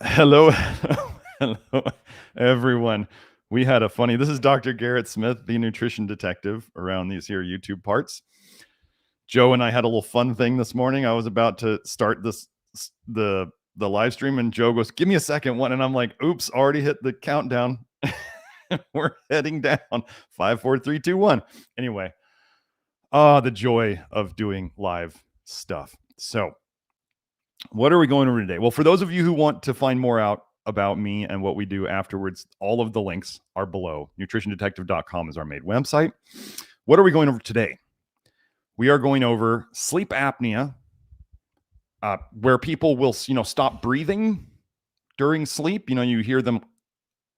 Hello, hello, everyone. We had a funny. This is Dr. Garrett Smith, the nutrition detective, around these here YouTube parts. Joe and I had a little fun thing this morning. I was about to start the live stream, and Joe goes, "Give me a second one," and I'm like, "Oops, already hit the countdown. We're heading down. 5, 4, 3, 2, 1." Anyway, the joy of doing live stuff. So, what are we going over today? Well, for those of you who want to find more out about me and what we do afterwards, all of the links are below. nutritiondetective.com is our main website. What are we going over today? We are going over sleep apnea, where people will, stop breathing during sleep. You hear them,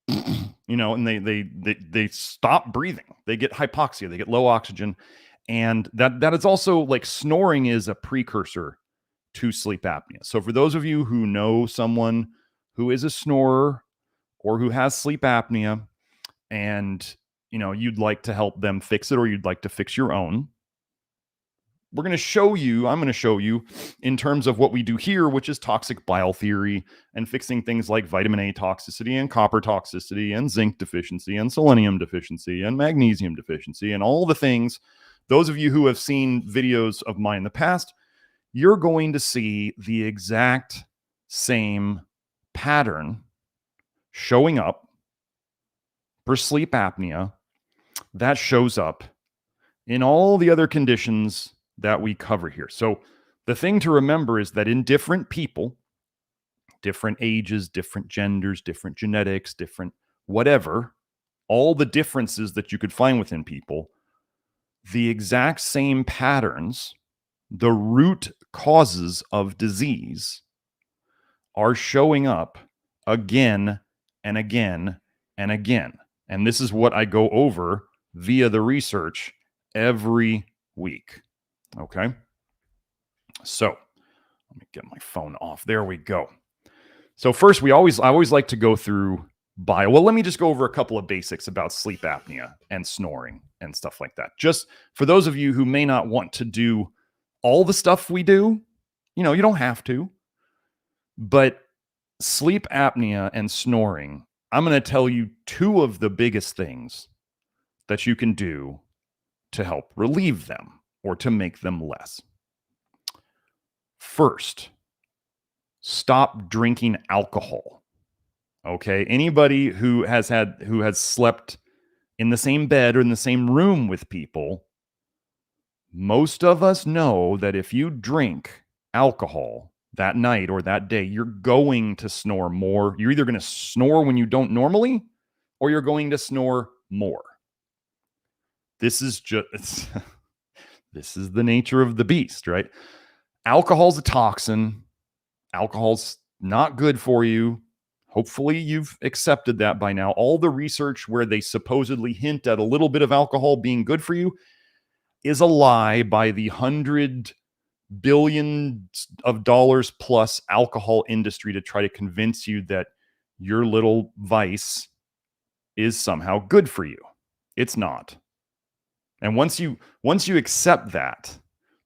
and they stop breathing. They get hypoxia. They get low oxygen, and that is also like snoring is a precursor to sleep apnea. So for those of you who know someone who is a snorer or who has sleep apnea, and you'd like to help them fix it, or you'd like to fix your own, I'm going to show you in terms of what we do here, which is toxic bile theory and fixing things like vitamin A toxicity and copper toxicity and zinc deficiency and selenium deficiency and magnesium deficiency and all the things. Those of you who have seen videos of mine in the past, you're going to see the exact same pattern showing up for sleep apnea that shows up in all the other conditions that we cover here. So the thing to remember is that in different people, different ages, different genders, different genetics, different whatever, all the differences that you could find within people, the exact same patterns, the root causes of disease are showing up again and again and again. And this is what I go over via the research every week. Okay. So let me get my phone off. There we go. So first, I always like to go through bio. Well, let me just go over a couple of basics about sleep apnea and snoring and stuff like that. Just for those of you who may not want to do all the stuff we do, you don't have to. But sleep apnea and snoring, I'm going to tell you two of the biggest things that you can do to help relieve them or to make them less. First, stop drinking alcohol. Okay? Anybody who has slept in the same bed or in the same room with people, most of us know that if you drink alcohol that night or that day, you're going to snore more. You're either going to snore when you don't normally, or you're going to snore more. This is just this is the nature of the beast, right? Alcohol's a toxin. Alcohol's not good for you. Hopefully you've accepted that by now. All the research where they supposedly hint at a little bit of alcohol being good for you is a lie by the $100 billion plus alcohol industry to try to convince you that your little vice is somehow good for you. It's not. And once you accept that,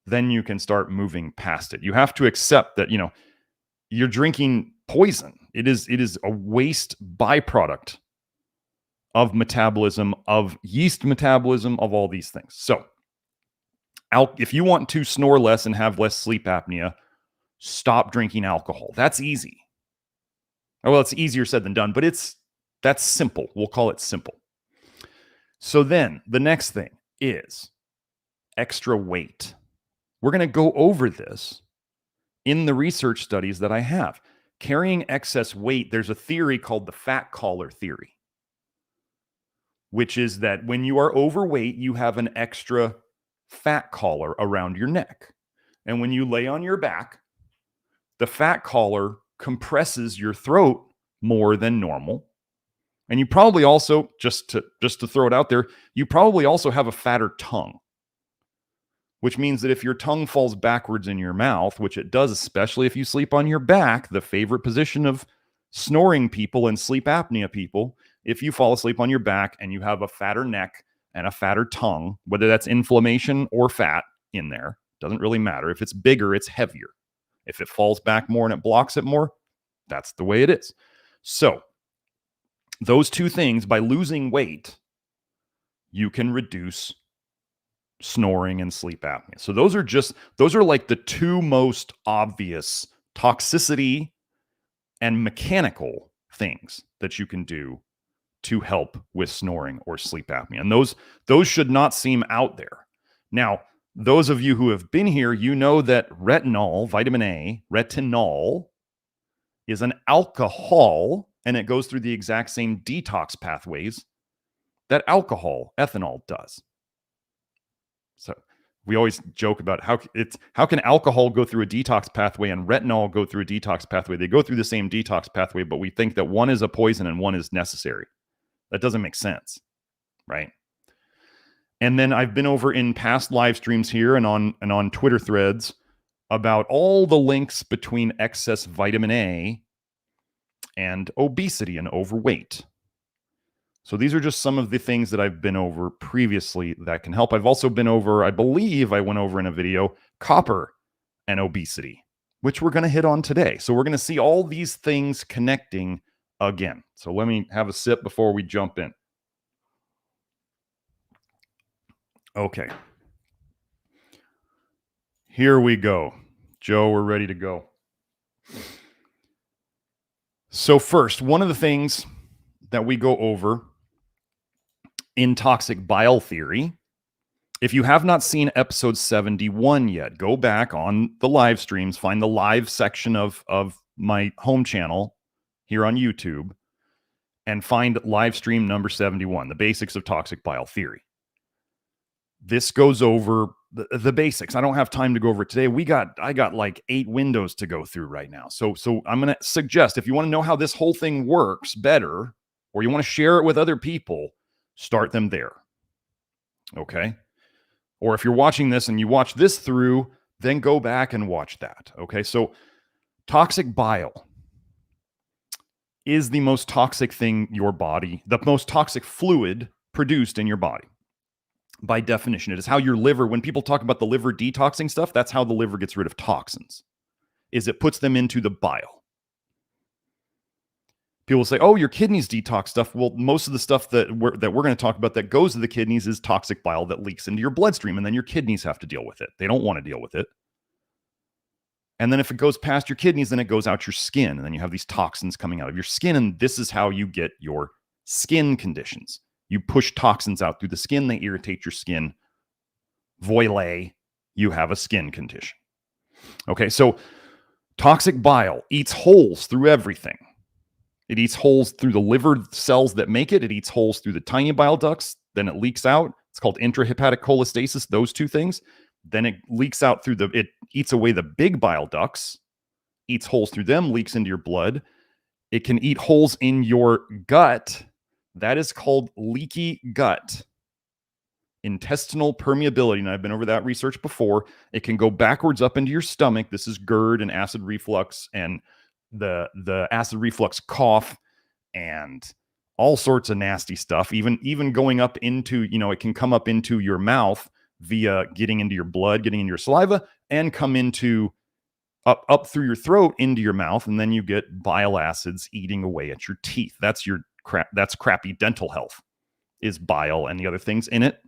then you can start moving past it. You have to accept that, you're drinking poison. It is a waste byproduct of metabolism, of yeast metabolism, of all these things. So if you want to snore less and have less sleep apnea, stop drinking alcohol. That's easy. Well, it's easier said than done, but that's simple. We'll call it simple. So then the next thing is extra weight. We're going to go over this in the research studies that I have. Carrying excess weight, there's a theory called the fat collar theory, which is that when you are overweight, you have an extra fat collar around your neck. And when you lay on your back, the fat collar compresses your throat more than normal. And you probably also, just to throw it out there, you probably also have a fatter tongue, which means that if your tongue falls backwards in your mouth, which it does, especially if you sleep on your back, the favorite position of snoring people and sleep apnea people, if you fall asleep on your back and you have a fatter neck and a fatter tongue, whether that's inflammation or fat in there, doesn't really matter. If it's bigger, it's heavier. If it falls back more and it blocks it more, That's the way it is. So those two things, by losing weight, you can reduce snoring and sleep apnea. So those are like the two most obvious toxicity and mechanical things that you can do to help with snoring or sleep apnea. And those should not seem out there. Now, those of you who have been here, you know that retinol, vitamin A, retinol, is an alcohol, and it goes through the exact same detox pathways that alcohol, ethanol, does. So we always joke about how can alcohol go through a detox pathway and retinol go through a detox pathway? They go through the same detox pathway, but we think that one is a poison and one is necessary. That doesn't make sense, right? And then I've been over in past live streams here and on Twitter threads about all the links between excess vitamin A and obesity and overweight. So these are just some of the things that I've been over previously that can help. I've also been over, I believe I went over in a video, copper and obesity, which we're going to hit on today. So we're going to see all these things connecting again. So let me have a sip before we jump in. Okay. Here we go. Joe, we're ready to go. So first, one of the things that we go over in toxic bile theory, if you have not seen episode 71 yet, go back on the live streams, find the live section of my home channel here on YouTube, and find live stream number 71, the basics of toxic bile theory. This goes over the basics. I don't have time to go over it today. I got like 8 windows to go through right now. So I'm going to suggest, if you want to know how this whole thing works better, or you want to share it with other people, start them there. Okay? Or if you're watching this and you watch this through, then go back and watch that. Okay? So toxic bile is the most toxic thing your body, the most toxic fluid produced in your body. By definition, it is how your liver, when people talk about the liver detoxing stuff, that's how the liver gets rid of toxins, is it puts them into the bile. People say, oh, your kidneys detox stuff. Well, most of the stuff that we're going to talk about that goes to the kidneys is toxic bile that leaks into your bloodstream, and then your kidneys have to deal with it. They don't want to deal with it. And then if it goes past your kidneys, then it goes out your skin, and then you have these toxins coming out of your skin, and this is how you get your skin conditions. You push toxins out through the skin, they irritate your skin. Voila, you have a skin condition. Okay, so toxic bile eats holes through everything. It eats holes through the liver cells that make it. It eats holes through the tiny bile ducts. Then it leaks out. It's called intrahepatic cholestasis, those two things. Then it leaks out through it eats away the big bile ducts, eats holes through them, leaks into your blood. It can eat holes in your gut. That is called leaky gut. Intestinal permeability, and I've been over that research before. It can go backwards up into your stomach. This is GERD and acid reflux and the acid reflux cough and all sorts of nasty stuff. Even going up into, it can come up into your mouth via getting into your blood, getting into your saliva, and come into up through your throat into your mouth, and then you get bile acids eating away at your teeth. That's crappy dental health, is bile and the other things in it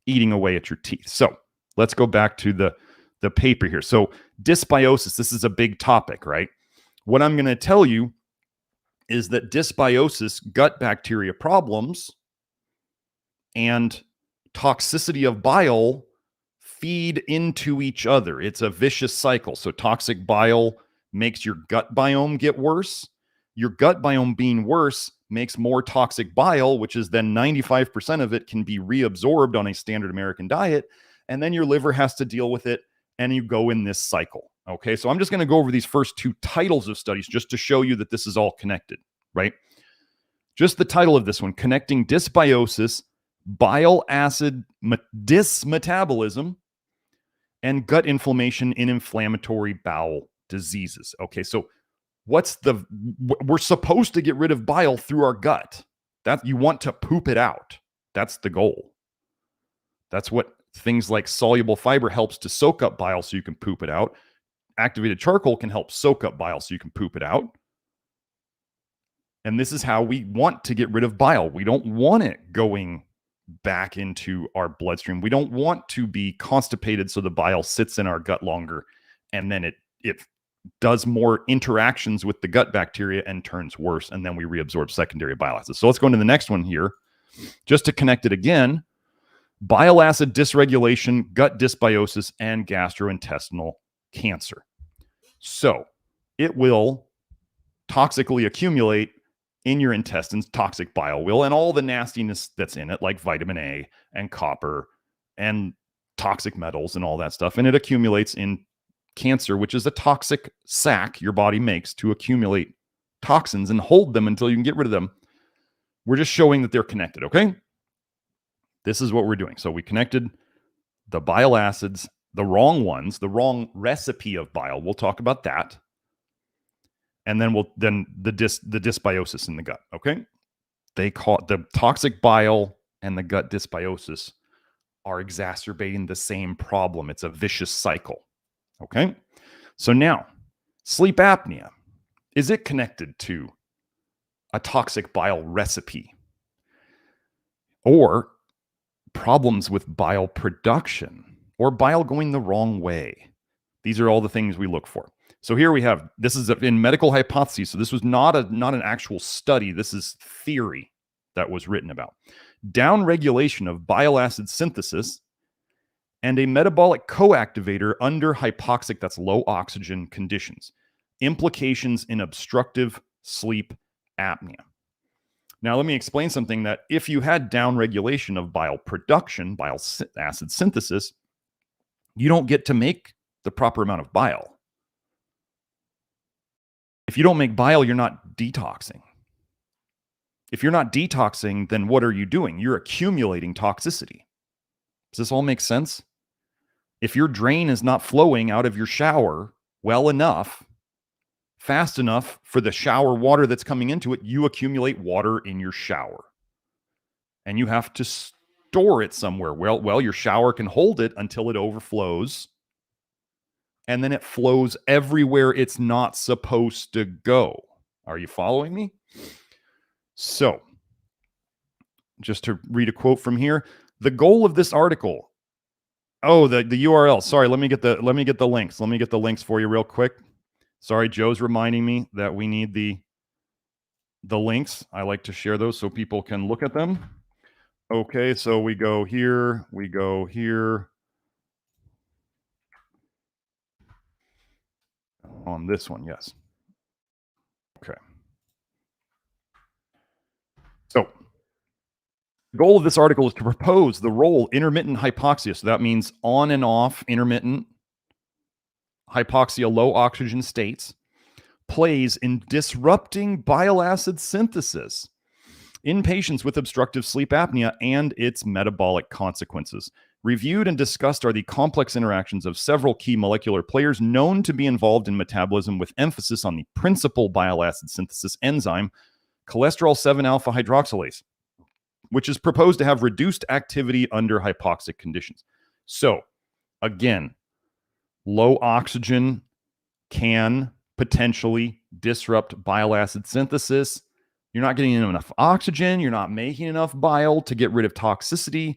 eating away at your teeth. So let's go back to the paper here. So dysbiosis, this is a big topic, right? What I'm going to tell you is that dysbiosis, gut bacteria problems, and toxicity of bile feed into each other. It's a vicious cycle. So toxic bile makes your gut biome get worse. Your gut biome being worse makes more toxic bile, which is then 95% of it can be reabsorbed on a standard American diet. And then your liver has to deal with it, and you go in this cycle. Okay, so I'm just going to go over these first 2 titles of studies just to show you that this is all connected, right? Just the title of this one, Connecting Dysbiosis, Bile Acid Dysmetabolism, and Gut Inflammation in Inflammatory Bowel Diseases. Okay, so we're supposed to get rid of bile through our gut. That you want to poop it out. That's the goal. That's what things like soluble fiber helps to soak up bile so you can poop it out. Activated charcoal can help soak up bile so you can poop it out. And this is how we want to get rid of bile. We don't want it going back into our bloodstream. We don't want to be constipated so the bile sits in our gut longer and then it does more interactions with the gut bacteria and turns worse, and then we reabsorb secondary bile acids. So let's go into the next one here. Just to connect it again, bile acid dysregulation, gut dysbiosis, and gastrointestinal cancer. So it will toxically accumulate in your intestines, toxic bile will, and all the nastiness that's in it, like vitamin A and copper and toxic metals and all that stuff. And it accumulates in cancer, which is a toxic sac your body makes to accumulate toxins and hold them until you can get rid of them. We're just showing that they're connected, okay? This is what we're doing. So we connected the bile acids, the wrong ones, the wrong recipe of bile. We'll talk about that. And then the dysbiosis in the gut, okay? They call the toxic bile and the gut dysbiosis are exacerbating the same problem. It's a vicious cycle, okay? So now, sleep apnea, is it connected to a toxic bile recipe or problems with bile production or bile going the wrong way? These are all the things we look for. So here we have, this is in medical hypotheses. So this was not an actual study. This is theory that was written about. Downregulation of bile acid synthesis and a metabolic coactivator under hypoxic, that's low oxygen conditions. Implications in obstructive sleep apnea. Now, let me explain something that if you had downregulation of bile production, bile acid synthesis, you don't get to make the proper amount of bile. If you don't make bile, you're not detoxing. If you're not detoxing, then what are you doing? You're accumulating toxicity. Does this all make sense? If your drain is not flowing out of your shower well enough, fast enough for the shower water that's coming into it, you accumulate water in your shower. And you have to store it somewhere. Well, your shower can hold it until it overflows. And then it flows everywhere it's not supposed to go. Are you following me? So, just to read a quote from here, the goal of this article. Oh, the URL. Sorry, let me get the links. Let me get the links for you real quick. Sorry, Joe's reminding me that we need the links. I like to share those so people can look at them. Okay, so we go here, we go here. On this one, yes. Okay. So, the goal of this article is to propose the role intermittent hypoxia, so that means on and off intermittent hypoxia, low oxygen states, plays in disrupting bile acid synthesis in patients with obstructive sleep apnea and its metabolic consequences. Reviewed and discussed are the complex interactions of several key molecular players known to be involved in metabolism, with emphasis on the principal bile acid synthesis enzyme, cholesterol 7-alpha hydroxylase, which is proposed to have reduced activity under hypoxic conditions. So, again, low oxygen can potentially disrupt bile acid synthesis. You're not getting enough oxygen. You're not making enough bile to get rid of toxicity.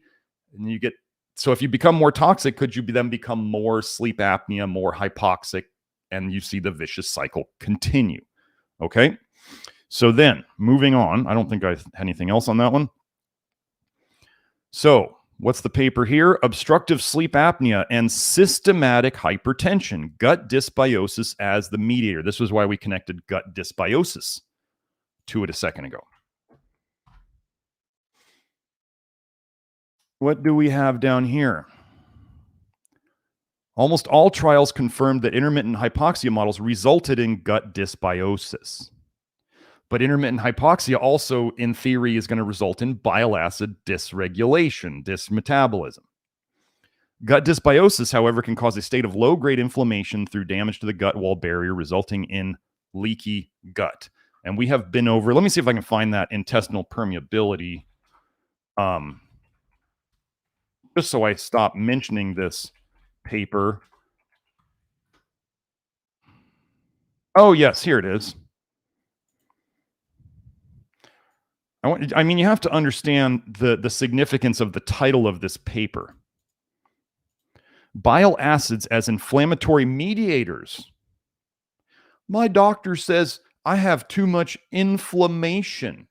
And so if you become more toxic, could you then become more sleep apnea, more hypoxic, and you see the vicious cycle continue? Okay. So then moving on, I don't think I had anything else on that one. So what's the paper here? Obstructive sleep apnea and systematic hypertension, gut dysbiosis as the mediator. This was why we connected gut dysbiosis to it a second ago. What do we have down here? Almost all trials confirmed that intermittent hypoxia models resulted in gut dysbiosis. But intermittent hypoxia also, in theory, is going to result in bile acid dysregulation, dysmetabolism. Gut dysbiosis, however, can cause a state of low-grade inflammation through damage to the gut wall barrier, resulting in leaky gut. And we have been over, let me see if I can find that intestinal permeability. Just so I stop mentioning this paper. Oh, yes, here it is. I mean, you have to understand the significance of the title of this paper. Bile acids as inflammatory mediators. My doctor says I have too much inflammation.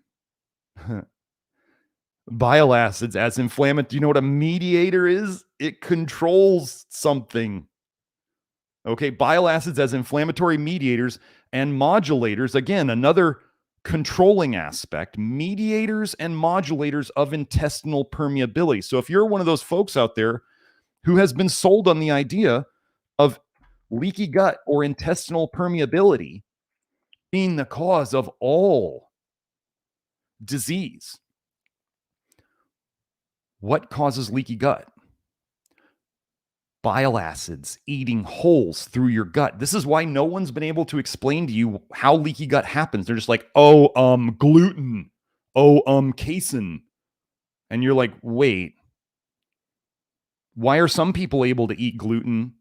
Bile acids as inflammatory. Do you know what a mediator is? It controls something. Okay, bile acids as inflammatory mediators and modulators. Again, another controlling aspect, mediators and modulators of intestinal permeability. So if you're one of those folks out there who has been sold on the idea of leaky gut or intestinal permeability being the cause of all disease, what causes leaky gut? Bile acids eating holes through your gut. This is why no one's been able to explain to you how leaky gut happens. They're just like, gluten, casein. And you're like, wait, why are some people able to eat gluten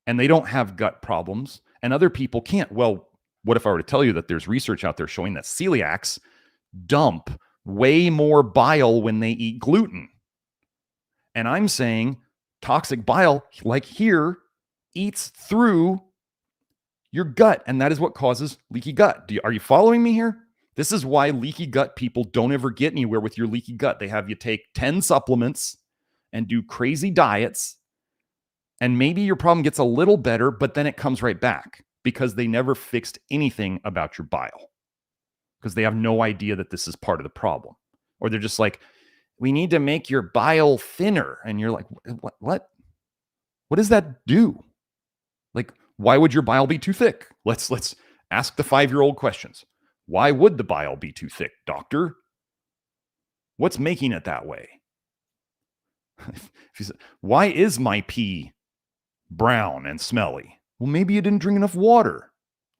and they don't have gut problems and other people can't? Well, what if I were to tell you that there's research out there showing that celiacs dump way more bile when they eat gluten? And I'm saying toxic bile, like here, eats through your gut, and that is what causes leaky gut. Are you following me here? This is why leaky gut people don't ever get anywhere with your leaky gut. They have you take 10 supplements and do crazy diets, and maybe your problem gets a little better, but then it comes right back because they never fixed anything about your bile because they have no idea that this is part of the problem. Or they're just like, we need to make your bile thinner. And you're like, what? What does that do? Like, why would your bile be too thick? Let's ask the 5-year-old questions. Why would the bile be too thick, doctor? What's making it that way? Why is my pee brown and smelly? Well, maybe you didn't drink enough water.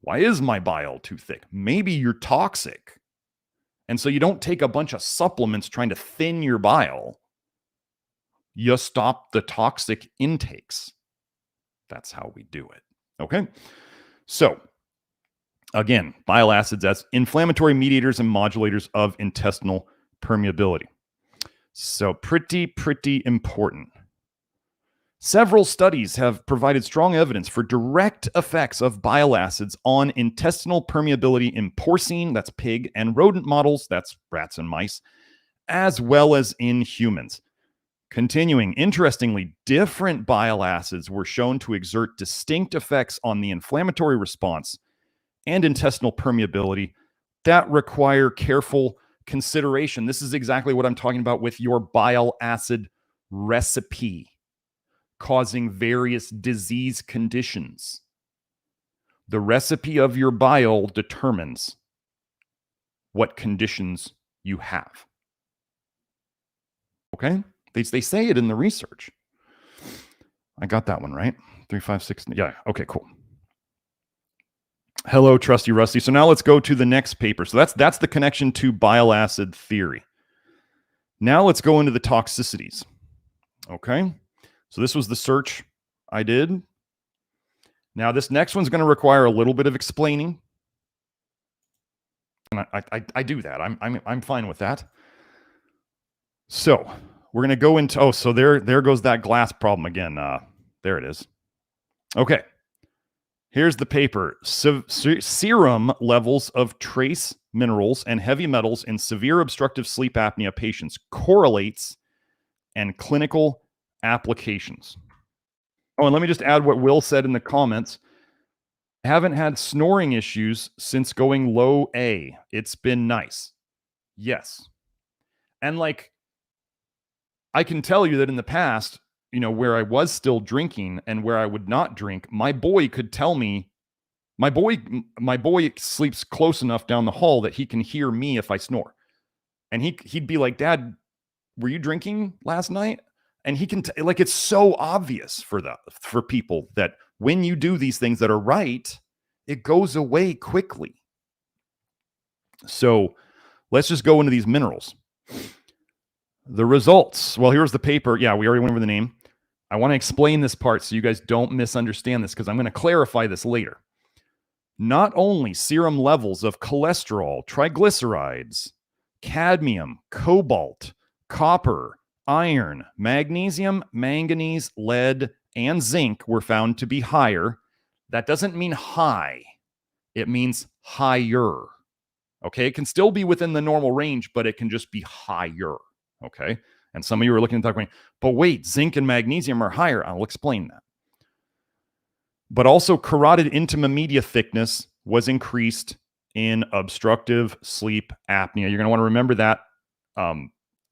Why is my bile too thick? Maybe you're toxic. And so you don't take a bunch of supplements trying to thin your bile. You stop the toxic intakes. That's how we do it. Okay? So, again, bile acids as inflammatory mediators and modulators of intestinal permeability. So, pretty important. Several studies have provided strong evidence for direct effects of bile acids on intestinal permeability in porcine, that's pig, and rodent models, that's rats and mice, as well as in humans. Continuing, interestingly, different bile acids were shown to exert distinct effects on the inflammatory response and intestinal permeability that require careful consideration. This is exactly what I'm talking about with your bile acid recipe causing various disease conditions. The recipe of your bile determines what conditions you have. Okay? They say it in the research. I got that one right. 356. Yeah. Okay, cool. Hello, Trusty Rusty. So now let's go to the next paper. So that's the connection to bile acid theory. Now let's go into the toxicities. Okay? So this was the search I did. Now this next one's going to require a little bit of explaining. And I do that. I'm fine with that. So we're going to go into, so there goes that glass problem again. There it is. Okay. Here's the paper. Serum levels of trace minerals and heavy metals in severe obstructive sleep apnea patients correlates and clinical applications. Oh, and let me just add what Will said in the comments. I haven't had snoring issues since going low A. It's been nice. Yes. And like, I can tell you that in the past, where I was still drinking and where I would not drink, my boy could tell me, my boy sleeps close enough down the hall that he can hear me if I snore. And he'd be like, Dad, were you drinking last night? And he can, it's so obvious for people that when you do these things that are right, it goes away quickly. So let's just go into these minerals. The results. Well, here's the paper. Yeah, we already went over the name. I want to explain this part so you guys don't misunderstand this because I'm going to clarify this later. Not only serum levels of cholesterol, triglycerides, cadmium, cobalt, copper, iron, magnesium, manganese, lead, and zinc were found to be higher. That doesn't mean high. It means higher. Okay, it can still be within the normal range, but it can just be higher. Okay, and some of you are looking at that going, but wait, zinc and magnesium are higher. I'll explain that. But also carotid intima media thickness was increased in obstructive sleep apnea. You're going to want to remember that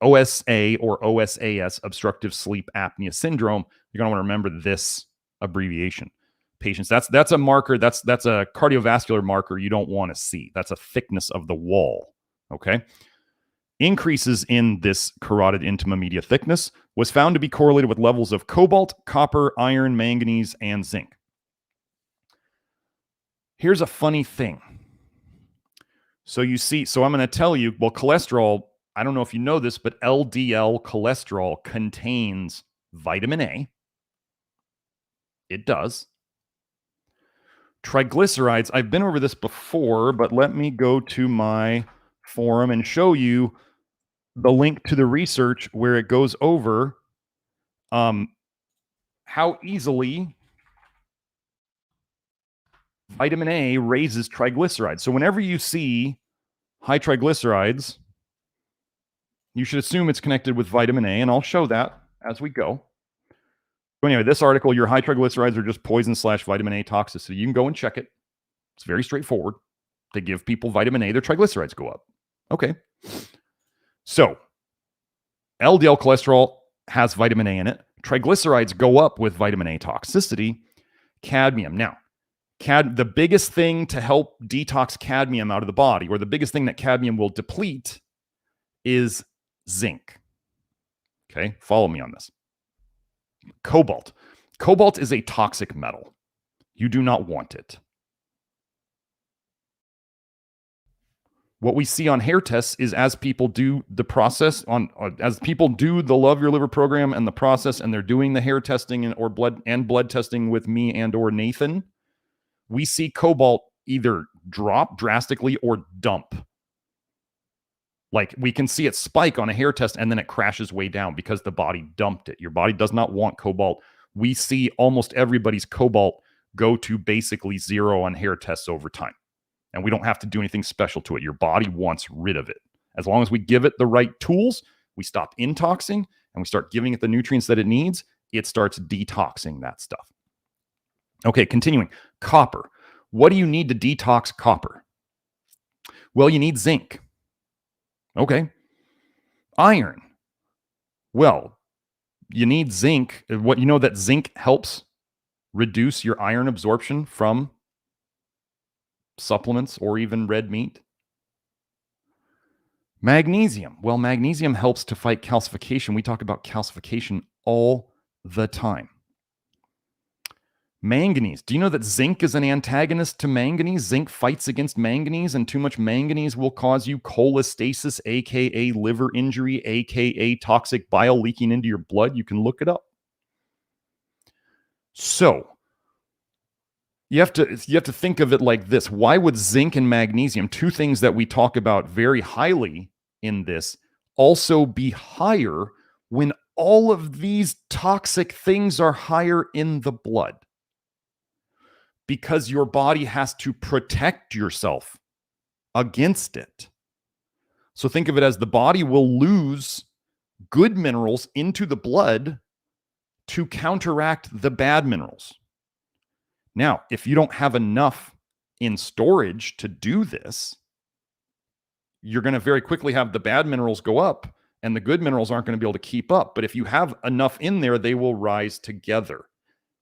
OSA or OSAS, obstructive sleep apnea syndrome. You're going to want to remember this abbreviation. Patients, that's a marker, that's a cardiovascular marker you don't want to see. That's a thickness of the wall, okay? Increases in this carotid intima media thickness was found to be correlated with levels of cobalt, copper, iron, manganese, and zinc. Here's a funny thing. So you see, so I'm going to tell you, well, cholesterol, I don't know if you know this, but LDL cholesterol contains vitamin A. It does. Triglycerides, I've been over this before, but let me go to my forum and show you the link to the research where it goes over how easily vitamin A raises triglycerides. So whenever you see high triglycerides, you should assume it's connected with vitamin A, and I'll show that as we go. So anyway, this article, your high triglycerides are just poison/vitamin A toxicity. You can go and check it. It's very straightforward. They give people vitamin A, their triglycerides go up. Okay. So LDL cholesterol has vitamin A in it. Triglycerides go up with vitamin A toxicity. Cadmium. Now, the biggest thing to help detox cadmium out of the body, or the biggest thing that cadmium will deplete, is zinc. Okay, follow me on this. Cobalt. Cobalt is a toxic metal. You do not want it. What we see on hair tests is as people do the process as people do the Love Your Liver program and the process, and they're doing the hair testing or blood testing with me and or Nathan, we see cobalt either drop drastically or dump. Like we can see it spike on a hair test and then it crashes way down because the body dumped it. Your body does not want cobalt. We see almost everybody's cobalt go to basically zero on hair tests over time. And we don't have to do anything special to it. Your body wants rid of it. As long as we give it the right tools, we stop intoxing and we start giving it the nutrients that it needs, it starts detoxing that stuff. Okay, continuing. Copper. What do you need to detox copper? Well, you need zinc. Okay. Iron. Well, you need zinc. What you know that zinc helps reduce your iron absorption from supplements or even red meat. Magnesium. Well, magnesium helps to fight calcification. We talk about calcification all the time. Manganese. Do you know that zinc is an antagonist to manganese? Zinc fights against manganese, and too much manganese will cause you cholestasis, aka liver injury, aka toxic bile leaking into your blood. You can look it up. So you have to think of it like this. Why would zinc and magnesium, two things that we talk about very highly in this, also be higher when all of these toxic things are higher in the blood? Because your body has to protect yourself against it. So think of it as the body will lose good minerals into the blood to counteract the bad minerals. Now, if you don't have enough in storage to do this, you're going to very quickly have the bad minerals go up and the good minerals aren't going to be able to keep up. But if you have enough in there, they will rise together.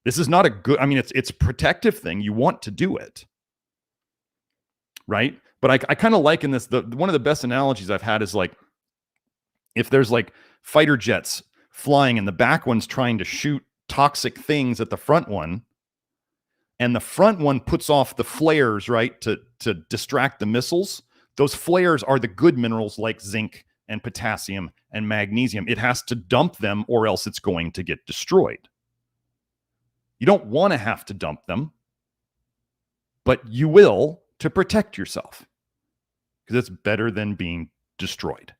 This is not a good, I mean, it's a protective thing. You want to do it, right? But I kind of liken this, one of the best analogies I've had is like, if there's like fighter jets flying and the back one's trying to shoot toxic things at the front one, and the front one puts off the flares, right, to distract the missiles. Those flares are the good minerals like zinc and potassium and magnesium. It has to dump them or else it's going to get destroyed. You don't want to have to dump them, but you will to protect yourself because it's better than being destroyed.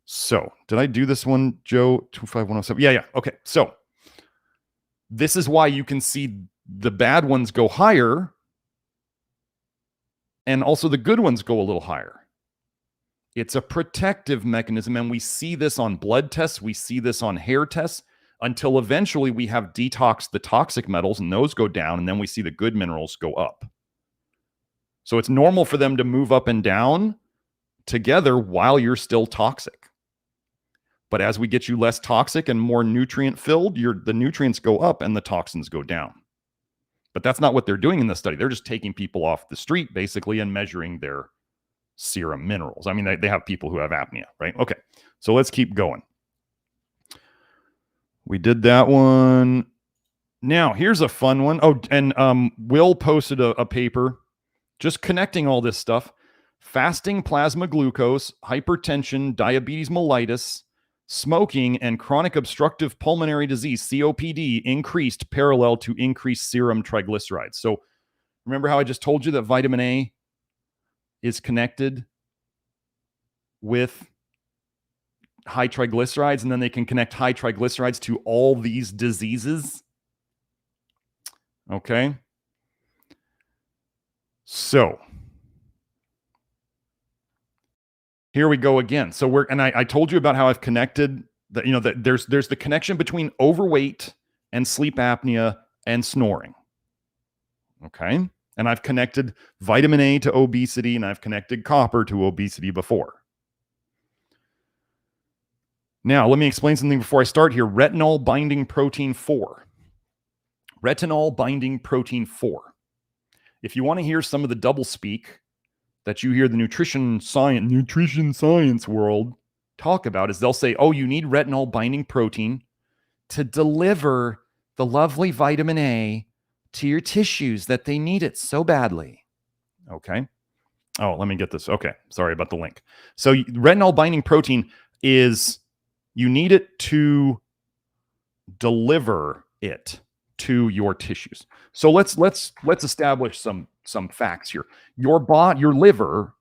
So did I do this one, Joe? 25107. Yeah. Okay. So this is why you can see the bad ones go higher and also the good ones go a little higher. It's a protective mechanism, and we see this on blood tests. We see this on hair tests until eventually we have detoxed the toxic metals and those go down, and then we see the good minerals go up. So it's normal for them to move up and down together while you're still toxic. But as we get you less toxic and more nutrient filled, the nutrients go up and the toxins go down. But that's not what they're doing in this study. They're just taking people off the street basically and measuring their serum minerals. I mean, they have people who have apnea, right? Okay, so let's keep going. We did that one. Now, here's a fun one. Oh, and Will posted a paper just connecting all this stuff. Fasting plasma glucose, hypertension, diabetes mellitus, smoking, and chronic obstructive pulmonary disease, COPD, increased parallel to increased serum triglycerides. So remember how I just told you that vitamin A is connected with high triglycerides, and then they can connect high triglycerides to all these diseases? Okay. So here we go again. So I told you about how I've connected that, that there's the connection between overweight and sleep apnea and snoring. Okay. And I've connected vitamin A to obesity, and I've connected copper to obesity before. Now, let me explain something before I start here. Retinol binding protein 4. Retinol binding protein 4. If you want to hear some of the double speak that you hear the nutrition science world talk about, is they'll say, oh, you need retinol binding protein to deliver the lovely vitamin A to your tissues that they need it so badly. Okay. Oh, let me get this. Okay. Sorry about the link. So retinol binding protein is, you need it to deliver it to your tissues. So let's establish some facts here. Your liver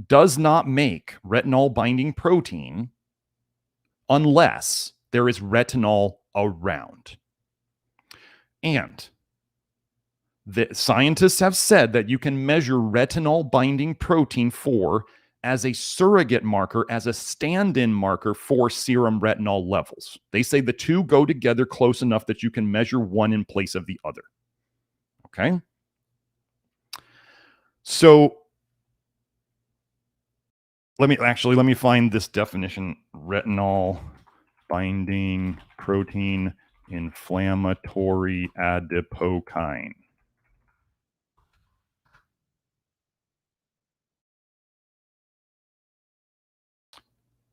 does not make retinol binding protein unless there is retinol around. And the scientists have said that you can measure retinol binding protein 4 as a surrogate marker, as a stand-in marker for serum retinol levels. They say the two go together close enough that you can measure one in place of the other. Okay? So let me find this definition. Retinol binding protein inflammatory adipokine.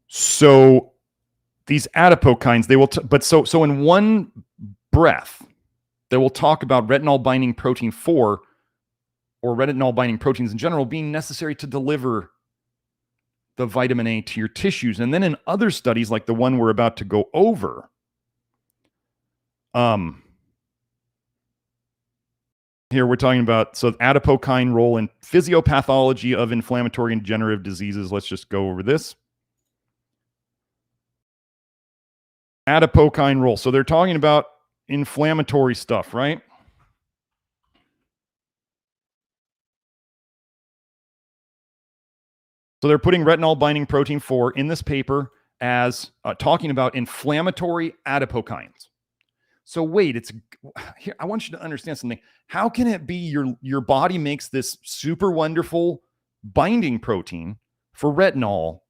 So these adipokines, they will, so in one breath, they will talk about retinol binding protein 4 or retinol binding proteins in general being necessary to deliver the vitamin A to your tissues. And then in other studies, like the one we're about to go over, here we're talking about, so adipokine role in physiopathology of inflammatory and degenerative diseases. Let's just go over this. Adipokine role. So they're talking about inflammatory stuff, right? So they're putting retinol binding protein 4 in this paper as talking about inflammatory adipokines. So wait, here, I want you to understand something. How can it be your body makes this super wonderful binding protein for retinol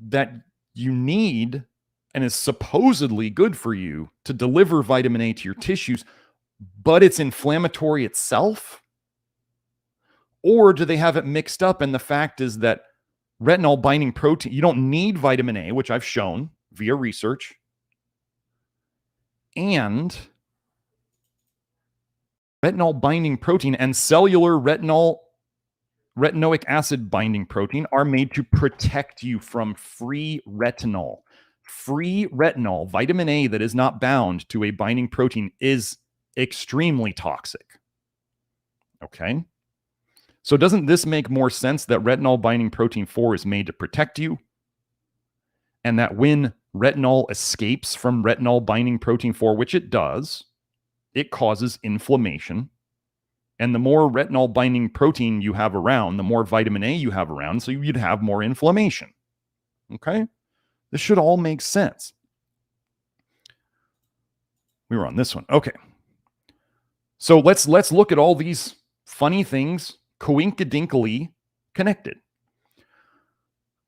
that you need and is supposedly good for you to deliver vitamin A to your tissues, but it's inflammatory itself? Or do they have it mixed up? And the fact is that retinol binding protein, you don't need vitamin A, which I've shown via research, and retinol binding protein and cellular retinoic acid binding protein are made to protect you from free retinol. Free retinol, vitamin A that is not bound to a binding protein, is extremely toxic. Okay? So doesn't this make more sense that retinol binding protein 4 is made to protect you? And that when retinol escapes from retinol binding protein 4, which it does, it causes inflammation. And the more retinol binding protein you have around, the more vitamin A you have around, so you'd have more inflammation. Okay? This should all make sense. We were on this one. Okay. So let's look at all these funny things coinkadinkly connected.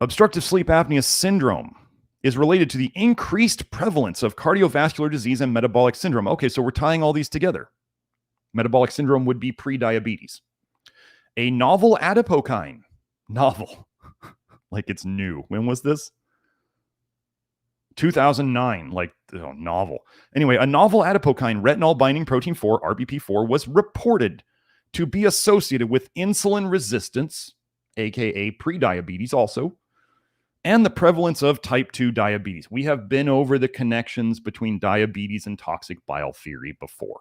Obstructive sleep apnea syndrome is related to the increased prevalence of cardiovascular disease and metabolic syndrome. Okay, so we're tying all these together. Metabolic syndrome would be pre-diabetes. A novel adipokine. Novel. Like it's new. When was this? 2009. Like, oh, novel. Anyway, a novel adipokine, retinol binding protein 4, RBP4, was reported to be associated with insulin resistance, aka pre-diabetes also, and the prevalence of type 2 diabetes. We have been over the connections between diabetes and toxic bile theory before.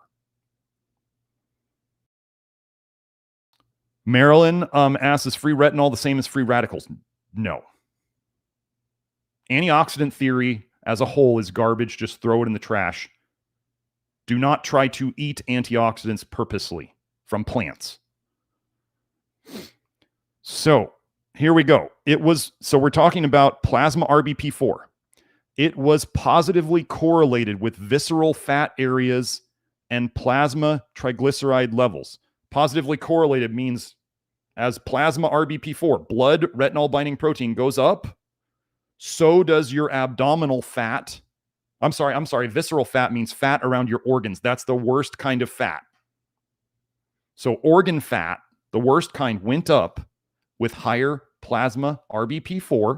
Marilyn asks, is free retinol the same as free radicals? No. Antioxidant theory as a whole is garbage. Just throw it in the trash. Do not try to eat antioxidants purposely from plants. So here we go. So we're talking about plasma RBP4. It was positively correlated with visceral fat areas and plasma triglyceride levels. Positively correlated means as plasma RBP4, blood retinol binding protein goes up, so does your abdominal fat. I'm sorry. Visceral fat means fat around your organs. That's the worst kind of fat. So organ fat, the worst kind, went up with higher plasma RBP4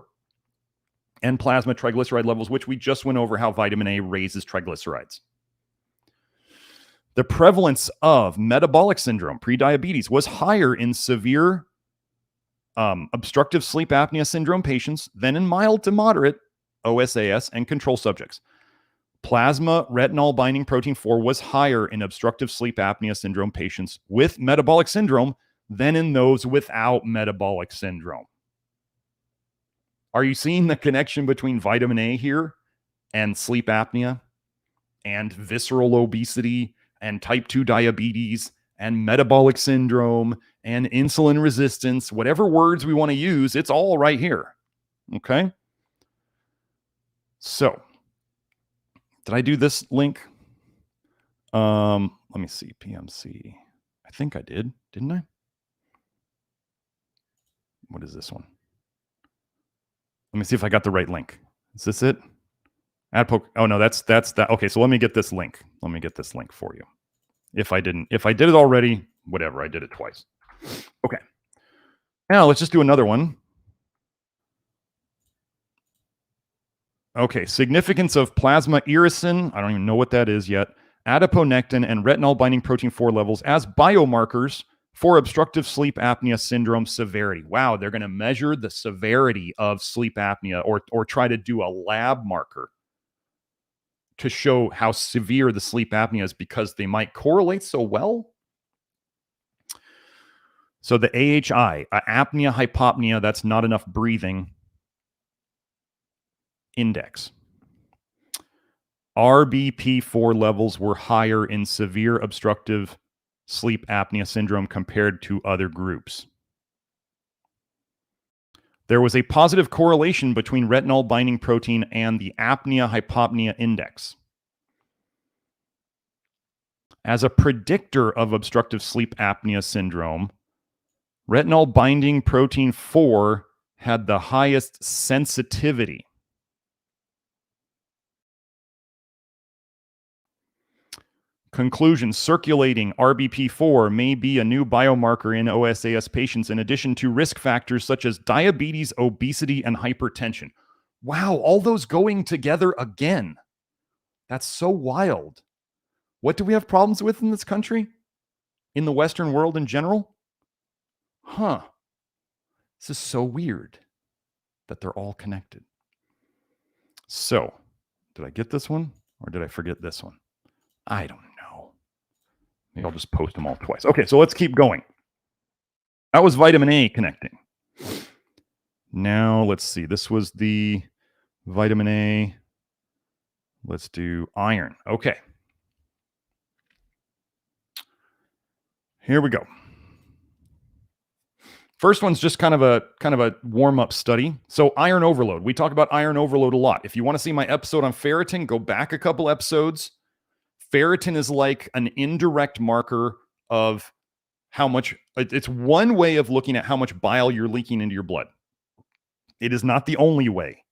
and plasma triglyceride levels, which we just went over how vitamin A raises triglycerides. The prevalence of metabolic syndrome, prediabetes, was higher in severe obstructive sleep apnea syndrome patients than in mild to moderate OSAS and control subjects. Plasma retinol binding protein 4 was higher in obstructive sleep apnea syndrome patients with metabolic syndrome than in those without metabolic syndrome. Are you seeing the connection between vitamin A here and sleep apnea and visceral obesity and type 2 diabetes and metabolic syndrome and insulin resistance? Whatever words we want to use, it's all right here. Okay? So, did I do this link? Let me see. PMC. I think I did, didn't I? What is this one? Let me see if I got the right link. Is this it? Oh no, that's that. Okay, so let me get this link. Let me get this link for you. If I did it already, whatever, I did it twice. Okay. Now let's just do another one. Okay, significance of plasma irisin, I don't even know what that is yet, adiponectin and retinol binding protein 4 levels as biomarkers for obstructive sleep apnea syndrome severity. Wow, they're going to measure the severity of sleep apnea or try to do a lab marker to show how severe the sleep apnea is because they might correlate so well. So the AHI, apnea hypopnea, that's not enough breathing index. RBP4 levels were higher in severe obstructive sleep apnea syndrome compared to other groups. There was a positive correlation between retinol binding protein and the apnea hypopnea index. As a predictor of obstructive sleep apnea syndrome, retinol binding protein 4 had the highest sensitivity. Conclusion, circulating RBP4 may be a new biomarker in OSAS patients in addition to risk factors such as diabetes, obesity, and hypertension. Wow, all those going together again. That's so wild. What do we have problems with in this country? In the Western world in general? Huh. This is so weird that they're all connected. So, did I get this one or did I forget this one? I don't know. Maybe I'll just post them all twice. Okay, so let's keep going. That was vitamin A connecting. Now, let's see. This was the vitamin A. Let's do iron. Okay. Here we go. First one's just kind of a warm-up study. So iron overload. We talk about iron overload a lot. If you want to see my episode on ferritin, go back a couple episodes. Ferritin is like an indirect marker of how much, it's one way of looking at how much bile you're leaking into your blood. It is not the only way.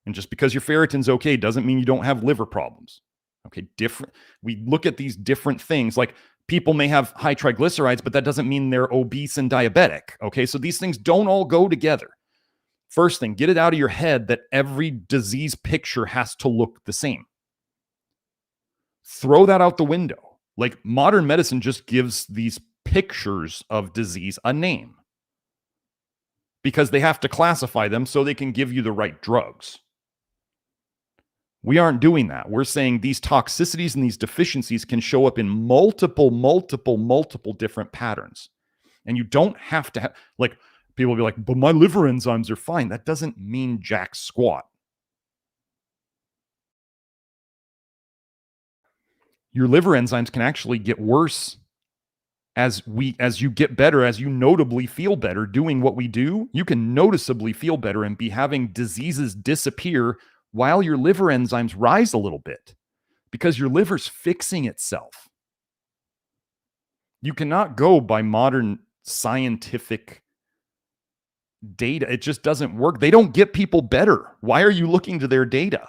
And just because your ferritin's okay doesn't mean you don't have liver problems. Okay, we look at these different things. Like people may have high triglycerides, but that doesn't mean they're obese and diabetic. Okay, so these things don't all go together. First thing, get it out of your head that every disease picture has to look the same. Throw that out the window. Like modern medicine just gives these pictures of disease a name because they have to classify them so they can give you the right drugs. We aren't doing that. We're saying these toxicities and these deficiencies can show up in multiple different patterns. And you don't have to have, like, people will be like, but my liver enzymes are fine. That doesn't mean jack squat. Your liver enzymes can actually get worse as you get better, as you notably feel better doing what we do. You can noticeably feel better and be having diseases disappear while your liver enzymes rise a little bit because your liver's fixing itself. You cannot go by modern scientific data. It just doesn't work. They don't get people better. Why are you looking to their data?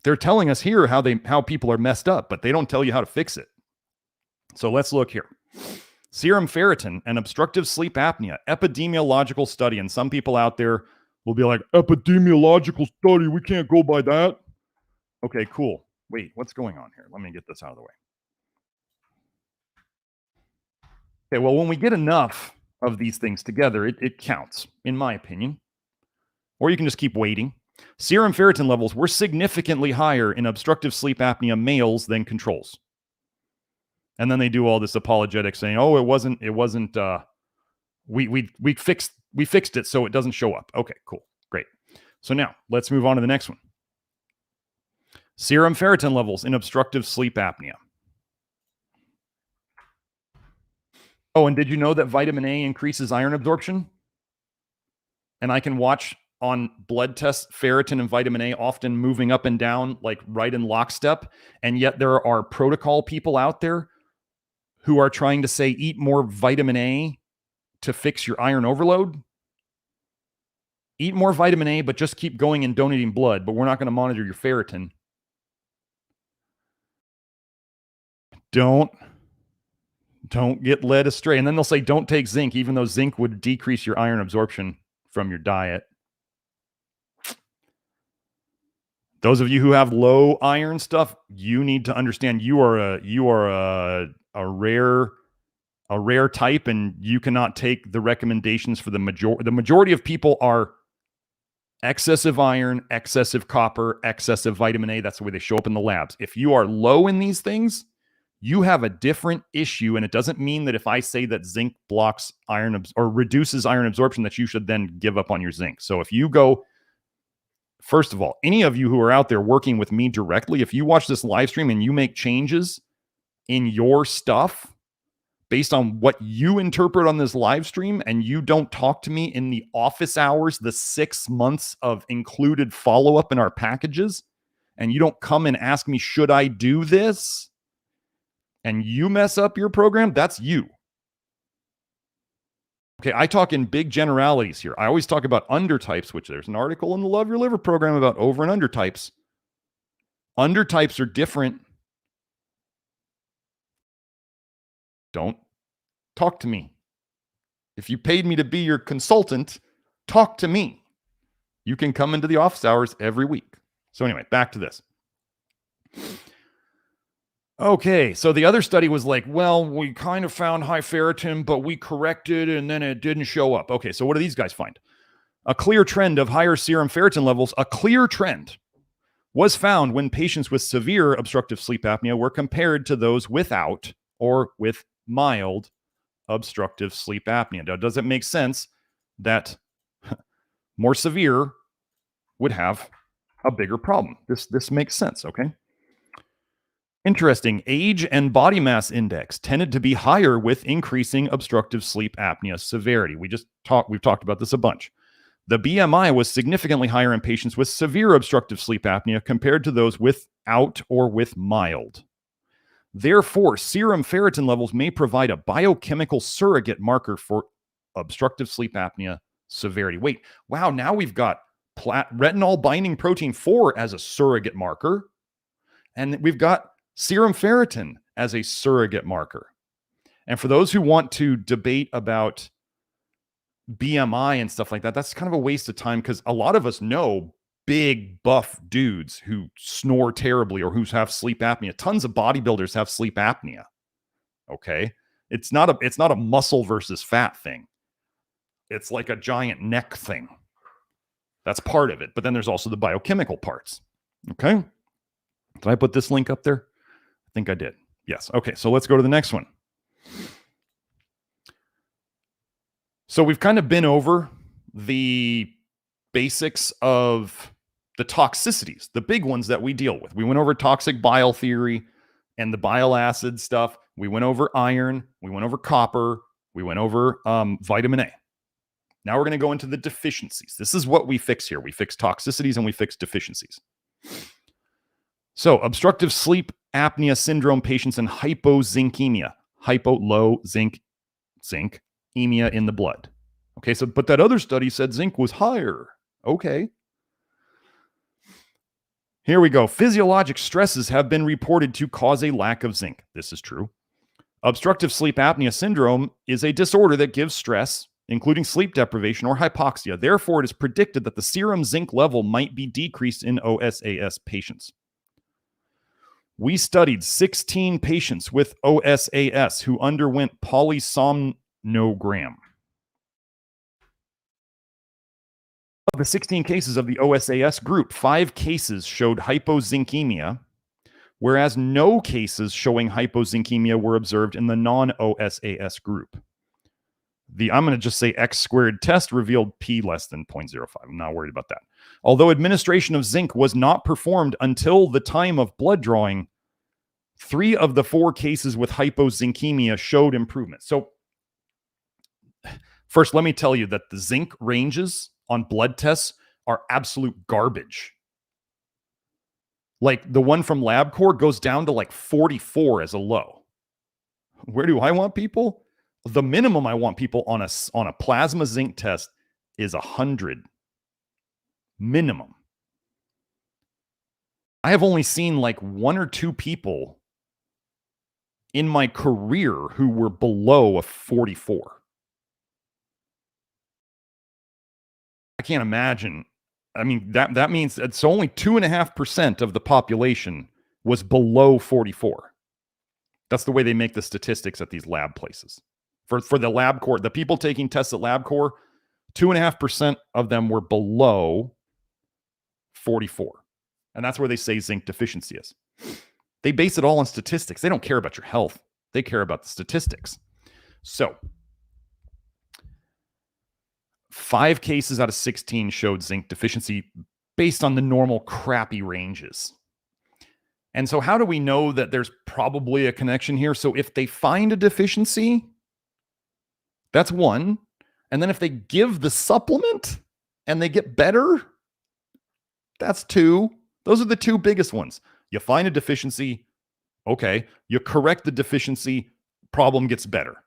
They're telling us here how people are messed up, but they don't tell you how to fix it. So let's look here. Serum ferritin and obstructive sleep apnea, epidemiological study. And some people out there will be like, epidemiological study, we can't go by that. Okay, cool. Wait, what's going on here? Let me get this out of the way. Okay, well, when we get enough of these things together, it counts, in my opinion. Or you can just keep waiting. Serum ferritin levels were significantly higher in obstructive sleep apnea males than controls. And then they do all this apologetic saying, "Oh, we fixed it so it doesn't show up." Okay, cool. Great. So now let's move on to the next one. Serum ferritin levels in obstructive sleep apnea. Oh, and did you know that vitamin A increases iron absorption? And I can watch on blood tests ferritin and vitamin A often moving up and down, like right in lockstep. And yet there are protocol people out there who are trying to say, eat more vitamin A to fix your iron overload. Eat more vitamin A, but just keep going and donating blood, but we're not going to monitor your ferritin. Don't get led astray. And then they'll say, don't take zinc, even though zinc would decrease your iron absorption from your diet. Those of you who have low iron stuff, you need to understand you are a rare type, and you cannot take the recommendations for the majority. The majority of people are excessive iron, excessive copper, excessive vitamin A. That's the way they show up in the labs. If you are low in these things, you have a different issue. And it doesn't mean that if I say that zinc blocks iron or reduces iron absorption, that you should then give up on your zinc. So if you go, first of all, any of you who are out there working with me directly, if you watch this live stream and you make changes in your stuff based on what you interpret on this live stream, and you don't talk to me in the office hours, the 6 months of included follow-up in our packages, and you don't come and ask me, should I do this? And you mess up your program, that's you. Okay, I talk in big generalities here. I always talk about undertypes, which there's an article in the Love Your Liver program about over and undertypes. Undertypes are different. Don't talk to me. If you paid me to be your consultant, talk to me. You can come into the office hours every week. So anyway, back to this. Okay, so the other study was like, well, we kind of found high ferritin, but we corrected and then it didn't show up. Okay, so what do these guys find? A clear trend of higher serum ferritin levels, a clear trend, was found when patients with severe obstructive sleep apnea were compared to those without or with mild obstructive sleep apnea. Now, does it make sense that more severe would have a bigger problem? This makes sense, okay? Interesting. Age and body mass index tended to be higher with increasing obstructive sleep apnea severity. We've talked about this a bunch. The BMI was significantly higher in patients with severe obstructive sleep apnea compared to those without or with mild. Therefore, serum ferritin levels may provide a biochemical surrogate marker for obstructive sleep apnea severity. Wait, wow, now we've got retinol binding protein 4 as a surrogate marker, and we've got serum ferritin as a surrogate marker. And for those who want to debate about BMI and stuff like that, that's kind of a waste of time, because a lot of us know big buff dudes who snore terribly or who have sleep apnea. Tons of bodybuilders have sleep apnea. Okay? It's not a muscle versus fat thing. It's like a giant neck thing. That's part of it. But then there's also the biochemical parts. Okay? Did I put this link up there? I think I did. Yes. Okay, so let's go to the next one. So we've kind of been over the basics of the toxicities, the big ones that we deal with. We went over toxic bile theory and the bile acid stuff. We went over iron. We went over copper. We went over vitamin A. Now we're going to go into the deficiencies. This is what we fix here. We fix toxicities and we fix deficiencies. So obstructive sleep apnea syndrome patients and hypozincemia, low zinc, emia in the blood. Okay, so but that other study said zinc was higher. Okay. Here we go. Physiologic stresses have been reported to cause a lack of zinc. This is true. Obstructive sleep apnea syndrome is a disorder that gives stress, including sleep deprivation or hypoxia. Therefore, it is predicted that the serum zinc level might be decreased in OSAS patients. We studied 16 patients with OSAS who underwent polysomnogram. Of the 16 cases of the OSAS group, 5 cases showed hypozincemia, whereas no cases showing hypozincemia were observed in the non-OSAS group. I'm going to just say X squared test revealed P less than 0.05. I'm not worried about that. Although administration of zinc was not performed until the time of blood drawing, 3 of the 4 cases with hypozincemia showed improvement. So first, let me tell you that the zinc ranges on blood tests are absolute garbage. Like the one from LabCorp goes down to like 44 as a low. Where do I want people? The minimum I want people on a plasma zinc test is 100. Minimum. I have only seen like 1 or 2 people in my career who were below a 44. I can't imagine. I mean, that means it's only 2.5% of the population was below 44. That's the way they make the statistics at these lab places. For the LabCorp, the people taking tests at LabCorp, 2.5% of them were below 44. And that's where they say zinc deficiency is. They base it all on statistics. They don't care about your health. They care about the statistics. So 5 cases out of 16 showed zinc deficiency based on the normal crappy ranges. And so how do we know that there's probably a connection here? So if they find a deficiency, that's 1. And then if they give the supplement and they get better, that's 2. Those are the 2 biggest ones. You find a deficiency, okay. You correct the deficiency, problem gets better.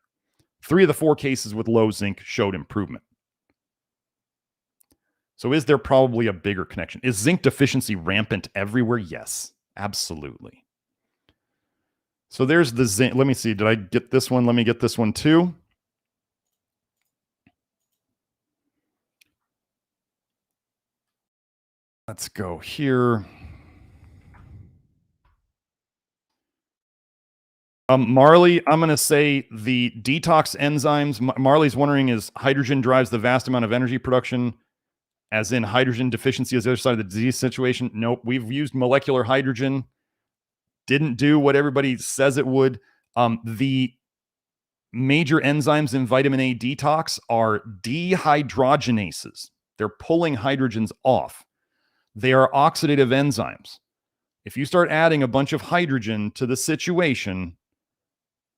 3 of the 4 cases with low zinc showed improvement. So is there probably a bigger connection? Is zinc deficiency rampant everywhere? Yes, absolutely. So there's the zinc. Let me see. Did I get this one? Let me get this one too. Let's go here. Marley, I'm going to say the detox enzymes. Marley's wondering, is hydrogen drives the vast amount of energy production, as in hydrogen deficiency is the other side of the disease situation? Nope. We've used molecular hydrogen. Didn't do what everybody says it would. The Major enzymes in vitamin A detox are dehydrogenases. They're pulling hydrogens off. They are oxidative enzymes. If you start adding a bunch of hydrogen to the situation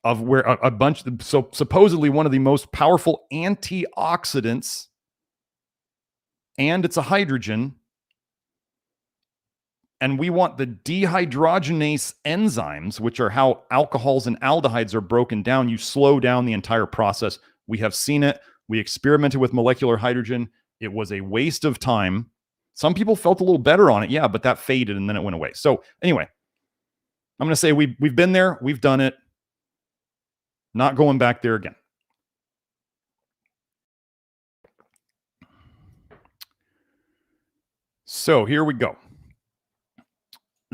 of where a bunch, so supposedly one of the most powerful antioxidants, and it's a hydrogen, and we want the dehydrogenase enzymes, which are how alcohols and aldehydes are broken down. You slow down the entire process. We have seen it. We experimented with molecular hydrogen. It was a waste of time. Some people felt a little better on it, yeah, but that faded and then it went away. So anyway, I'm going to say we've been there. We've done it. Not going back there again. So here we go.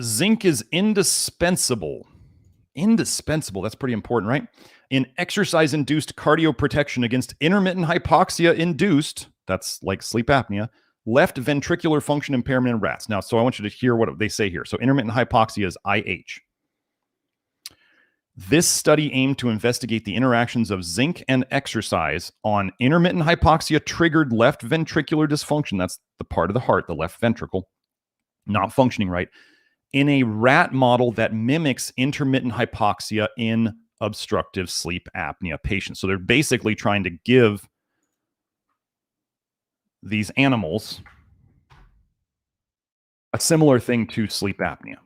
Zinc is indispensable. Indispensable. That's pretty important, right? In exercise-induced cardioprotection against intermittent hypoxia-induced, that's like sleep apnea, left ventricular function impairment in rats. Now, so I want you to hear what they say here. So intermittent hypoxia is IH. This study aimed to investigate the interactions of zinc and exercise on intermittent hypoxia-triggered left ventricular dysfunction. That's the part of the heart, the left ventricle, not functioning right, in a rat model that mimics intermittent hypoxia in obstructive sleep apnea patients. So they're basically trying to give these animals a similar thing to sleep apnea.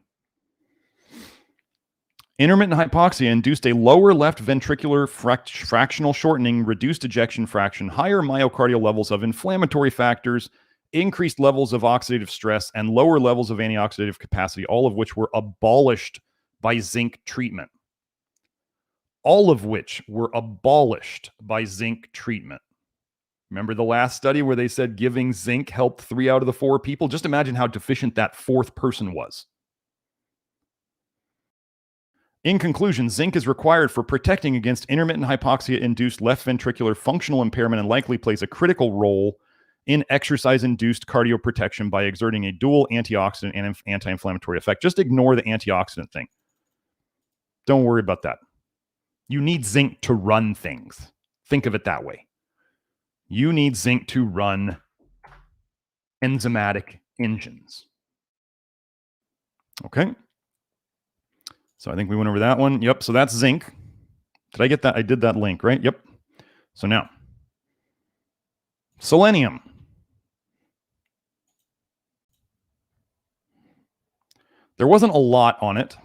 Intermittent hypoxia induced a lower left ventricular fractional shortening, reduced ejection fraction, higher myocardial levels of inflammatory factors, increased levels of oxidative stress, and lower levels of antioxidative capacity, all of which were abolished by zinc treatment. All of which were abolished by zinc treatment. Remember the last study where they said giving zinc helped 3 out of the 4 people? Just imagine how deficient that 4th person was. In conclusion, zinc is required for protecting against intermittent hypoxia-induced left ventricular functional impairment and likely plays a critical role in exercise-induced cardioprotection by exerting a dual antioxidant and anti-inflammatory effect. Just ignore the antioxidant thing. Don't worry about that. You need zinc to run things. Think of it that way. You need zinc to run enzymatic engines. Okay. So I think we went over that one. Yep. So that's zinc. Did I get that? I did that link, right? Yep. So now, selenium. There wasn't a lot on it.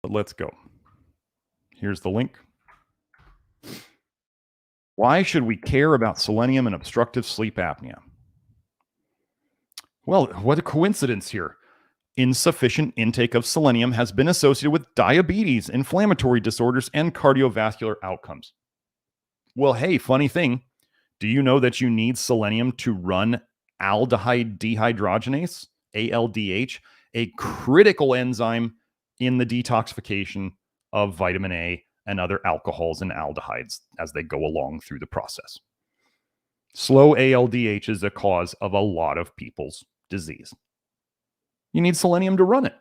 But let's go. Here's the link. Why should we care about selenium and obstructive sleep apnea? Well, what a coincidence here. Insufficient intake of selenium has been associated with diabetes, inflammatory disorders, and cardiovascular outcomes. Well, hey, funny thing. Do you know that you need selenium to run aldehyde dehydrogenase, ALDH, a critical enzyme in the detoxification of vitamin A and other alcohols and aldehydes as they go along through the process? Slow ALDH is the cause of a lot of people's disease. You need selenium to run it.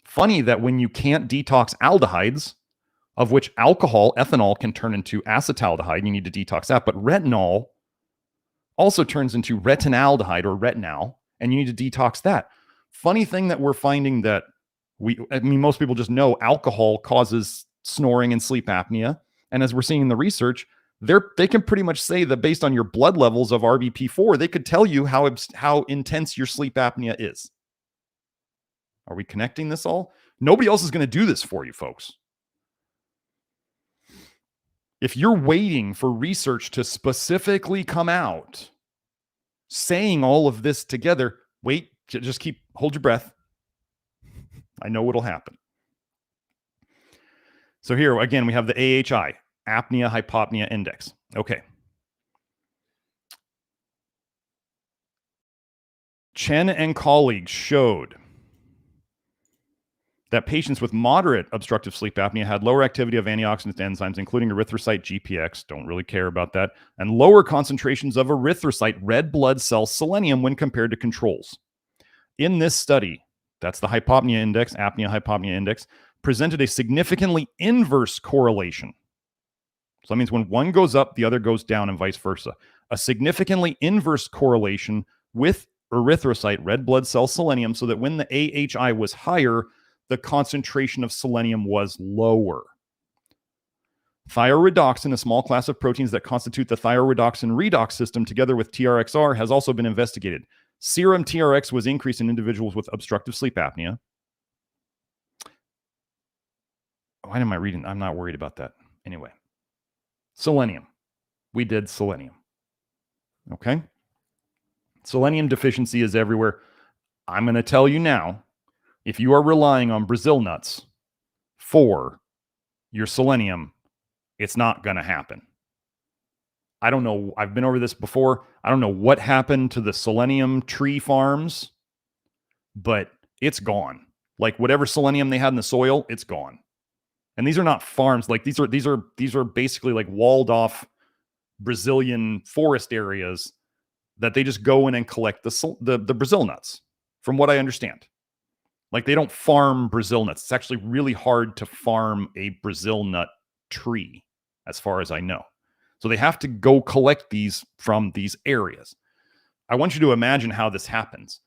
Funny that when you can't detox aldehydes, of which alcohol, ethanol, can turn into acetaldehyde, you need to detox that, but retinol also turns into retinaldehyde or retinal, and you need to detox that. Funny thing that we're finding that most people just know alcohol causes snoring and sleep apnea, and as we're seeing in the research, they can pretty much say that based on your blood levels of RBP4, they could tell you how intense your sleep apnea is. Are we connecting this all? Nobody else is going to do this for you, folks. If you're waiting for research to specifically come out saying all of this together, wait, just hold your breath. I know what'll happen. So here, again, we have the AHI, apnea-hypopnea index. Okay. Chen and colleagues showed that patients with moderate obstructive sleep apnea had lower activity of antioxidant enzymes, including erythrocyte GPX, don't really care about that, and lower concentrations of erythrocyte red blood cell selenium when compared to controls. In this study, that's the hypopnea index, apnea-hypopnea index, presented a significantly inverse correlation. So that means when one goes up, the other goes down and vice versa. A significantly inverse correlation with erythrocyte, red blood cell selenium, so that when the AHI was higher, the concentration of selenium was lower. Thioredoxin, a small class of proteins that constitute the thioredoxin redox system, together with TRXR, has also been investigated. Serum TRX was increased in individuals with obstructive sleep apnea. Why am I reading? I'm not worried about that. Anyway, selenium. We did selenium. Okay? Selenium deficiency is everywhere. I'm going to tell you now, if you are relying on Brazil nuts for your selenium, it's not going to happen. I don't know. I've been over this before. I don't know what happened to the selenium tree farms, but it's gone. Like whatever selenium they had in the soil, it's gone. And these are not farms. Like these are basically like walled off Brazilian forest areas that they just go in and collect the Brazil nuts, from what I understand. Like they don't farm Brazil nuts. It's actually really hard to farm a Brazil nut tree, as far as I know. So they have to go collect these from these areas. I want you to imagine how this happens.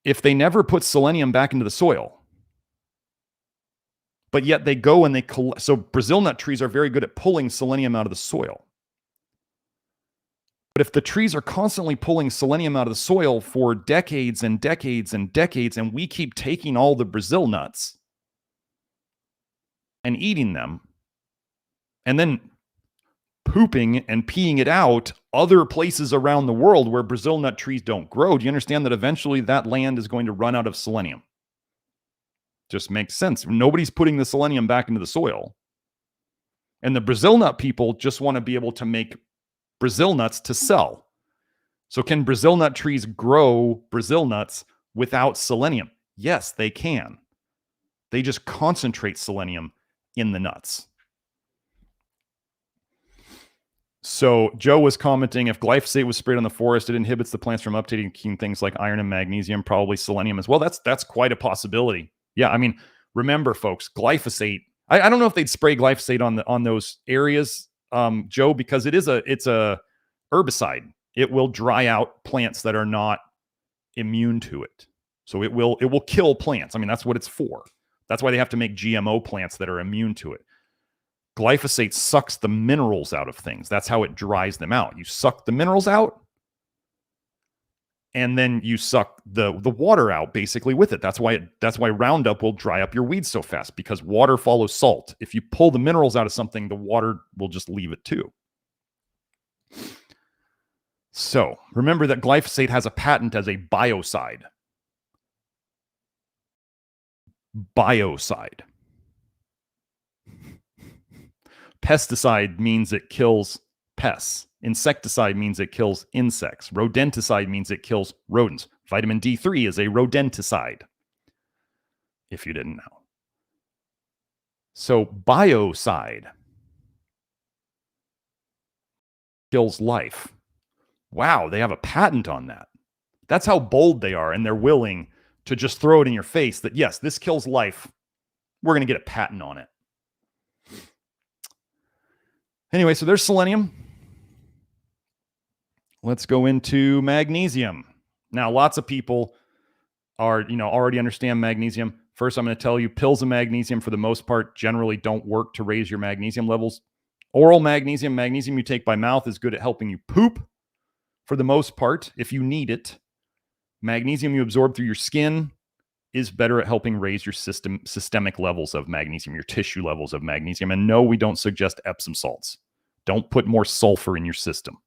If they never put selenium back into the soil, but yet they go and they collect. So Brazil nut trees are very good at pulling selenium out of the soil. But if the trees are constantly pulling selenium out of the soil for decades and decades and decades, and we keep taking all the Brazil nuts and eating them, and then pooping and peeing it out other places around the world where Brazil nut trees don't grow, do you understand that eventually that land is going to run out of selenium? Just makes sense. Nobody's putting the selenium back into the soil. And the Brazil nut people just want to be able to make Brazil nuts to sell. So can Brazil nut trees grow Brazil nuts without selenium? Yes, they can. They just concentrate selenium in the nuts. So Joe was commenting, if glyphosate was sprayed on the forest, it inhibits the plants from uptaking things like iron and magnesium, probably selenium as well. That's quite a possibility. Yeah, I mean, remember, folks, glyphosate. I don't know if they'd spray glyphosate on those areas, Joe, because it's a herbicide. It will dry out plants that are not immune to it. So it will kill plants. I mean, that's what it's for. That's why they have to make GMO plants that are immune to it. Glyphosate sucks the minerals out of things. That's how it dries them out. You suck the minerals out, and then you suck the water out basically with it. That's why Roundup will dry up your weeds so fast, because water follows salt. If you pull the minerals out of something, the water will just leave it too. So remember that glyphosate has a patent as a biocide. Biocide. Pesticide means it kills pests. Insecticide means it kills insects. Rodenticide means it kills rodents. Vitamin D3 is a rodenticide, if you didn't know. So biocide kills life. Wow, they have a patent on that. That's how bold they are, and they're willing to just throw it in your face that, yes, this kills life. We're going to get a patent on it. Anyway, so there's selenium. Let's go into magnesium. Now, lots of people are, already understand magnesium. First, I'm going to tell you pills of magnesium, for the most part, generally don't work to raise your magnesium levels. Oral magnesium you take by mouth, is good at helping you poop, for the most part, if you need it. Magnesium you absorb through your skin is better at helping raise your systemic levels of magnesium, your tissue levels of magnesium. And no, we don't suggest Epsom salts. Don't put more sulfur in your system.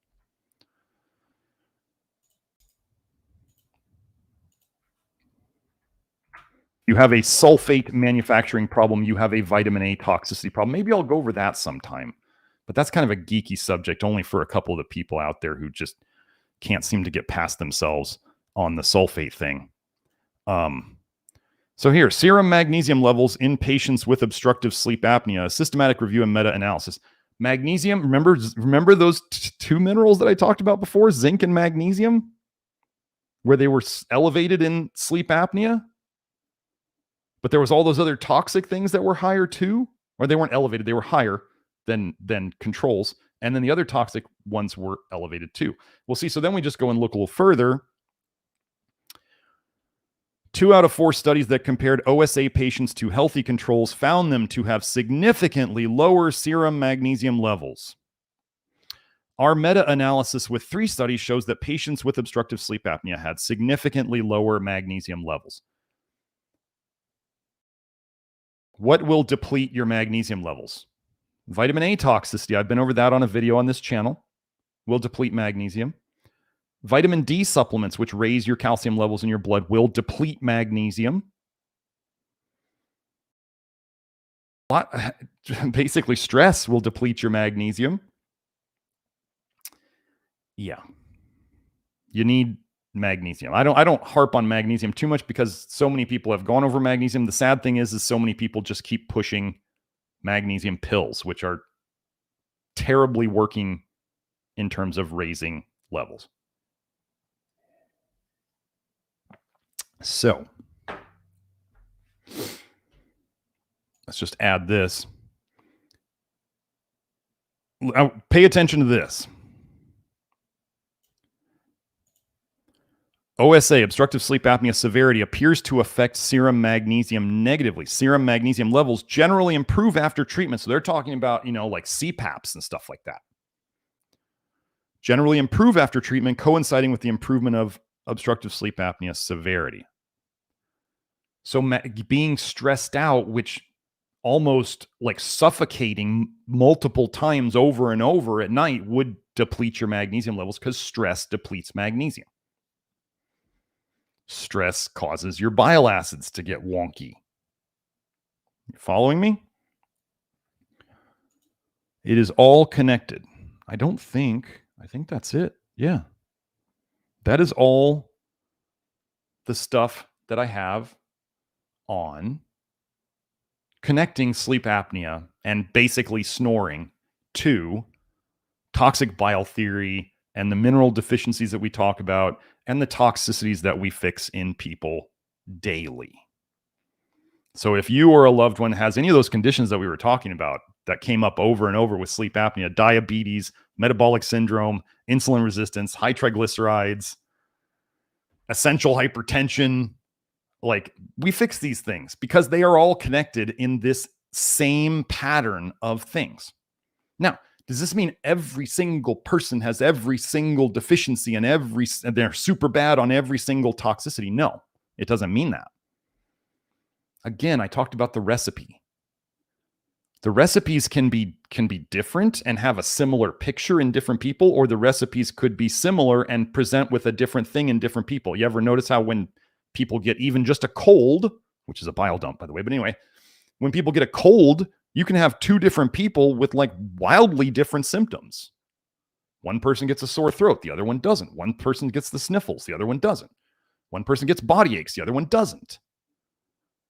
You have a sulfate manufacturing problem. You have a vitamin A toxicity problem. Maybe I'll go over that sometime. But that's kind of a geeky subject, only for a couple of the people out there who just can't seem to get past themselves on the sulfate thing. So here, serum magnesium levels in patients with obstructive sleep apnea, a systematic review and meta-analysis. Magnesium, remember those two minerals that I talked about before, zinc and magnesium? where they were elevated in sleep apnea, but there was all those other toxic things that were higher too, or they weren't elevated, they were higher than controls, and then the other toxic ones were elevated too. We'll see. So then we just go and look a little further. 2 out of 4 studies that compared OSA patients to healthy controls found them to have significantly lower serum magnesium levels. Our meta-analysis with 3 studies shows that patients with obstructive sleep apnea had significantly lower magnesium levels. What will deplete your magnesium levels? Vitamin A toxicity, I've been over that on a video on this channel, will deplete magnesium. Vitamin D supplements, which raise your calcium levels in your blood, will deplete magnesium. Basically, stress will deplete your magnesium. Yeah. You need magnesium. I don't harp on magnesium too much because so many people have gone over magnesium. The sad thing is so many people just keep pushing magnesium pills, which are terribly working in terms of raising levels. So let's just add this. Pay attention to this. OSA, obstructive sleep apnea severity, appears to affect serum magnesium negatively. Serum magnesium levels generally improve after treatment. So they're talking about, like CPAPs and stuff like that. Generally improve after treatment, coinciding with the improvement of obstructive sleep apnea severity. So being stressed out, which almost like suffocating multiple times over and over at night, would deplete your magnesium levels because stress depletes magnesium. Stress causes your bile acids to get wonky. You following me? It is all connected. I think that's it. Yeah. That is all the stuff that I have on connecting sleep apnea and basically snoring to toxic bile theory and the mineral deficiencies that we talk about and the toxicities that we fix in people daily. So if you or a loved one has any of those conditions that we were talking about that came up over and over with sleep apnea, diabetes, metabolic syndrome, insulin resistance, high triglycerides, essential hypertension, like we fix these things because they are all connected in this same pattern of things. Now, does this mean every single person has every single deficiency and they're super bad on every single toxicity? No, it doesn't mean that. Again, I talked about the recipe. The recipes can be different and have a similar picture in different people, or the recipes could be similar and present with a different thing in different people. You ever notice how when people get even just a cold, which is a bile dump, by the way, but anyway, when people get a cold, you can have 2 different people with like wildly different symptoms. One person gets a sore throat, the other one doesn't. One person gets the sniffles, the other one doesn't. One person gets body aches, the other one doesn't.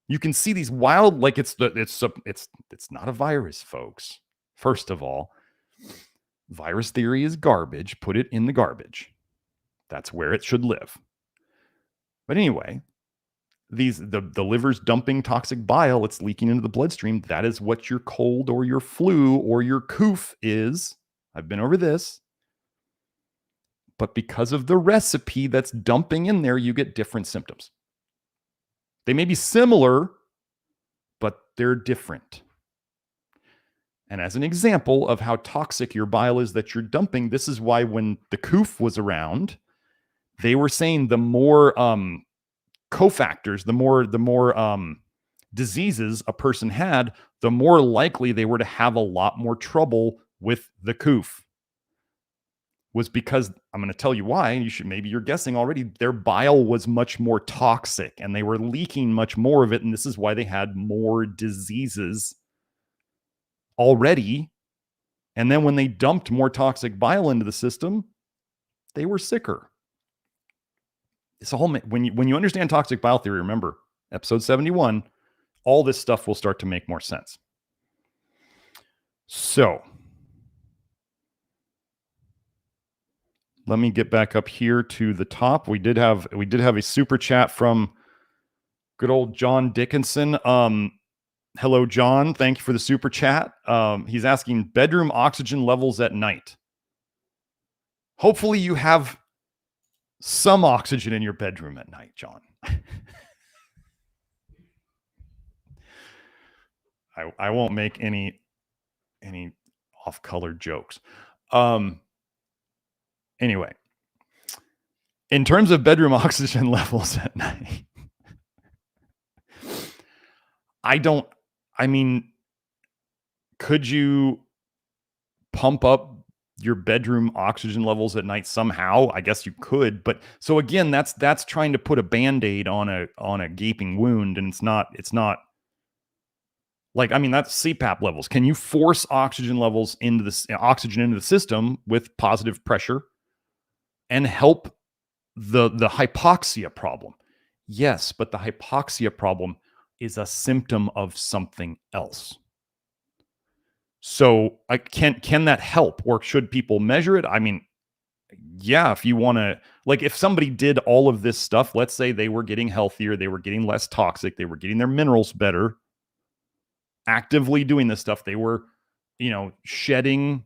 You can see these wild, like it's not a virus, folks. First of all, virus theory is garbage. Put it in the garbage. That's where it should live. But anyway, the liver's dumping toxic bile, it's leaking into the bloodstream. That is what your cold or your flu or your coof is. I've been over this. But because of the recipe that's dumping in there, you get different symptoms. They may be similar, but they're different. And as an example of how toxic your bile is that you're dumping, this is why when the coof was around, they were saying the more cofactors, the more diseases a person had, the more likely they were to have a lot more trouble with the coof. Was because, I'm going to tell you why, you're guessing already, their bile was much more toxic and they were leaking much more of it. And this is why they had more diseases already. And then when they dumped more toxic bile into the system, they were sicker. It's a whole, when you understand toxic bile theory, remember episode 71, all this stuff will start to make more sense. So let me get back up here to the top. We did have a super chat from good old John Dickinson. Hello, John. Thank you for the super chat. He's asking bedroom oxygen levels at night. Hopefully you have some oxygen in your bedroom at night, John. I won't make any off-colored jokes. Anyway, in terms of bedroom oxygen levels at night, could you pump up your bedroom oxygen levels at night somehow? I guess you could, but so again, that's trying to put a Band-Aid on a gaping wound, and it's not like, that's CPAP levels. Can you force oxygen levels into the system with positive pressure and help the hypoxia problem? Yes, but the hypoxia problem is a symptom of something else. So can that help, or should people measure it? Yeah, if you want to, like, if somebody did all of this stuff, let's say they were getting healthier, they were getting less toxic, they were getting their minerals better, actively doing this stuff, they were, shedding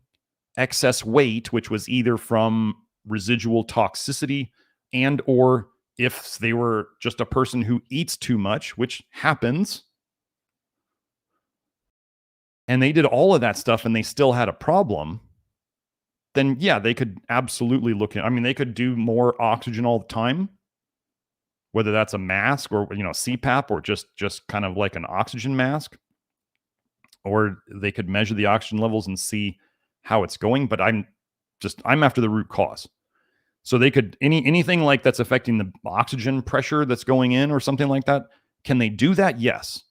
excess weight, which was either from residual toxicity and or if they were just a person who eats too much, which happens, and they did all of that stuff and they still had a problem, then yeah, they could absolutely look at, they could do more oxygen all the time, whether that's a mask or, CPAP, or just kind of like an oxygen mask, or they could measure the oxygen levels and see how it's going. But I'm after the root cause. So they could, anything like that's affecting the oxygen pressure that's going in or something like that. Can they do that? Yes.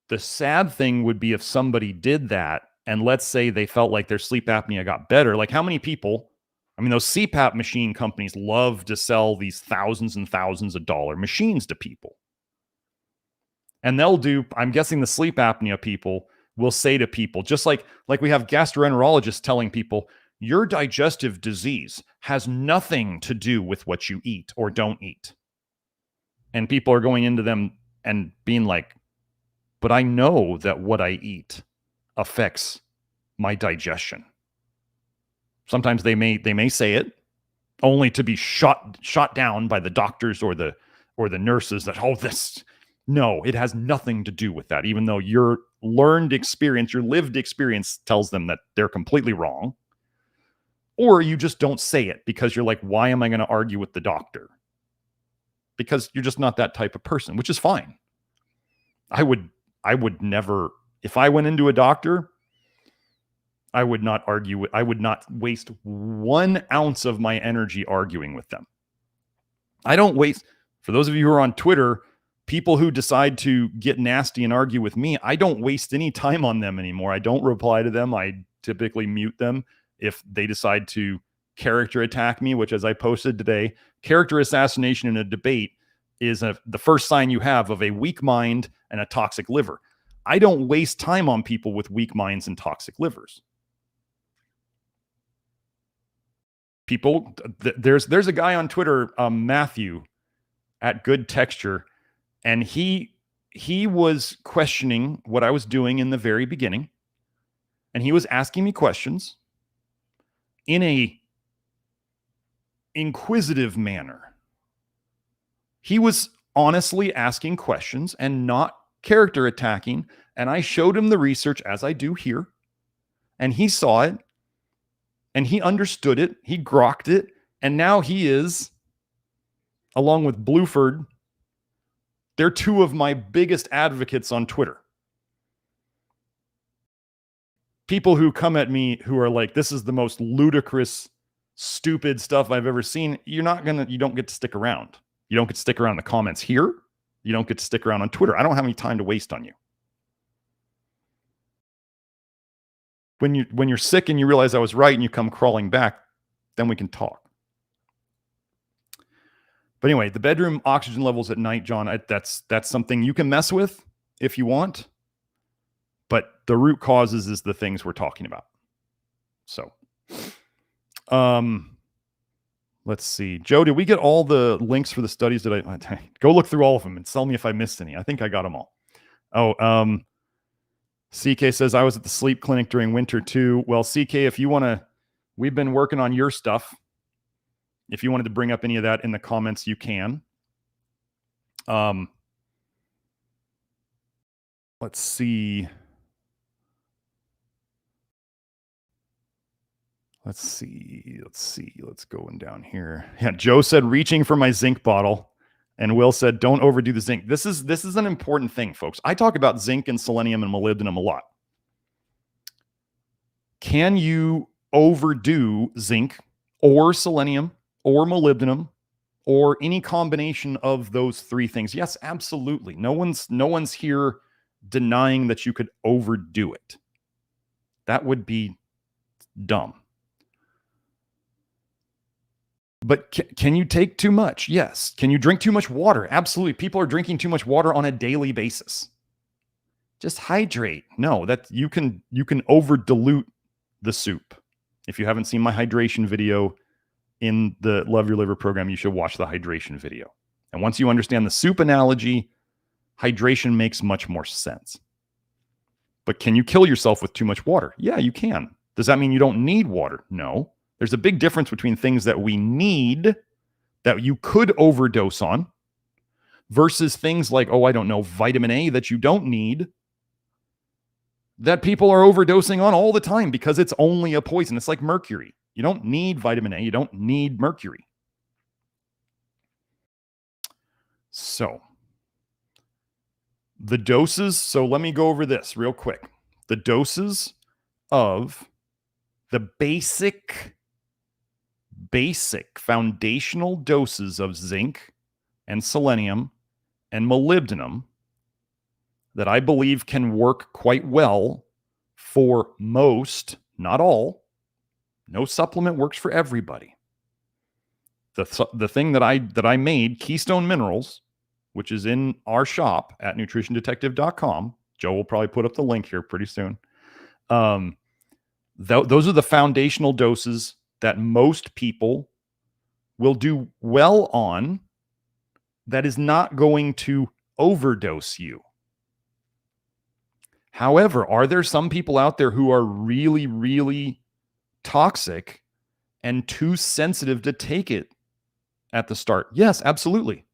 The sad thing would be if somebody did that and let's say they felt like their sleep apnea got better. Like, how many people, those CPAP machine companies love to sell these thousands and thousands of dollar machines to people. And they'll do, I'm guessing the sleep apnea people will say to people, just like we have gastroenterologists telling people, your digestive disease has nothing to do with what you eat or don't eat. And people are going into them and being like, but I know that what I eat affects my digestion. Sometimes they may say it only to be shot down by the doctors or the nurses that, no, it has nothing to do with that, even though your learned experience, your lived experience tells them that they're completely wrong. Or you just don't say it because you're like, why am I going to argue with the doctor? Because you're just not that type of person, which is fine. I would never, if I went into a doctor, I would not argue. I would not waste 1 ounce of my energy arguing with them. I don't waste, for those of you who are on Twitter, people who decide to get nasty and argue with me, I don't waste any time on them anymore. I don't reply to them. I typically mute them. If they decide to character attack me, which, as I posted today, character assassination in a debate is the first sign you have of a weak mind and a toxic liver. I don't waste time on people with weak minds and toxic livers. People, there's a guy on Twitter, Matthew, at Good Texture, and he was questioning what I was doing in the very beginning, and he was asking me questions in a inquisitive manner. He was honestly asking questions and not character attacking, and I showed him the research as I do here, and he saw it, and he understood it, he grokked it, and now he is, along with Bluford, they're two of my biggest advocates on Twitter. People who come at me who are like, this is the most ludicrous, stupid stuff I've ever seen. You don't get to stick around. You don't get to stick around in the comments here. You don't get to stick around on Twitter. I don't have any time to waste on you. When you're sick and you realize I was right and you come crawling back, then we can talk. But anyway, the bedroom oxygen levels at night, John, that's something you can mess with if you want. But the root causes is the things we're talking about. So Let's see. Joe, did we get all the links for the studies? Did I go look through all of them and tell me if I missed any? I think I got them all. Oh, CK says I was at the sleep clinic during winter too. Well, CK, if you want to, we've been working on your stuff. If you wanted to bring up any of that in the comments, you can. Let's see. Let's go down here. Yeah, Joe said reaching for my zinc bottle, and Will said don't overdo the zinc. This is an important thing, folks. I talk about zinc and selenium and molybdenum a lot. Can you overdo zinc or selenium or molybdenum or any combination of those three things? Yes, absolutely. No one's here denying that you could overdo it. That would be dumb. But can you take too much? Yes. Can you drink too much water? Absolutely. People are drinking too much water on a daily basis. Just hydrate. No, that you can over dilute the soup. If you haven't seen my hydration video in the Love Your Liver program, you should watch the hydration video. And once you understand the soup analogy, hydration makes much more sense. But can you kill yourself with too much water? Yeah, you can. Does that mean you don't need water? No. There's a big difference between things that we need that you could overdose on versus things like, oh, I don't know, vitamin A that you don't need that people are overdosing on all the time because it's only a poison. It's like mercury. You don't need vitamin A. You don't need mercury. So the doses. So let me go over this real quick. The doses of the basic foundational doses of zinc and selenium and molybdenum that I believe can work quite well for most, not all. No supplement works for everybody. The thing that I made, Keystone Minerals, which is in our shop at nutritiondetective.com. Joe will probably put up the link here pretty soon. Those are the foundational doses that most people will do well on. That is not going to overdose you. However, are there some people out there who are really, really toxic and too sensitive to take it at the start? Yes, absolutely.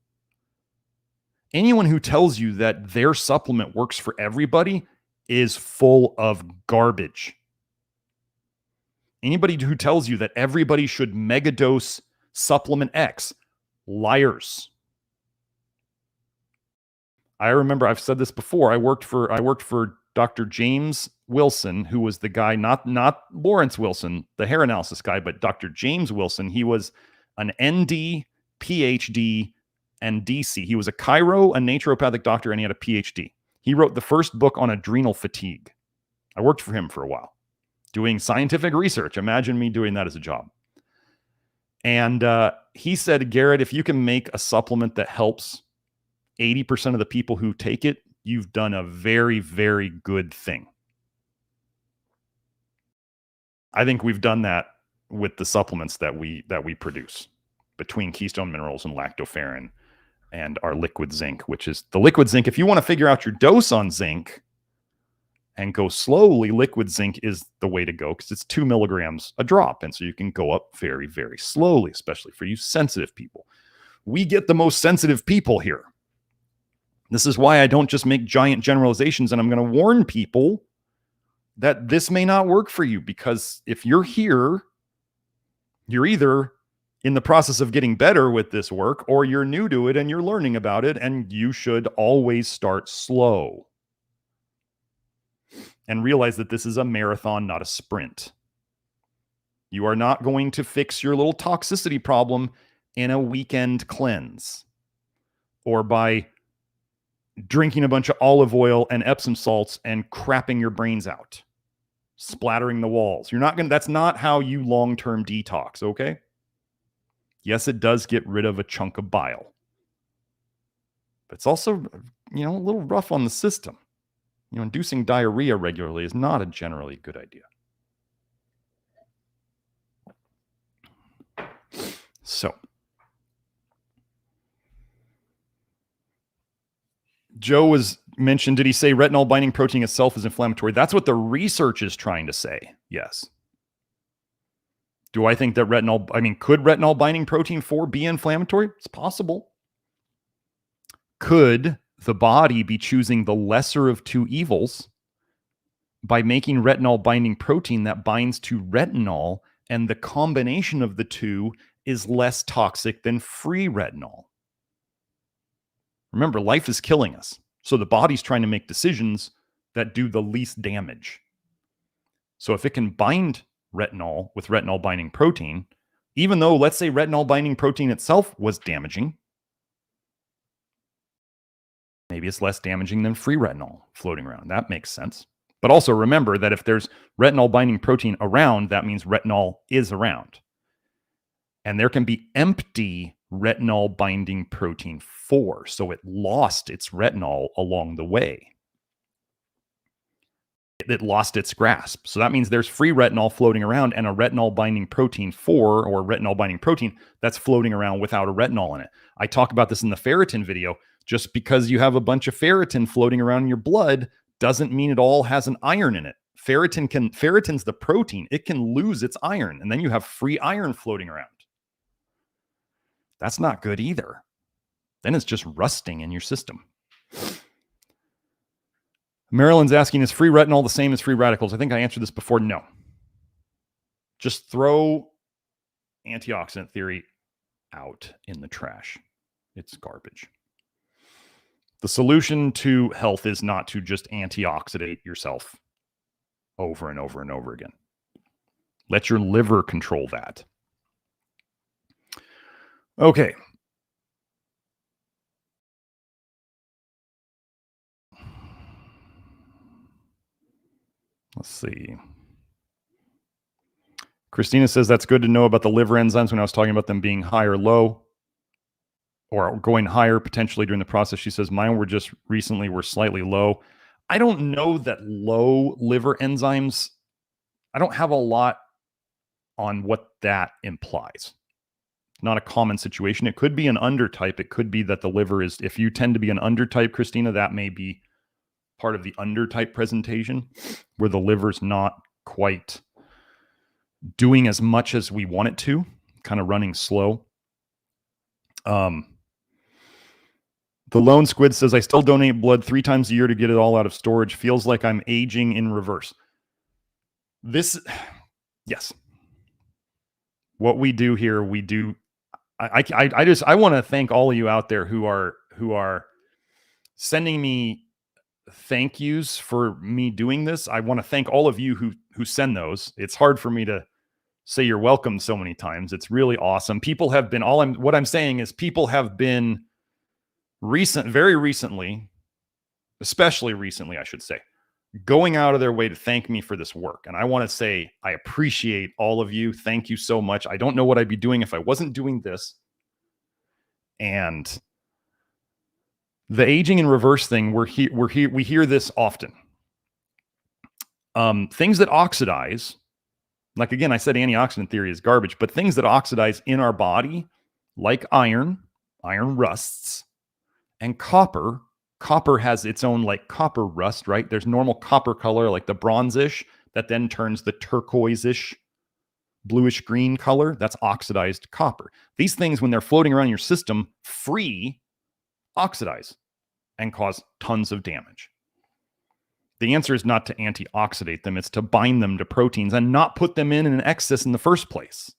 Anyone who tells you that their supplement works for everybody is full of garbage. Anybody who tells you that everybody should megadose supplement X, liars. I remember I've said this before. I worked for Dr. James Wilson, who was the guy, not Lawrence Wilson, the hair analysis guy, but Dr. James Wilson. He was an ND, PhD, and DC. He was a chiro, a naturopathic doctor, and he had a PhD. He wrote the first book on adrenal fatigue. I worked for him for a while, doing scientific research. Imagine me doing that as a job. And he said, Garrett, if you can make a supplement that helps 80% of the people who take it, you've done a very, very good thing. I think we've done that with the supplements that we produce between Keystone Minerals and Lactoferrin and our liquid zinc, which is the liquid zinc. If you want to figure out your dose on zinc and go slowly, liquid zinc is the way to go because it's 2 milligrams a drop. And so you can go up very, very slowly, especially for you sensitive people. We get the most sensitive people here. This is why I don't just make giant generalizations, and I'm going to warn people that this may not work for you, because if you're here, you're either in the process of getting better with this work or you're new to it and you're learning about it, and you should always start slow and realize that this is a marathon, not a sprint. You are not going to fix your little toxicity problem in a weekend cleanse or by drinking a bunch of olive oil and Epsom salts and crapping your brains out, splattering the walls. You're not going to, that's not how you long-term detox, okay? Yes, it does get rid of a chunk of bile. But it's also, a little rough on the system. Inducing diarrhea regularly is not a generally good idea. So Joe was mentioned, did he say retinol binding protein itself is inflammatory? That's what the research is trying to say. Yes. Do I think that could retinol binding protein 4 be inflammatory? It's possible. Could the body be choosing the lesser of two evils by making retinol binding protein that binds to retinol, and the combination of the two is less toxic than free retinol? Remember, life is killing us. So the body's trying to make decisions that do the least damage. So if it can bind retinol with retinol binding protein, even though, let's say, retinol binding protein itself was damaging, maybe it's less damaging than free retinol floating around. That makes sense. But also remember that if there's retinol binding protein around, that means retinol is around. And there can be empty retinol binding protein 4. So it lost its retinol along the way. It lost its grasp. So that means there's free retinol floating around and a retinol binding protein 4 or retinol binding protein that's floating around without a retinol in it. I talk about this in the ferritin video. Just because you have a bunch of ferritin floating around in your blood doesn't mean it all has an iron in it. Ferritin's the protein. It can lose its iron, and then you have free iron floating around. That's not good either. Then it's just rusting in your system. Marilyn's asking, is free retinol the same as free radicals? I think I answered this before. No. Just throw antioxidant theory out in the trash. It's garbage. The solution to health is not to just antioxidate yourself over and over and over again. Let your liver control that. Okay. Let's see. Christina says that's good to know about the liver enzymes when I was talking about them being high or low or going higher potentially during the process. She says mine were just recently were slightly low. I don't know that low liver enzymes, I don't have a lot on what that implies. Not a common situation. It could be an undertype. It could be that the liver is, if you tend to be an undertype, Christina, that may be part of the undertype presentation where the liver's not quite doing as much as we want it to, kind of running slow. The Lone Squid says, I still donate blood 3 times a year to get it all out of storage. Feels like I'm aging in reverse. Yes. What we do here, we do. I want to thank all of you out there who are sending me thank yous for me doing this. I want to thank all of you who send those. It's hard for me to say you're welcome so many times. It's really awesome. People have been what I'm saying is people have been very recently, especially recently, I should say, going out of their way to thank me for this work. And I want to say, I appreciate all of you. Thank you so much. I don't know what I'd be doing if I wasn't doing this. And the aging in reverse thing, we hear this often. Things that oxidize, like again, I said antioxidant theory is garbage, but things that oxidize in our body, like iron rusts, and copper has its own like copper rust, right? There's normal copper color, like the bronzish, that then turns the turquoise-ish, bluish green color. That's oxidized copper. These things, when they're floating around your system, free, oxidize and cause tons of damage. The answer is not to antioxidate them. It's to bind them to proteins and not put them in an excess in the first place.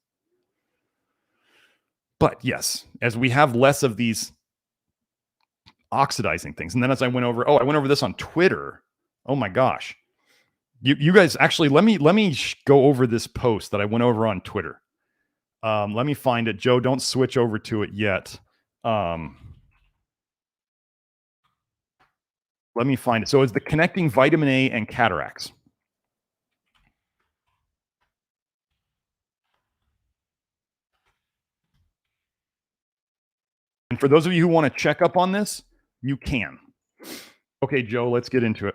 But yes, as we have less of these oxidizing things. And then as I went over this on Twitter. Oh my gosh. You guys actually, let me go over this post that I went over on Twitter. Let me find it. Joe, don't switch over to it yet. Let me find it. So it's the connecting vitamin A and cataracts. And for those of you who want to check up on this, you can. Okay, Joe, let's get into it.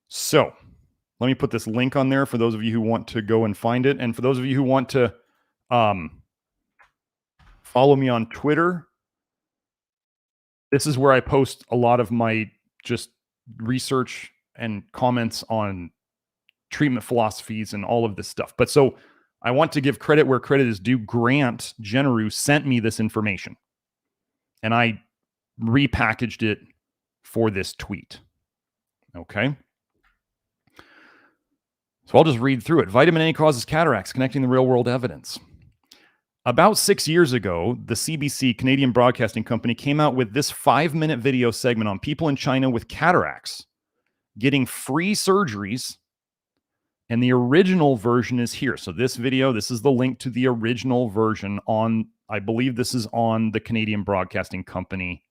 So let me put this link on there for those of you who want to go and find it. And for those of you who want to Follow me on Twitter. This is where I post a lot of my just research and comments on treatment philosophies and all of this stuff. But so I want to give credit where credit is due. Grant Generu sent me this information, and I repackaged it for this tweet. Okay. So I'll just read through it. Vitamin A causes cataracts, connecting the real world evidence. About 6 years ago, the CBC, Canadian Broadcasting Company, came out with this 5-minute video segment on people in China with cataracts getting free surgeries. And the original version is here. So this video, this is the link to the original version on, I believe this is on the Canadian Broadcasting Company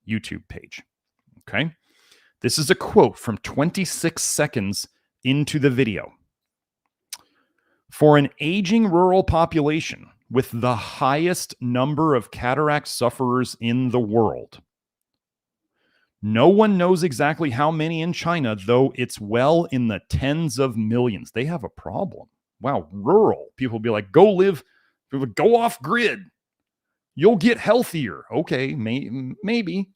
YouTube page. Okay. This is a quote from 26 seconds into the video. For an aging rural population with the highest number of cataract sufferers in the world, no one knows exactly how many in China, though it's well in the tens of millions. They have a problem. Wow, rural. People will be like, go live, go off grid. You'll get healthier. Okay, maybe.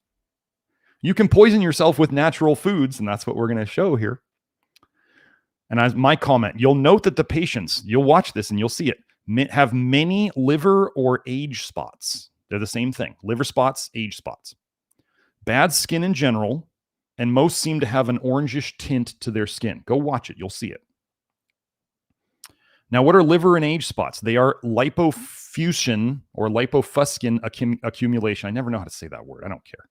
You can poison yourself with natural foods, and that's what we're going to show here. And as my comment, you'll note that the patients, you'll watch this and you'll see it, have many liver or age spots. They're the same thing. Liver spots, age spots. Bad skin in general, and most seem to have an orangish tint to their skin. Go watch it. You'll see it. Now, what are liver and age spots? They are lipofuscin or lipofuscin accumulation. I never know how to say that word. I don't care.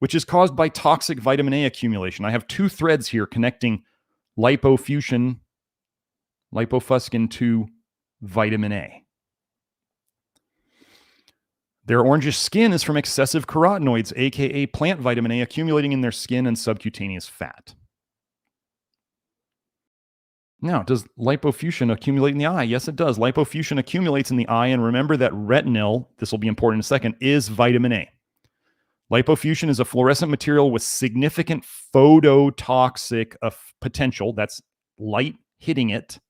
Which is caused by toxic vitamin A accumulation. I have 2 threads here connecting lipofuscin to vitamin A. Their orangish skin is from excessive carotenoids, aka plant vitamin A, accumulating in their skin and subcutaneous fat. Now, does lipofuscin accumulate in the eye? Yes, it does. Lipofuscin accumulates in the eye, and remember that retinol, this will be important in a second, is vitamin A. Lipofuscin is a fluorescent material with significant phototoxic potential. That's light hitting it,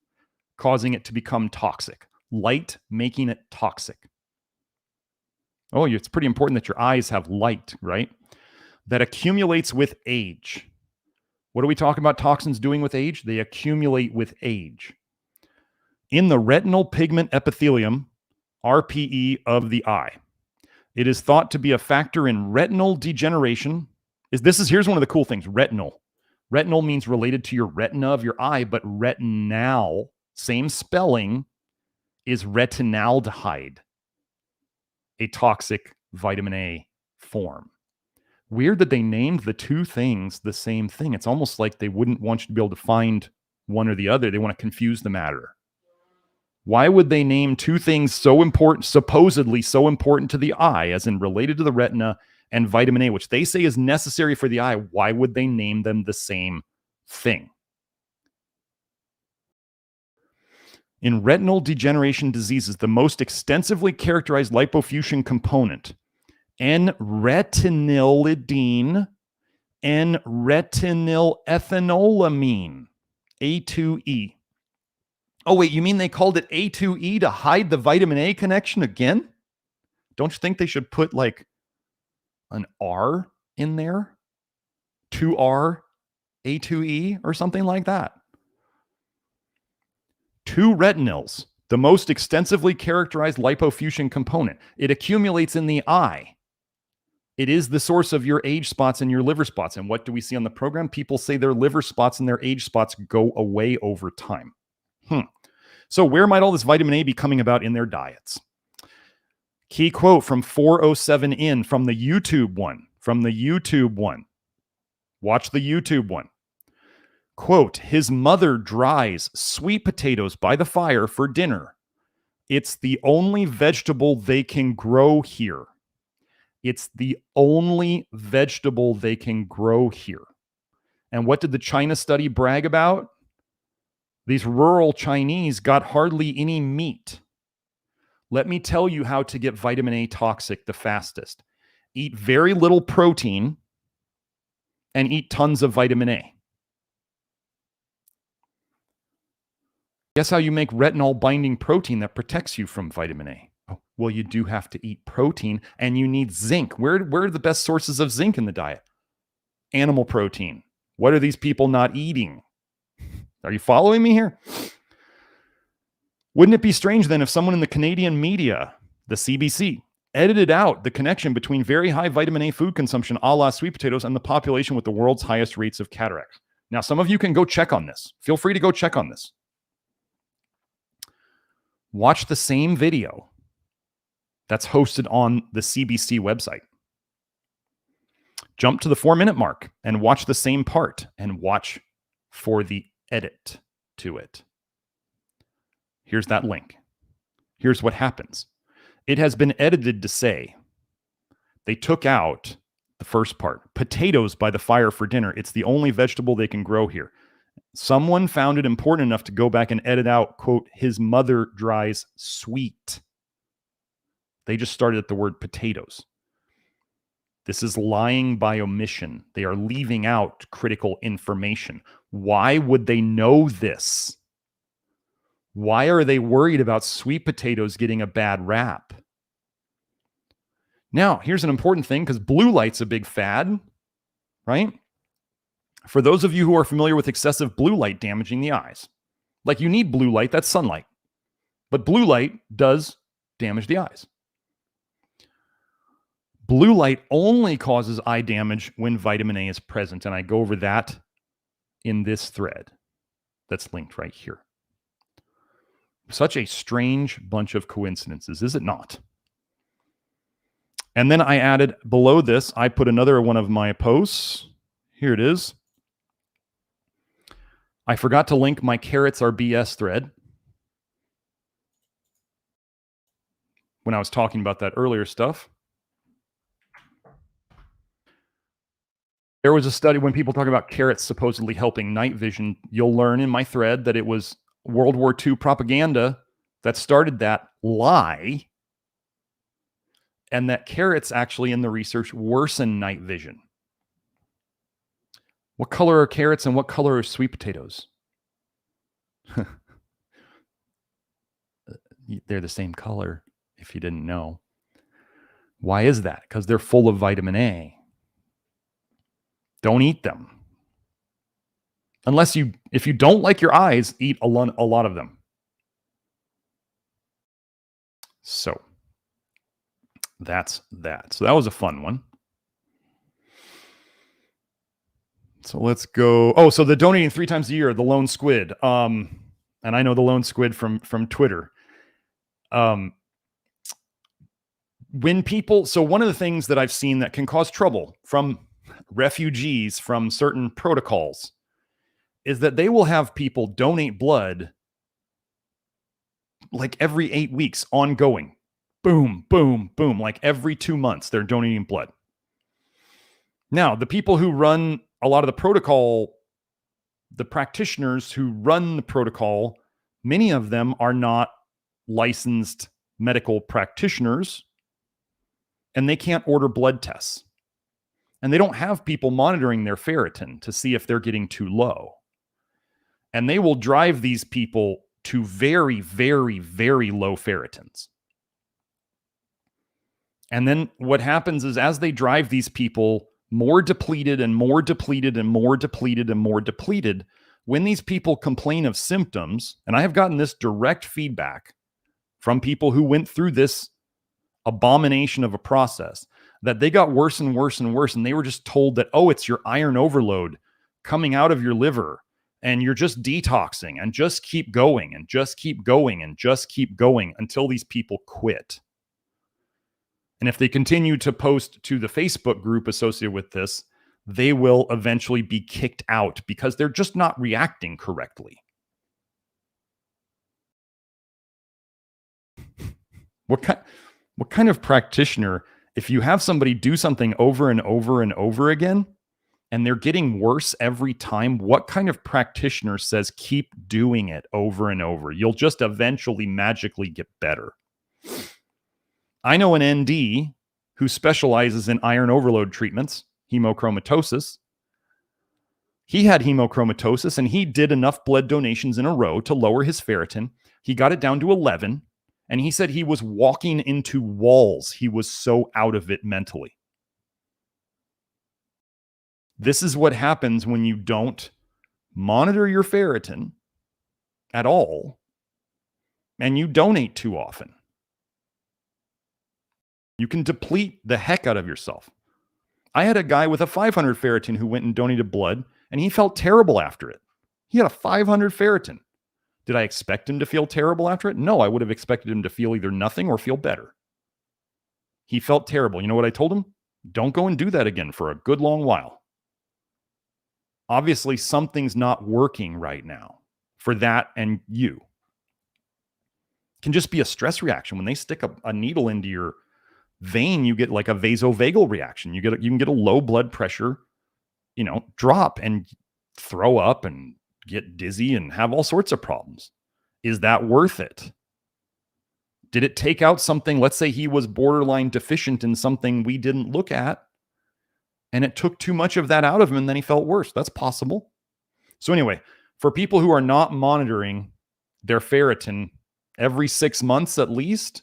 causing it to become toxic. Light making it toxic. Oh, it's pretty important that your eyes have light, right? That accumulates with age. What are we talking about toxins doing with age? They accumulate with age. In the retinal pigment epithelium, RPE of the eye. It is thought to be a factor in retinal degeneration. Here's one of the cool things, retinal. Retinal means related to your retina of your eye, but retinal, same spelling, is retinaldehyde, a toxic vitamin A form. Weird that they named the 2 things the same thing. It's almost like they wouldn't want you to be able to find one or the other. They want to confuse the matter. Why would they name 2 things so important, supposedly so important to the eye, as in related to the retina, and vitamin A, which they say is necessary for the eye? Why would they name them the same thing? In retinal degeneration diseases, the most extensively characterized lipofuscin component, N-retinylidene and retinylethanolamine, A2E. Oh, wait, you mean they called it A2E to hide the vitamin A connection again? Don't you think they should put like an R in there? 2R, A2E, or something like that. 2 retinols, the most extensively characterized lipofuscin component. It accumulates in the eye. It is the source of your age spots and your liver spots. And what do we see on the program? People say their liver spots and their age spots go away over time. So where might all this vitamin A be coming about in their diets? Key quote from 407 in from the YouTube one. Watch the YouTube one. Quote, his mother dries sweet potatoes by the fire for dinner. It's the only vegetable they can grow here. It's the only vegetable they can grow here. And what did the China study brag about? These rural Chinese got hardly any meat. Let me tell you how to get vitamin A toxic the fastest. Eat very little protein and eat tons of vitamin A. Guess how you make retinol binding protein that protects you from vitamin A? Oh, well, you do have to eat protein and you need zinc. Where are the best sources of zinc in the diet? Animal protein. What are these people not eating? Are you following me here? Wouldn't it be strange then if someone in the Canadian media, the CBC, edited out the connection between very high vitamin A food consumption, a la sweet potatoes, and the population with the world's highest rates of cataracts? Now, some of you can go check on this. Feel free to go check on this. Watch the same video that's hosted on the CBC website. Jump to the 4-minute mark and watch the same part and watch for the edit to it. Here's that link. Here's what happens. It has been edited to say they took out the first part. Potatoes by the fire for dinner. It's the only vegetable they can grow here. Someone found it important enough to go back and edit out, quote, his mother dries sweet. They just started at the word potatoes. This is lying by omission. They are leaving out critical information. Why would they know this? Why are they worried about sweet potatoes getting a bad rap? Now, here's an important thing, because blue light's a big fad, right? For those of you who are familiar with excessive blue light damaging the eyes, like you need blue light, that's sunlight. But blue light does damage the eyes. Blue light only causes eye damage when vitamin A is present. And I go over that in this thread that's linked right here. Such a strange bunch of coincidences, is it not? And then I added below this, I put another one of my posts. Here it is. I forgot to link my carrots are BS thread when I was talking about that earlier stuff. There was a study when people talk about carrots supposedly helping night vision. You'll learn in my thread that it was World War II propaganda that started that lie, and that carrots actually in the research worsen night vision. What color are carrots and what color are sweet potatoes? They're the same color, if you didn't know. Why is that? Because they're full of vitamin A. Don't eat them. If you don't like your eyes, eat a lot of them. So that's that. So that was a fun one. So let's go. Oh, so the donating 3 times a year, the lone squid. And I know the lone squid from Twitter. When people, so one of the things that I've seen that can cause trouble from refugees from certain protocols is that they will have people donate blood like every 8 weeks, ongoing. Boom, boom, boom. Like every 2 months, they're donating blood. Now, the people who run a lot of the protocol, the practitioners who run the protocol, many of them are not licensed medical practitioners, and they can't order blood tests. And they don't have people monitoring their ferritin to see if they're getting too low. And they will drive these people to very, very, very low ferritins. And then what happens is as they drive these people more depleted and more depleted and more depleted and more depleted, when these people complain of symptoms, and I have gotten this direct feedback from people who went through this abomination of a process, that they got worse and worse and worse. And they were just told that, oh, it's your iron overload coming out of your liver and you're just detoxing, and just keep going and just keep going and just keep going until these people quit. And if they continue to post to the Facebook group associated with this, they will eventually be kicked out because they're just not reacting correctly. What kind of practitioner, if you have somebody do something over and over and over again, and they're getting worse every time, what kind of practitioner says keep doing it over and over? You'll just eventually magically get better. I know an ND who specializes in iron overload treatments, hemochromatosis. He had hemochromatosis, and he did enough blood donations in a row to lower his ferritin. He got it down to 11, and he said he was walking into walls. He was so out of it mentally. This is what happens when you don't monitor your ferritin at all, and you donate too often. You can deplete the heck out of yourself. I had a guy with a 500 ferritin who went and donated blood, and he felt terrible after it. He had a 500 ferritin. Did I expect him to feel terrible after it? No, I would have expected him to feel either nothing or feel better. He felt terrible. You know what I told him? Don't go and do that again for a good long while. Obviously, something's not working right now for that and you. It can just be a stress reaction. When they stick a needle into your vein, you get like a vasovagal reaction. You can get a low blood pressure, drop and throw up and get dizzy and have all sorts of problems. Is that worth it? Did it take out something? Let's say he was borderline deficient in something we didn't look at, and it took too much of that out of him, and then he felt worse. That's possible. So anyway, for people who are not monitoring their ferritin every 6 months at least,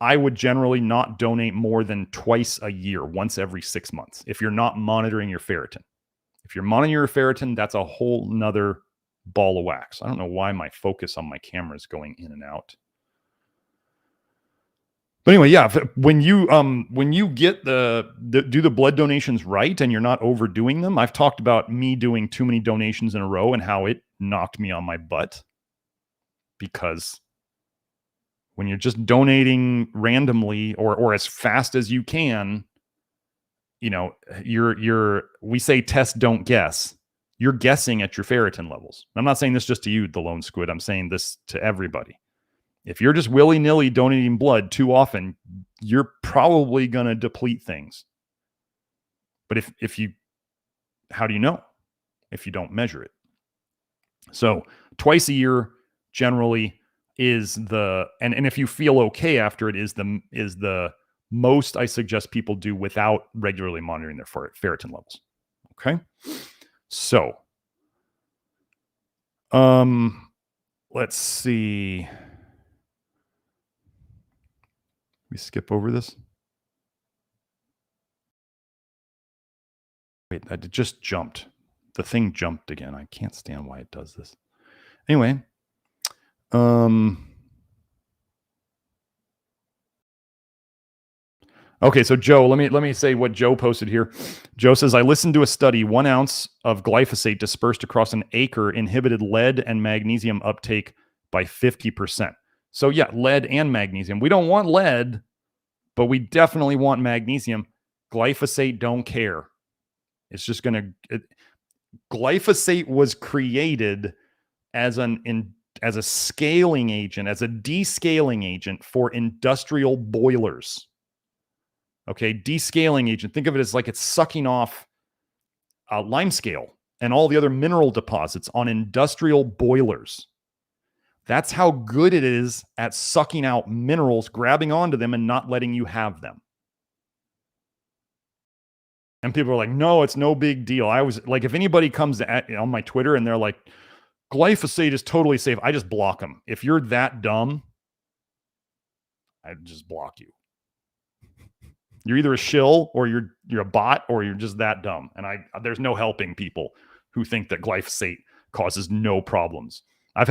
I would generally not donate more than twice a year, once every 6 months, if you're not monitoring your ferritin. If you're monitoring your ferritin, that's a whole nother ball of wax. I don't know why my focus on my camera is going in and out. But anyway, yeah, when you get do the blood donations right and you're not overdoing them, I've talked about me doing too many donations in a row and how it knocked me on my butt, because when you're just donating randomly or as fast as you can, we say test, don't guess. You're guessing at your ferritin levels. I'm not saying this just to you, the lone squid. I'm saying this to everybody. If you're just willy-nilly donating blood too often, you're probably going to deplete things. But how do you know if you don't measure it? So twice a year generally is and if you feel okay after it, is the most I suggest people do without regularly monitoring their ferritin levels. Okay. So, let's see. We skip over this. Wait, it just jumped. The thing jumped again. I can't stand why it does this. Anyway, okay, so Joe, let me say what Joe posted here. Joe says, I listened to a study. 1 ounce of glyphosate dispersed across an acre inhibited lead and magnesium uptake by 50%. So yeah, lead and magnesium. We don't want lead, but we definitely want magnesium. Glyphosate don't care. It's just glyphosate was created as a scaling agent, as a descaling agent for industrial boilers. Okay, descaling agent. Think of it as like it's sucking off limescale and all the other mineral deposits on industrial boilers. That's how good it is at sucking out minerals, grabbing onto them and not letting you have them. And people are like, no, it's no big deal. I was like, if anybody comes on my Twitter and they're like, glyphosate is totally safe, I just block them. If you're that dumb, I just block you. You're either a shill or you're a bot, or you're just that dumb. And there's no helping people who think that glyphosate causes no problems. I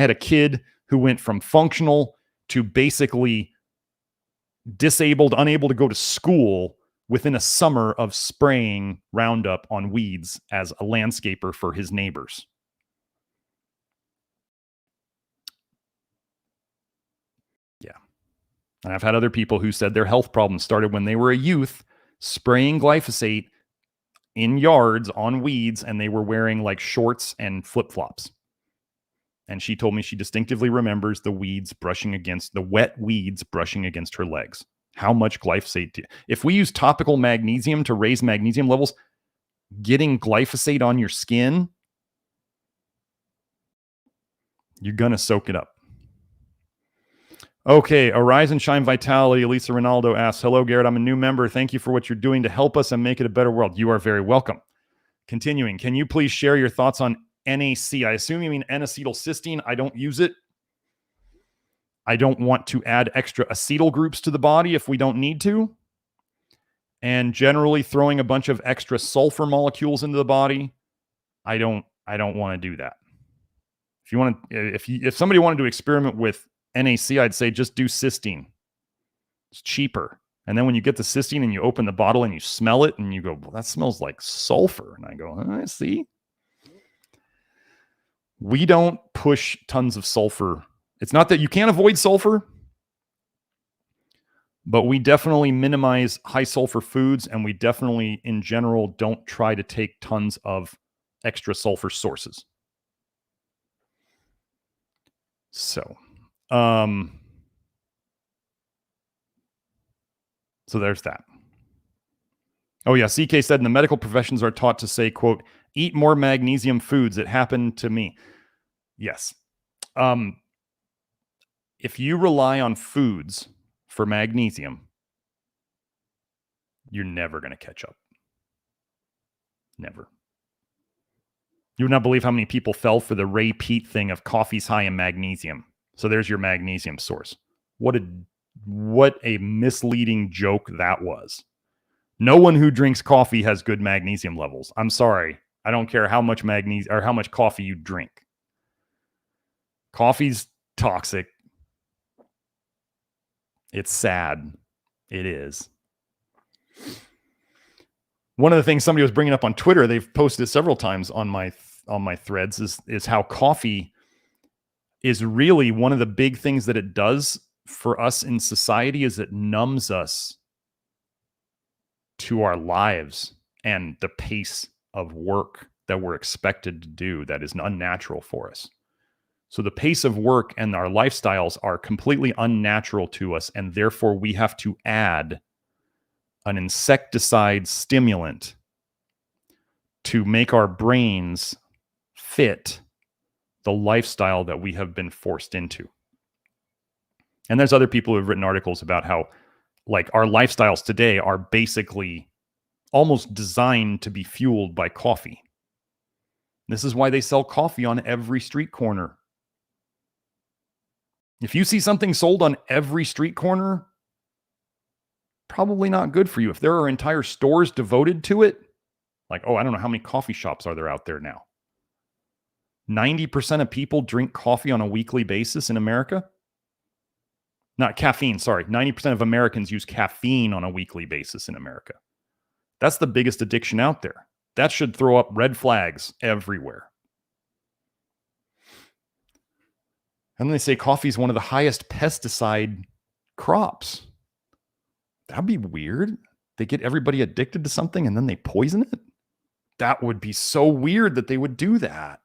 had a kid who went from functional to basically disabled, unable to go to school within a summer of spraying Roundup on weeds as a landscaper for his neighbors. Yeah. And I've had other people who said their health problems started when they were a youth, spraying glyphosate in yards on weeds, and they were wearing like shorts and flip-flops. And she told me she distinctively remembers the wet weeds brushing against her legs. How much glyphosate if we use topical magnesium to raise magnesium levels, getting glyphosate on your skin, you're going to soak it up. Okay, Arise and Shine Vitality. Elisa Ronaldo asks, hello, Garrett. I'm a new member. Thank you for what you're doing to help us and make it a better world. You are very welcome. Continuing, can you please share your thoughts on NAC? I assume you mean N-acetylcysteine. I don't use it. I don't want to add extra acetyl groups to the body if we don't need to. And generally throwing a bunch of extra sulfur molecules into the body, I don't want to do that. If somebody wanted to experiment with NAC, I'd say just do cysteine. It's cheaper. And then when you get the cysteine and you open the bottle and you smell it and you go, well, that smells like sulfur. And I go, see? We don't push tons of sulfur. It's not that you can't avoid sulfur, but we definitely minimize high sulfur foods, and we definitely, in general, don't try to take tons of extra sulfur sources. So, so there's that. Oh yeah, CK said in the medical professions are taught to say, quote, eat more magnesium foods. It happened to me. Yes. If you rely on foods for magnesium, you're never going to catch up. Never. You would not believe how many people fell for the Ray Peat thing of coffee's high in magnesium. So there's your magnesium source. What a misleading joke that was. No one who drinks coffee has good magnesium levels. I'm sorry. I don't care how much magnesium or how much coffee you drink. Coffee's toxic. It's sad. It is. One of the things somebody was bringing up on Twitter, they've posted several times on my threads, is how coffee is really one of the big things that it does for us in society is it numbs us to our lives and the pace of work that we're expected to do that is unnatural for us. So the pace of work and our lifestyles are completely unnatural to us, and therefore we have to add an insecticide stimulant to make our brains fit the lifestyle that we have been forced into. And there's other people who have written articles about how, like, our lifestyles today are basically almost designed to be fueled by coffee. This is why they sell coffee on every street corner. If you see something sold on every street corner, probably not good for you. If there are entire stores devoted to it, like, oh, I don't know how many coffee shops are there out there now. 90% of people drink coffee on a weekly basis in America. Not caffeine, sorry. 90% of Americans use caffeine on a weekly basis in America. That's the biggest addiction out there. That should throw up red flags everywhere. And then they say coffee is one of the highest pesticide crops. That'd be weird. They get everybody addicted to something and then they poison it. That would be so weird that they would do that.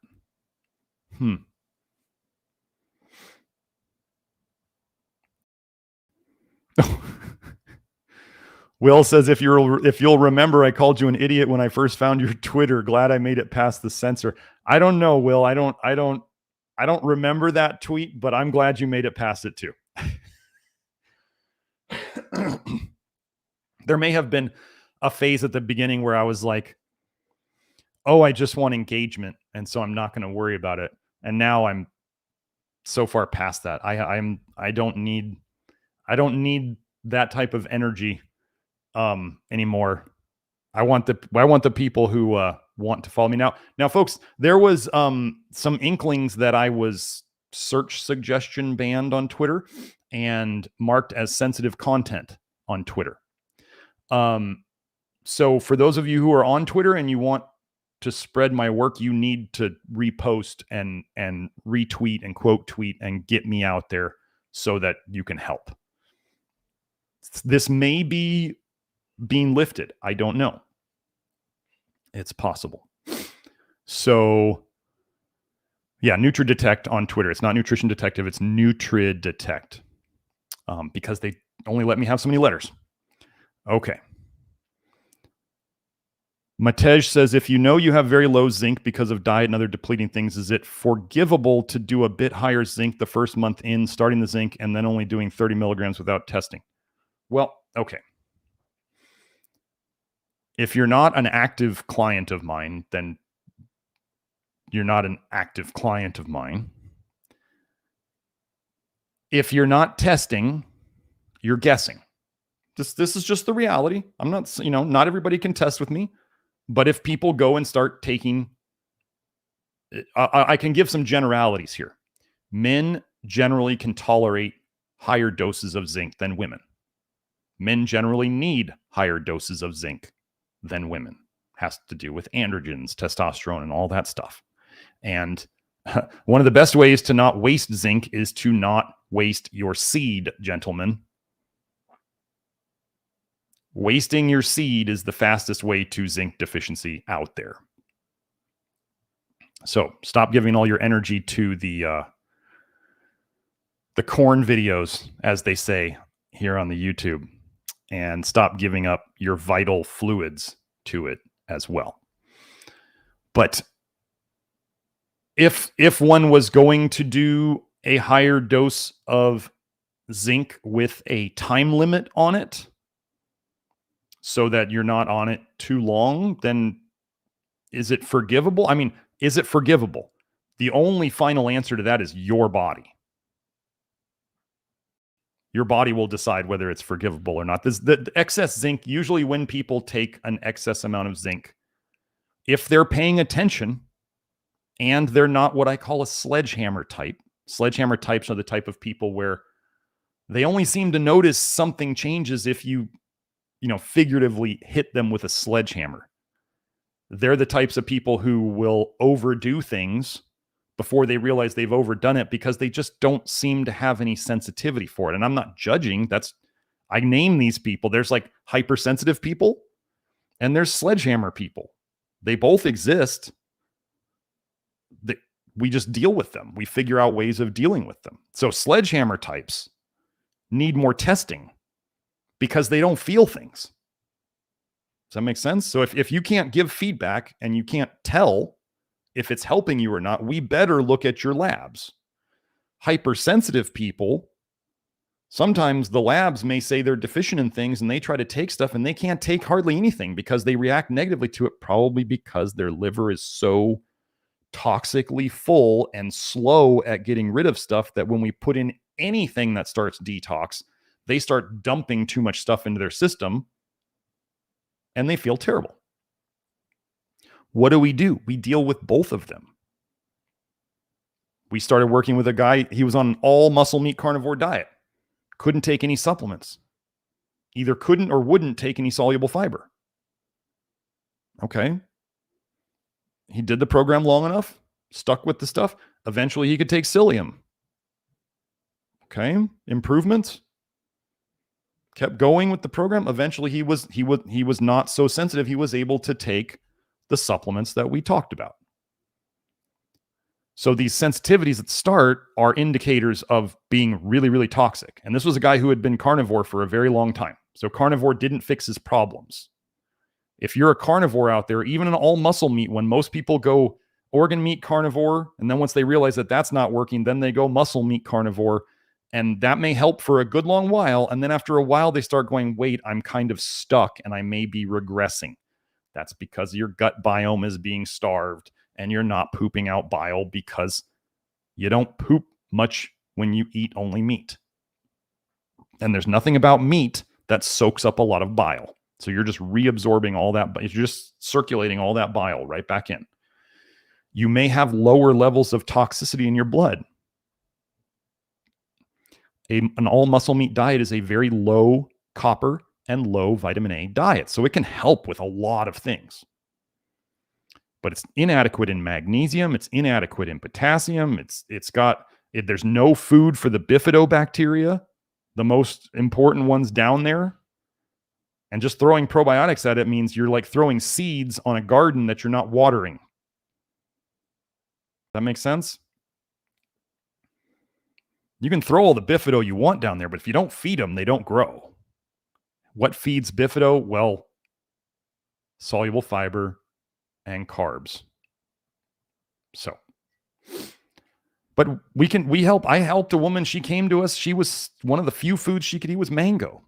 Will says, if you'll remember, I called you an idiot when I first found your Twitter. Glad I made it past the censor. I don't know, Will. I don't remember that tweet, but I'm glad you made it past it too. There may have been a phase at the beginning where I was like, oh, I just want engagement, and so I'm not going to worry about it. And now I'm so far past that. I don't need that type of energy anymore. I want the people who want to follow me now. Now, folks, there was some inklings that I was search suggestion banned on Twitter and marked as sensitive content on Twitter. So for those of you who are on Twitter and you want to spread my work, you need to repost and retweet and quote tweet and get me out there so that you can help. This may be being lifted. I don't know. It's possible. So yeah, NutriDetect on Twitter. It's not Nutrition Detective. It's NutriDetect. Because they only let me have so many letters. Okay. Matej says, if you know you have very low zinc because of diet and other depleting things, is it forgivable to do a bit higher zinc the first month in, starting the zinc, and then only doing 30 milligrams without testing? Well, okay. If you're not an active client of mine, then you're not an active client of mine. If you're not testing, you're guessing. This is just the reality. I'm not, not everybody can test with me, but if people go and start taking, I can give some generalities here. Men generally can tolerate higher doses of zinc than women. Men generally need higher doses of zinc than women. Has to do with androgens, testosterone, and all that stuff. And one of the best ways to not waste zinc is to not waste your seed, gentlemen. Wasting your seed is the fastest way to zinc deficiency out there. So stop giving all your energy to the corn videos, as they say here on the YouTube, and stop giving up your vital fluids to it as well. But if one was going to do a higher dose of zinc with a time limit on it so that you're not on it too long, then is it forgivable? I mean, is it forgivable? The only final answer to that is your body. Your body will decide whether it's forgivable or not. The excess zinc, usually when people take an excess amount of zinc, if they're paying attention and they're not what I call a sledgehammer type. Sledgehammer types are the type of people where they only seem to notice something changes if you figuratively hit them with a sledgehammer. They're the types of people who will overdo things before they realize they've overdone it because they just don't seem to have any sensitivity for it. And I'm not judging. I name these people. There's like hypersensitive people and there's sledgehammer people. They both exist. We just deal with them. We figure out ways of dealing with them. So sledgehammer types need more testing because they don't feel things. Does that make sense? So if you can't give feedback and you can't tell if it's helping you or not, we better look at your labs. Hypersensitive people, sometimes the labs may say they're deficient in things and they try to take stuff and they can't take hardly anything because they react negatively to it, probably because their liver is so toxically full and slow at getting rid of stuff that when we put in anything that starts detox, they start dumping too much stuff into their system and they feel terrible. What do? We deal with both of them. We started working with a guy, he was on an all muscle meat carnivore diet, couldn't take any supplements, either couldn't or wouldn't take any soluble fiber. Okay. He did the program long enough, stuck with the stuff. Eventually he could take psyllium. Okay. Improvements. Kept going with the program. Eventually he was not so sensitive. He was able to take the supplements that we talked about. So these sensitivities at the start are indicators of being really, really toxic. And this was a guy who had been carnivore for a very long time. So carnivore didn't fix his problems. If you're a carnivore out there, even an all muscle meat one, most people go organ meat carnivore. And then once they realize that that's not working, then they go muscle meat carnivore. And that may help for a good long while. And then after a while, they start going, wait, I'm kind of stuck and I may be regressing. That's because your gut biome is being starved and you're not pooping out bile because you don't poop much when you eat only meat. And there's nothing about meat that soaks up a lot of bile. So you're just reabsorbing all that, but you're just circulating all that bile right back in. You may have lower levels of toxicity in your blood. An all muscle meat diet is a very low copper and low vitamin A diet. So it can help with a lot of things. But it's inadequate in magnesium. It's inadequate in potassium. There's no food for the bifidobacteria, the most important ones down there. And just throwing probiotics at it means you're like throwing seeds on a garden that you're not watering. That makes sense? You can throw all the bifido you want down there, but if you don't feed them, they don't grow. What feeds bifido? Well, soluble fiber and carbs. So, but we help. I helped a woman. She came to us. She was one of the few foods she could eat was mango.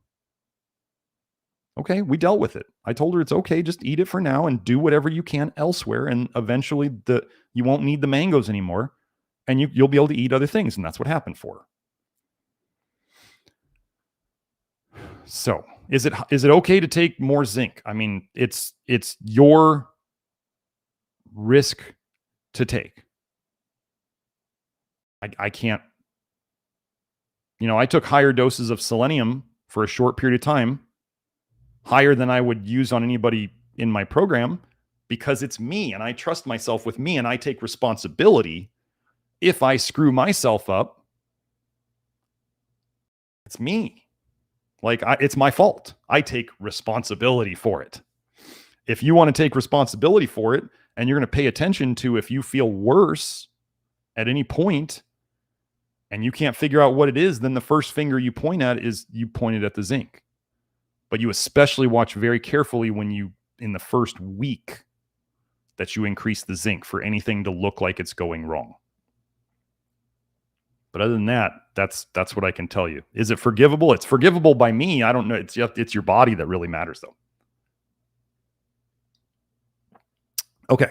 Okay, we dealt with it. I told her it's okay, just eat it for now and do whatever you can elsewhere. And eventually you won't need the mangoes anymore. And you'll be able to eat other things. And that's what happened for her. So is it okay to take more zinc? I mean, it's your risk to take. I can't, I took higher doses of selenium for a short period of time, higher than I would use on anybody in my program, because it's me and I trust myself with me and I take responsibility. If I screw myself up, it's me. Like, it's my fault. I take responsibility for it. If you want to take responsibility for it and you're going to pay attention to if you feel worse at any point and you can't figure out what it is, then the first finger you point at is you pointed at the zinc. But you especially watch very carefully when you, in the first week, that you increase the zinc for anything to look like it's going wrong. But other than that, that's what I can tell you. Is it forgivable? It's forgivable by me. I don't know. It's your body that really matters, though. Okay.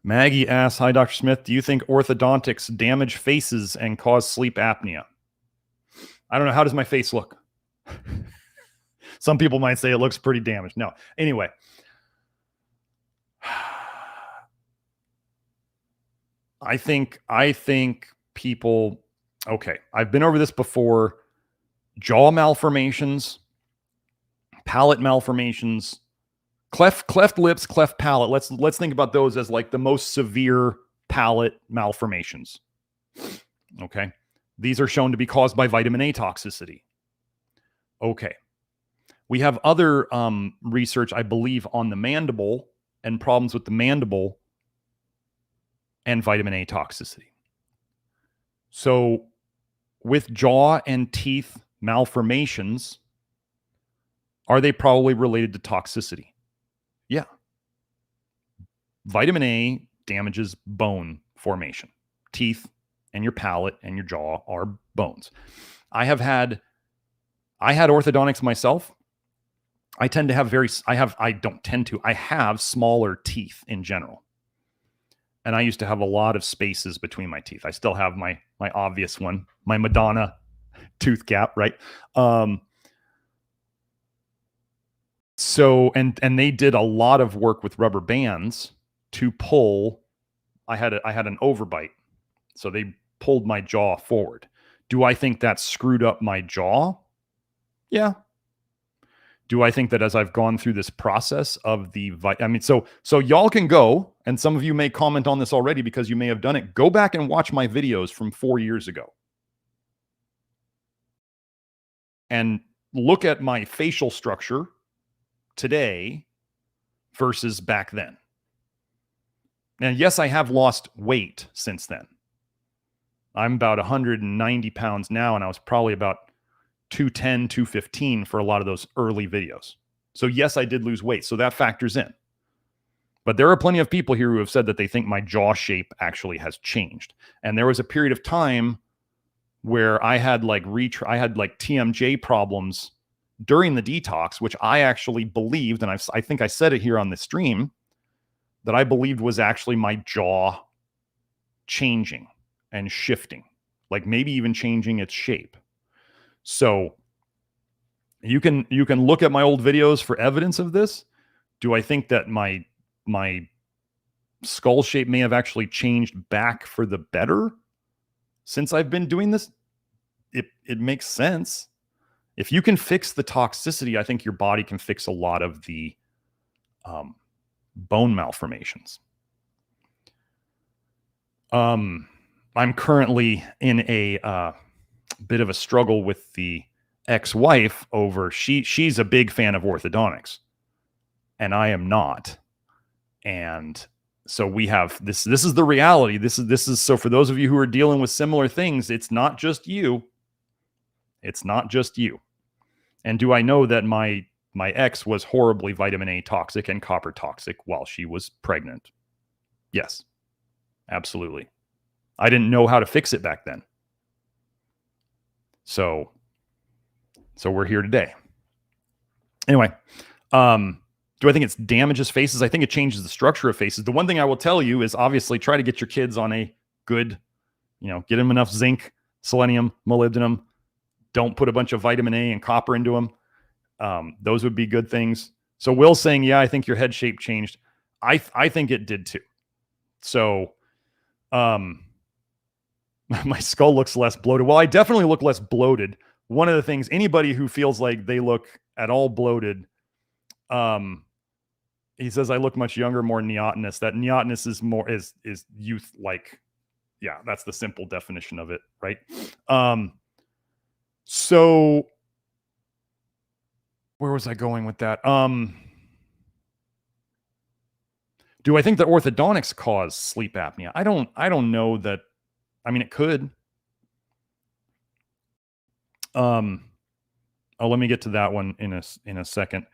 Maggie asks, hi, Dr. Smith, do you think orthodontics damage faces and cause sleep apnea? I don't know. How does my face look? Some people might say it looks pretty damaged. No. Anyway. I think people, okay, I've been over this before. Jaw malformations, palate malformations, cleft lips, cleft palate. Let's think about those as like the most severe palate malformations. Okay. These are shown to be caused by vitamin A toxicity. Okay. We have other research, I believe, on the mandible and problems with the mandible and vitamin A toxicity. So with jaw and teeth malformations, are they probably related to toxicity? Yeah. Vitamin A damages bone formation. Teeth and your palate and your jaw are bones. I had orthodontics myself. I have smaller teeth in general. And I used to have a lot of spaces between my teeth. I still have my obvious one, my Madonna tooth gap, right? So, and they did a lot of work with rubber bands to pull. I had an overbite. So they pulled my jaw forward. Do I think that screwed up my jaw? Yeah. Do I think that as I've gone through this process of so y'all can go, and some of you may comment on this already because you may have done it. Go back and watch my videos from 4 years ago. And look at my facial structure today versus back then. And yes, I have lost weight since then. I'm about 190 pounds now, and I was probably about 210, 215 for a lot of those early videos. So yes, I did lose weight. So that factors in. But there are plenty of people here who have said that they think my jaw shape actually has changed. And there was a period of time where I had like TMJ problems during the detox, which I actually believed, and I think I said it here on the stream, that I believed was actually my jaw changing and shifting, like maybe even changing its shape. So you can look at my old videos for evidence of this. Do I think that my skull shape may have actually changed back for the better since I've been doing this? It makes sense. If you can fix the toxicity, I think your body can fix a lot of the bone malformations. I'm currently in a bit of a struggle with the ex-wife over she's a big fan of orthodontics and I am not. And so we have this is the reality. This is so for those of you who are dealing with similar things, it's not just you. It's not just you. And do I know that my ex was horribly vitamin A toxic and copper toxic while she was pregnant? Yes. Absolutely. I didn't know how to fix it back then. So we're here today. Anyway, do I think it damages faces? I think it changes the structure of faces. The one thing I will tell you is obviously try to get your kids on a good, get them enough zinc, selenium, molybdenum. Don't put a bunch of vitamin A and copper into them. Those would be good things. So Will's saying, yeah, I think your head shape changed. I think it did too. So my skull looks less bloated. Well, I definitely look less bloated. One of the things, anybody who feels like they look at all bloated, he says I look much younger, more neotenous. That neotenous is more is youth like. Yeah, that's the simple definition of it, right? So where was I going with that? Do I think that orthodontics cause sleep apnea? I don't know that. I mean, it could. Let me get to that one in a second.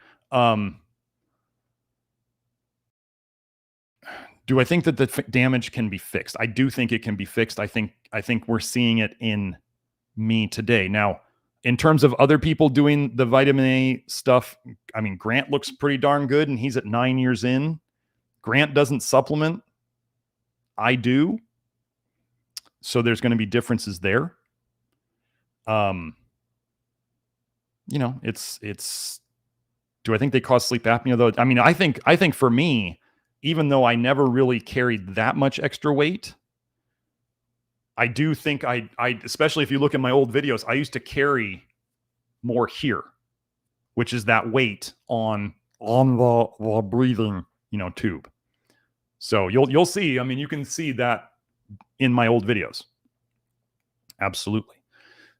Do I think that the damage can be fixed? I do think it can be fixed. I think we're seeing it in me today. Now, in terms of other people doing the vitamin A stuff, I mean, Grant looks pretty darn good, and he's at 9 years in. Grant doesn't supplement. I do. So there's going to be differences there. It's do I think they cause sleep apnea though? I mean, I think for me, even though I never really carried that much extra weight, I do think I especially if you look at my old videos, I used to carry more here, which is that weight on the breathing, tube. So you'll see, I mean, you can see that in my old videos. Absolutely.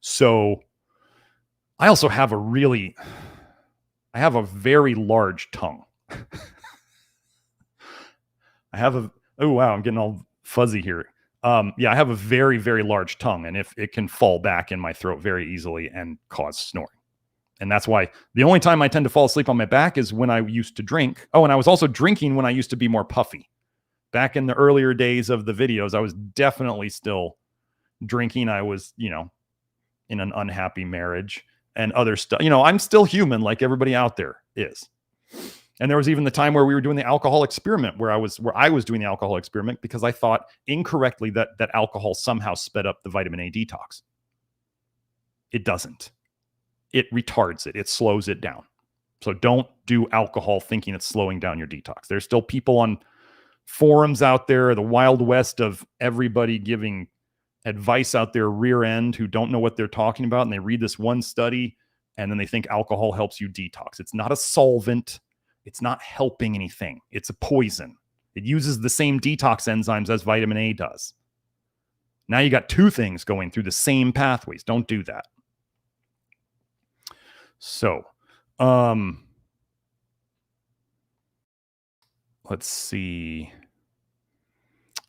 So I also have a very large tongue. Oh wow, I'm getting all fuzzy here. I have a very, very large tongue, and if it can fall back in my throat very easily and cause snoring. And that's why the only time I tend to fall asleep on my back is when I used to drink. Oh, and I was also drinking when I used to be more puffy. Back in the earlier days of the videos, I was definitely still drinking. I was, in an unhappy marriage and other stuff. I'm still human like everybody out there is. And there was even the time where we were doing the alcohol experiment where I was doing the alcohol experiment because I thought incorrectly that alcohol somehow sped up the vitamin A detox. It doesn't. It retards it. It slows it down. So don't do alcohol thinking it's slowing down your detox. There's still people on forums out there, the Wild West of everybody giving advice out there rear end who don't know what they're talking about. And they read this one study and then they think alcohol helps you detox. It's not a solvent. It's not helping anything. It's a poison. It uses the same detox enzymes as vitamin A does. Now you got two things going through the same pathways. Don't do that. So, let's see.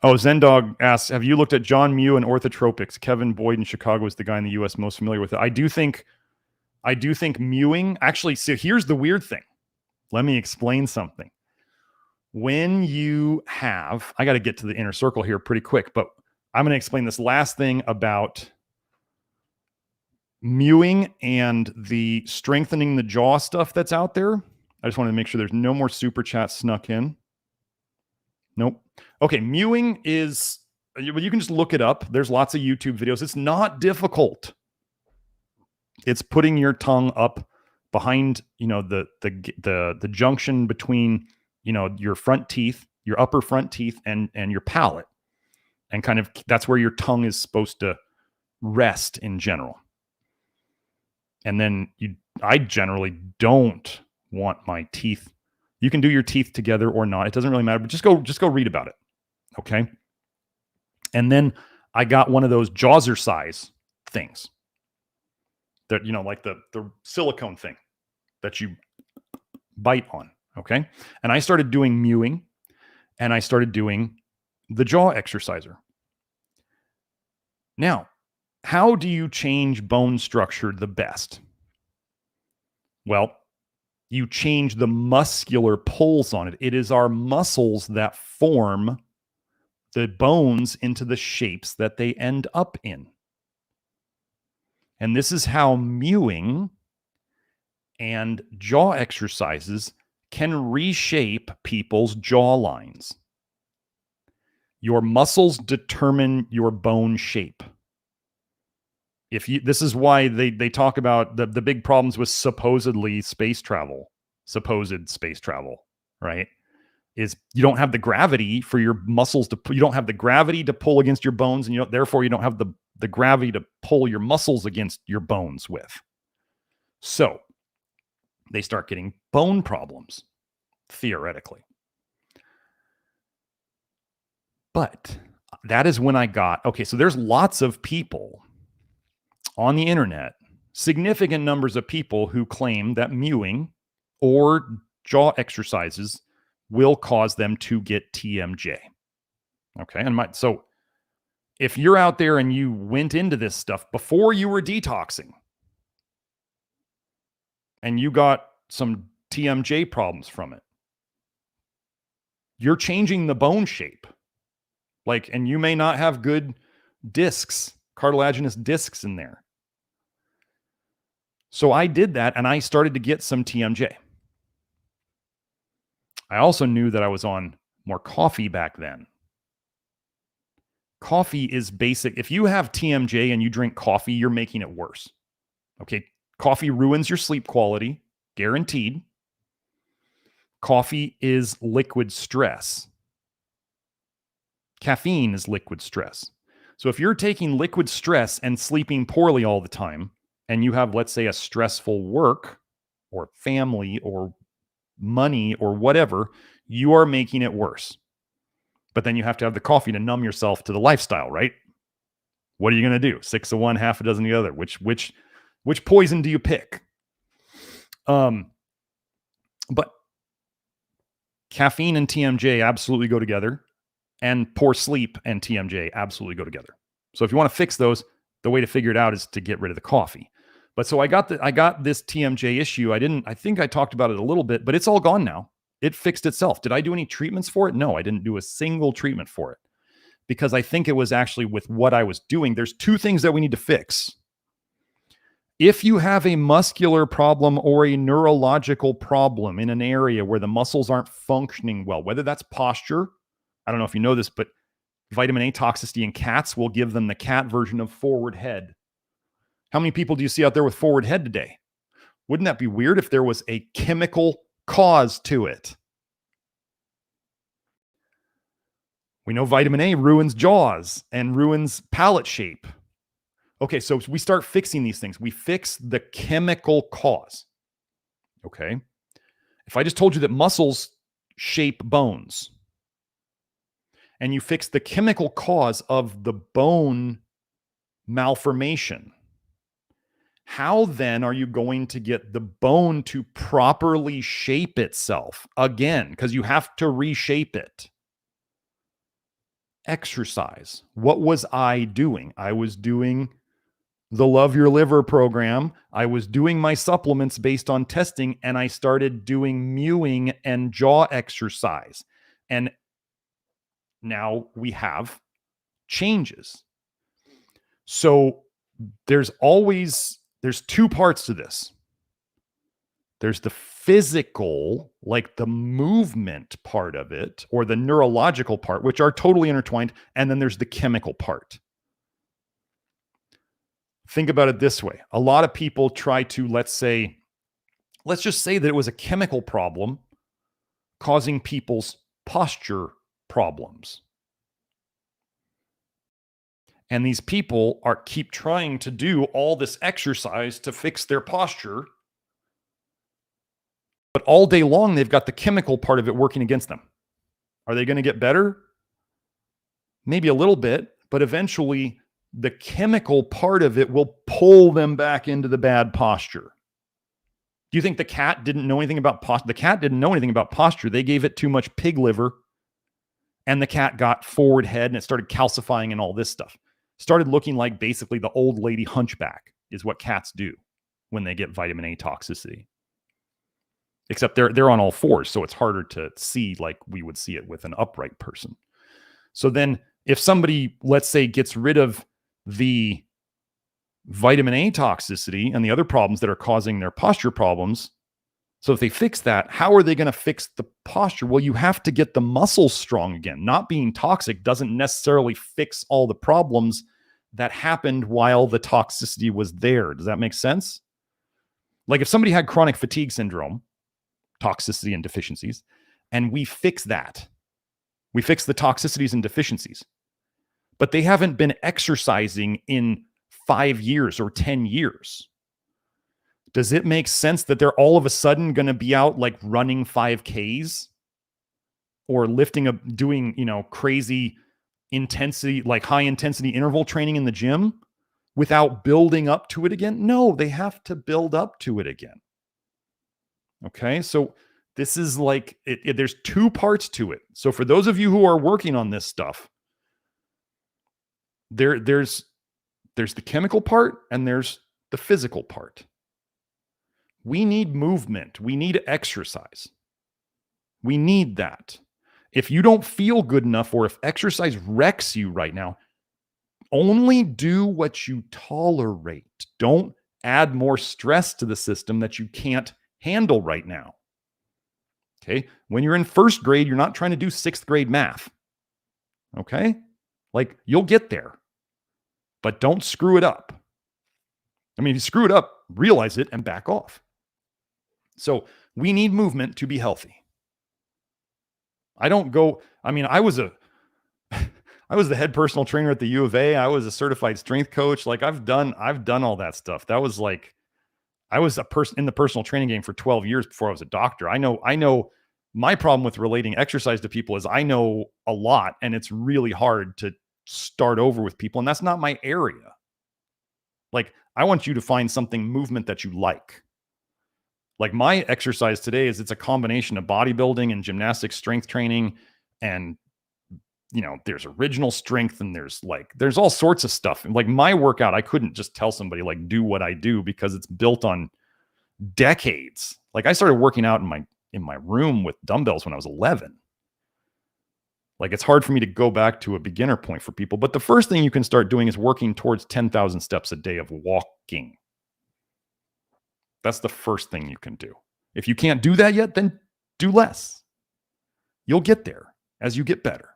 Oh, Zendog asks, have you looked at John Mew and orthotropics? Kevin Boyd in Chicago is the guy in the U.S. most familiar with it. I do think mewing, actually, so here's the weird thing. Let me explain something. When you have, I got to get to the inner circle here pretty quick, but I'm going to explain this last thing about mewing and the strengthening the jaw stuff that's out there. I just want to make sure there's no more super chats snuck in. Nope. Okay, mewing is, you can just look it up. There's lots of YouTube videos. It's not difficult. It's putting your tongue up behind, the junction between, your front teeth, your upper front teeth and your palate. And kind of that's where your tongue is supposed to rest in general. And then I generally don't want my teeth. You can do your teeth together or not. It doesn't really matter, but just go read about it. Okay. And then I got one of those Jawzrsize things that, like the silicone thing that you bite on. Okay. And I started doing mewing and I started doing the jaw exerciser. Now, how do you change bone structure the best? Well, you change the muscular pulls on it. It is our muscles that form the bones into the shapes that they end up in. And this is how mewing and jaw exercises can reshape people's jaw lines. Your muscles determine your bone shape. This is why they talk about the big problems with supposed space travel, right? Is you don't have the gravity for your muscles you don't have the gravity to pull against your bones, and therefore you don't have the gravity to pull your muscles against your bones with. So they start getting bone problems, theoretically. But that is when I got, okay, so there's lots of people on the internet, significant numbers of people who claim that mewing or jaw exercises will cause them to get TMJ. Okay, so if you're out there and you went into this stuff before you were detoxing and you got some TMJ problems from it, you're changing the bone shape. And you may not have good discs, cartilaginous discs in there. So I did that and I started to get some TMJ. I also knew that I was on more coffee back then. Coffee is basic. If you have TMJ and you drink coffee, you're making it worse. Okay. Coffee ruins your sleep quality, guaranteed. Coffee is liquid stress. Caffeine is liquid stress. So if you're taking liquid stress and sleeping poorly all the time, and you have, let's say, a stressful work or family or money or whatever, you are making it worse. But then you have to have the coffee to numb yourself to the lifestyle, right? What are you going to do? 6 of one, half a dozen of the other. Which poison do you pick? But caffeine and TMJ absolutely go together, and poor sleep and TMJ absolutely go together. So if you want to fix those, the way to figure it out is to get rid of the coffee. But so I got this TMJ issue. I think I talked about it a little bit, but it's all gone now. It fixed itself. Did I do any treatments for it? No, I didn't do a single treatment for it, because I think it was actually with what I was doing. There's two things that we need to fix. If you have a muscular problem or a neurological problem in an area where the muscles aren't functioning well, whether that's posture, I don't know if you know this, but vitamin A toxicity in cats will give them the cat version of forward head. How many people do you see out there with forward head today? Wouldn't that be weird if there was a chemical cause to it? We know vitamin A ruins jaws and ruins palate shape. Okay, so we start fixing these things. We fix the chemical cause. Okay. If I just told you that muscles shape bones, and you fix the chemical cause of the bone malformation, how then are you going to get the bone to properly shape itself again? Because you have to reshape it. Exercise. What was I doing? I was doing the Love Your Liver program. I was doing my supplements based on testing, and I started doing mewing and jaw exercise. And now we have changes. So there's two parts to this. There's the physical, like the movement part of it, or the neurological part, which are totally intertwined. And then there's the chemical part. Think about it this way. A lot of people try to, let's just say that it was a chemical problem causing people's posture problems. And these people keep trying to do all this exercise to fix their posture. But all day long, they've got the chemical part of it working against them. Are they going to get better? Maybe a little bit, but eventually the chemical part of it will pull them back into the bad posture. Do you think the cat didn't know anything about posture? The cat didn't know anything about posture. They gave it too much pig liver, and the cat got forward head, and it started calcifying and all this stuff. Started looking like basically the old lady hunchback is what cats do when they get vitamin A toxicity. Except they're on all fours, so it's harder to see like we would see it with an upright person. So then if somebody, let's say, gets rid of the vitamin A toxicity and the other problems that are causing their posture problems. So if they fix that, how are they going to fix the posture? Well, you have to get the muscles strong again. Not being toxic doesn't necessarily fix all the problems that happened while the toxicity was there. Does that make sense? Like if somebody had chronic fatigue syndrome, toxicity and deficiencies, and we fix that, we fix the toxicities and deficiencies, but they haven't been exercising in 5 years or 10 years. Does it make sense that they're all of a sudden going to be out like running 5Ks or lifting up, doing, crazy intensity, like high intensity interval training in the gym without building up to it again? No, they have to build up to it again. Okay. So this is like, there's two parts to it. So for those of you who are working on this stuff, there's the chemical part and there's the physical part. We need movement. We need exercise. We need that. If you don't feel good enough or if exercise wrecks you right now, only do what you tolerate. Don't add more stress to the system that you can't handle right now. Okay? When you're in first grade, you're not trying to do sixth grade math. Okay? Like you'll get there, but don't screw it up. I mean, if you screw it up, realize it and back off. So we need movement to be healthy. I was the head personal trainer at the U of A. I was a certified strength coach. Like I've done all that stuff. That was like, I was a person in the personal training game for 12 years before I was a doctor. I know my problem with relating exercise to people is I know a lot and it's really hard to start over with people. And that's not my area. Like I want you to find movement that you like. Like my exercise today it's a combination of bodybuilding and gymnastics strength training. And, there's original strength and there's all sorts of stuff. And like my workout, I couldn't just tell somebody like, do what I do because it's built on decades. Like I started working out in my room with dumbbells when I was 11. Like it's hard for me to go back to a beginner point for people. But the first thing you can start doing is working towards 10,000 steps a day of walking. That's the first thing you can do. If you can't do that yet, then do less. You'll get there as you get better.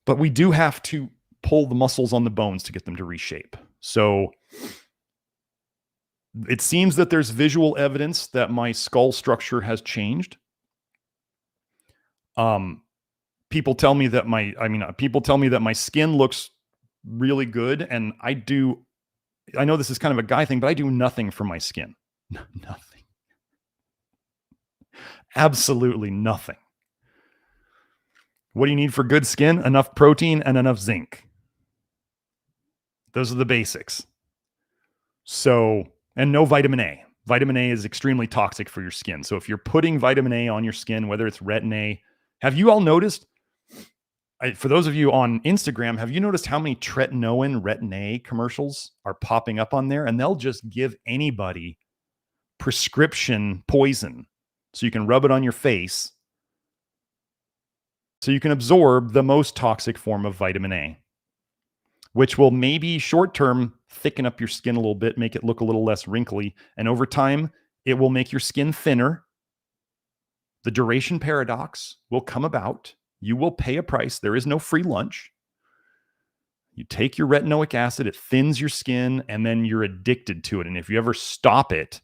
But we do have to pull the muscles on the bones to get them to reshape. So it seems that there's visual evidence that my skull structure has changed. People tell me that my skin looks really good, and I know this is kind of a guy thing, but I do nothing for my skin. Nothing. Absolutely nothing. What do you need for good skin? Enough protein and enough zinc. Those are the basics. So, and no vitamin A. Vitamin A is extremely toxic for your skin. So if you're putting vitamin A on your skin, whether it's Retin-A, have you all noticed, for those of you on Instagram, have you noticed how many tretinoin Retin-A commercials are popping up on there? And they'll just give anybody prescription poison so you can rub it on your face so you can absorb the most toxic form of vitamin A, which will maybe short-term thicken up your skin a little bit, make it look a little less wrinkly. And over time, it will make your skin thinner. The duration paradox will come about. You will pay a price. There is no free lunch. You take your retinoic acid, it thins your skin, and then you're addicted to it. And if you ever stop it,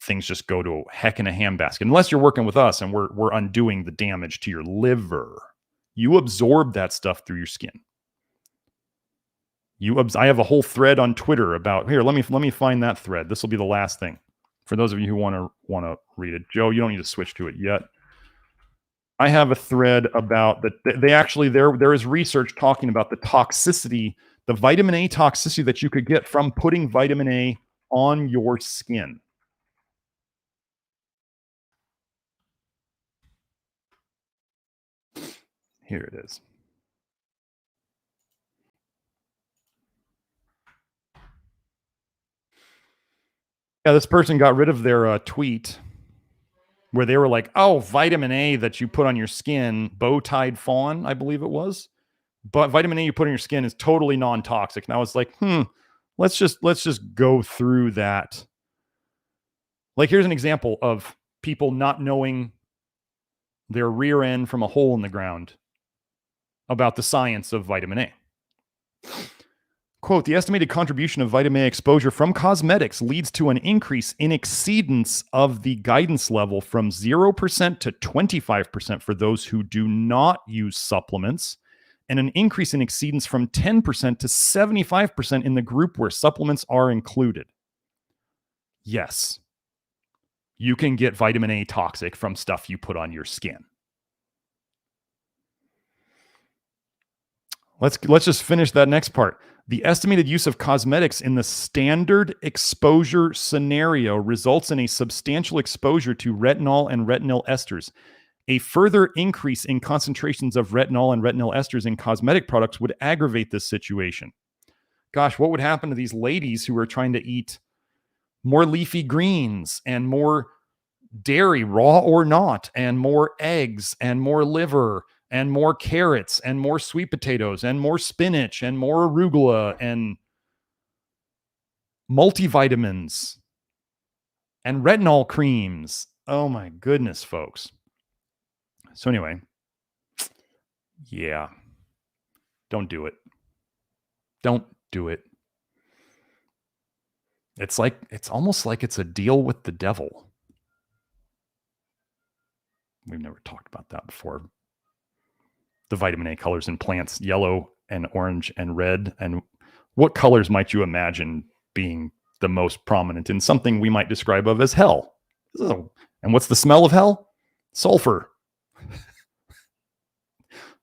things just go to a heck in a handbasket. Unless you're working with us and we're undoing the damage to your liver. You absorb that stuff through your skin. I have a whole thread on Twitter about, here, let me find that thread. This will be the last thing for those of you who want to read it. Joe, you don't need to switch to it yet. I have a thread about that. There is research talking about the toxicity, the vitamin A toxicity that you could get from putting vitamin A on your skin. Here it is. Yeah, this person got rid of their tweet where they were like, oh, vitamin A that you put on your skin, bow-tied fawn, I believe it was. but vitamin A you put in your skin is totally non-toxic. And I was like, let's just go through that. Like, here's an example of people not knowing their rear end from a hole in the ground about the science of vitamin A. Quote, the estimated contribution of vitamin A exposure from cosmetics leads to an increase in exceedance of the guidance level from 0% to 25% for those who do not use supplements, and an increase in exceedance from 10% to 75% in the group where supplements are included. Yes, you can get vitamin A toxic from stuff you put on your skin. Let's just finish that next part. The estimated use of cosmetics in the standard exposure scenario results in a substantial exposure to retinol and retinol esters. A further increase in concentrations of retinol and retinol esters in cosmetic products would aggravate this situation. Gosh, what would happen to these ladies who are trying to eat more leafy greens and more dairy, raw or not, and more eggs and more liver and more carrots and more sweet potatoes and more spinach and more arugula and multivitamins and retinol creams? Oh my goodness, folks. So anyway, yeah, don't do it. Don't do it. It's almost like it's a deal with the devil. We've never talked about that before. The vitamin A colors in plants, yellow and orange and red. And what colors might you imagine being the most prominent in something we might describe of as hell? And what's the smell of hell? Sulfur.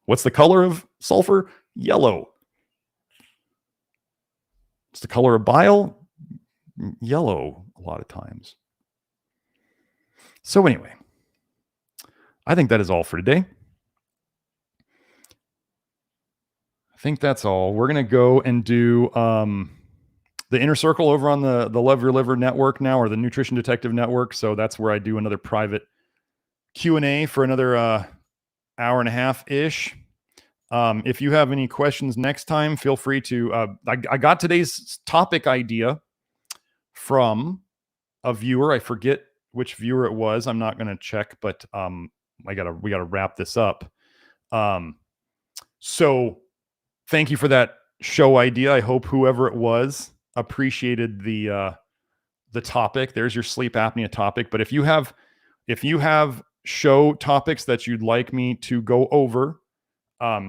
What's the color of sulfur? Yellow. What's the color of bile? Yellow a lot of times. So anyway, I think that is all for today. I think that's all. We're going to go and do the Inner Circle over on the Love Your Liver network now, or the Nutrition Detective Network. So that's where I do another private Q&A for another hour and a half-ish. If you have any questions next time, feel free to... I got today's topic idea from a viewer. I forget which viewer it was. I'm not going to check, but we gotta wrap this up. So thank you for that show idea. I hope whoever it was appreciated the topic. There's your sleep apnea topic. But if you have show topics that you'd like me to go over,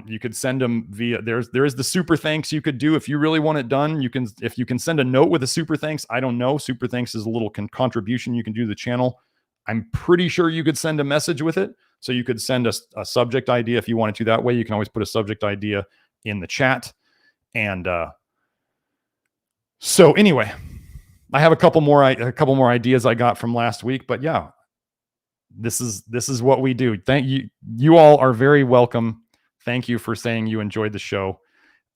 you could send them via there is the super thanks you could do. If you really want it done, if you can send a note with a super thanks. I don't know. Super thanks is a little contribution you can do to the channel. I'm pretty sure you could send a message with it. So you could send a subject idea if you wanted to that way. You can always put a subject idea in the chat. And so anyway, I have a couple more ideas I got from last week, but yeah, this is what we do. Thank you. You all are very welcome. Thank you for saying you enjoyed the show.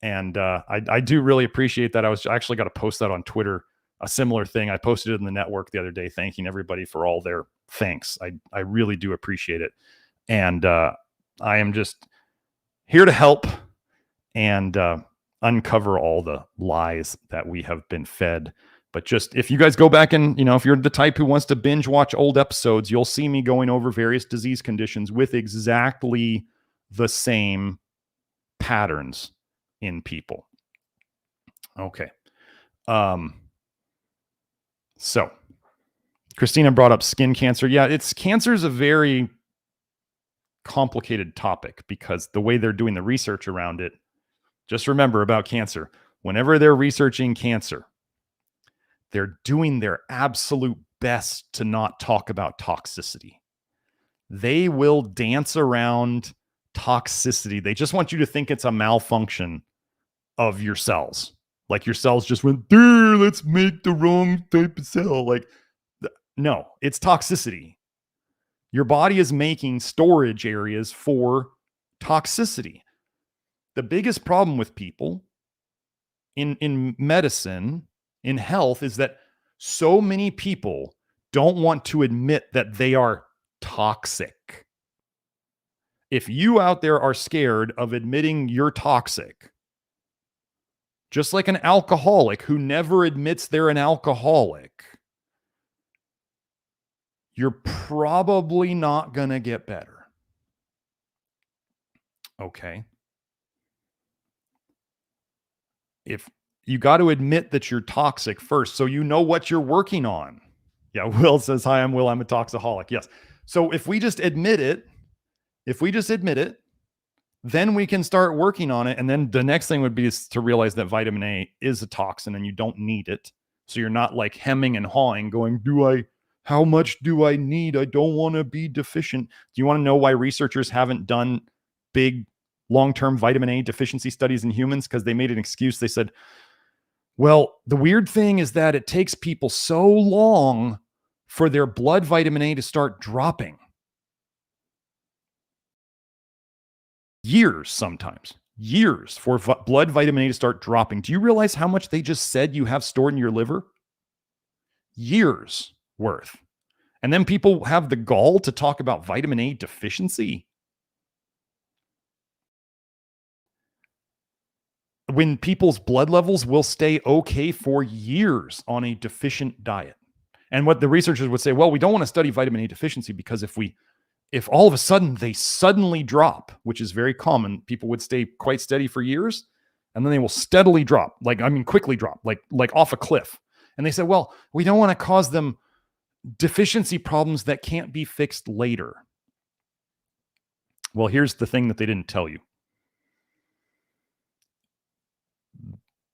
And I do really appreciate that. I actually got to post that on Twitter, a similar thing. I posted it in the network the other day, thanking everybody for all their thanks. I really do appreciate it. And I am just here to help and uncover all the lies that we have been fed. But just if you guys go back and, if you're the type who wants to binge watch old episodes, you'll see me going over various disease conditions with exactly the same patterns in people. Okay. So Christina brought up skin cancer. Yeah, cancer is a very complicated topic because the way they're doing the research around it, just remember about cancer, whenever they're researching cancer, they're doing their absolute best to not talk about toxicity. They will dance around toxicity. They just want you to think it's a malfunction of your cells. Like your cells just went, there, let's make the wrong type of cell. Like, no, it's toxicity. Your body is making storage areas for toxicity. The biggest problem with people in medicine, in health, is that so many people don't want to admit that they are toxic. If you out there are scared of admitting you're toxic, just like an alcoholic who never admits they're an alcoholic, you're probably not going to get better. Okay. If you got to admit that you're toxic first, so you know what you're working on. Yeah, Will says, hi, I'm Will. I'm a toxaholic. Yes. So if we just admit it, then we can start working on it. And then the next thing would be to realize that vitamin A is a toxin and you don't need it. So you're not like hemming and hawing going, how much do I need? I don't want to be deficient. Do you want to know why researchers haven't done big long-term vitamin A deficiency studies in humans? Because they made an excuse. They said, well, the weird thing is that it takes people so long for their blood vitamin A to start dropping. Years, sometimes. Years for blood vitamin A to start dropping. Do you realize how much they just said you have stored in your liver? Years worth. And then people have the gall to talk about vitamin A deficiency. When people's blood levels will stay okay for years on a deficient diet. And what the researchers would say, well, we don't want to study vitamin A deficiency because if all of a sudden they suddenly drop, which is very common, people would stay quite steady for years, and then they will steadily drop, quickly drop, like off a cliff. And they said, well, we don't want to cause them deficiency problems that can't be fixed later. Well, here's the thing that they didn't tell you.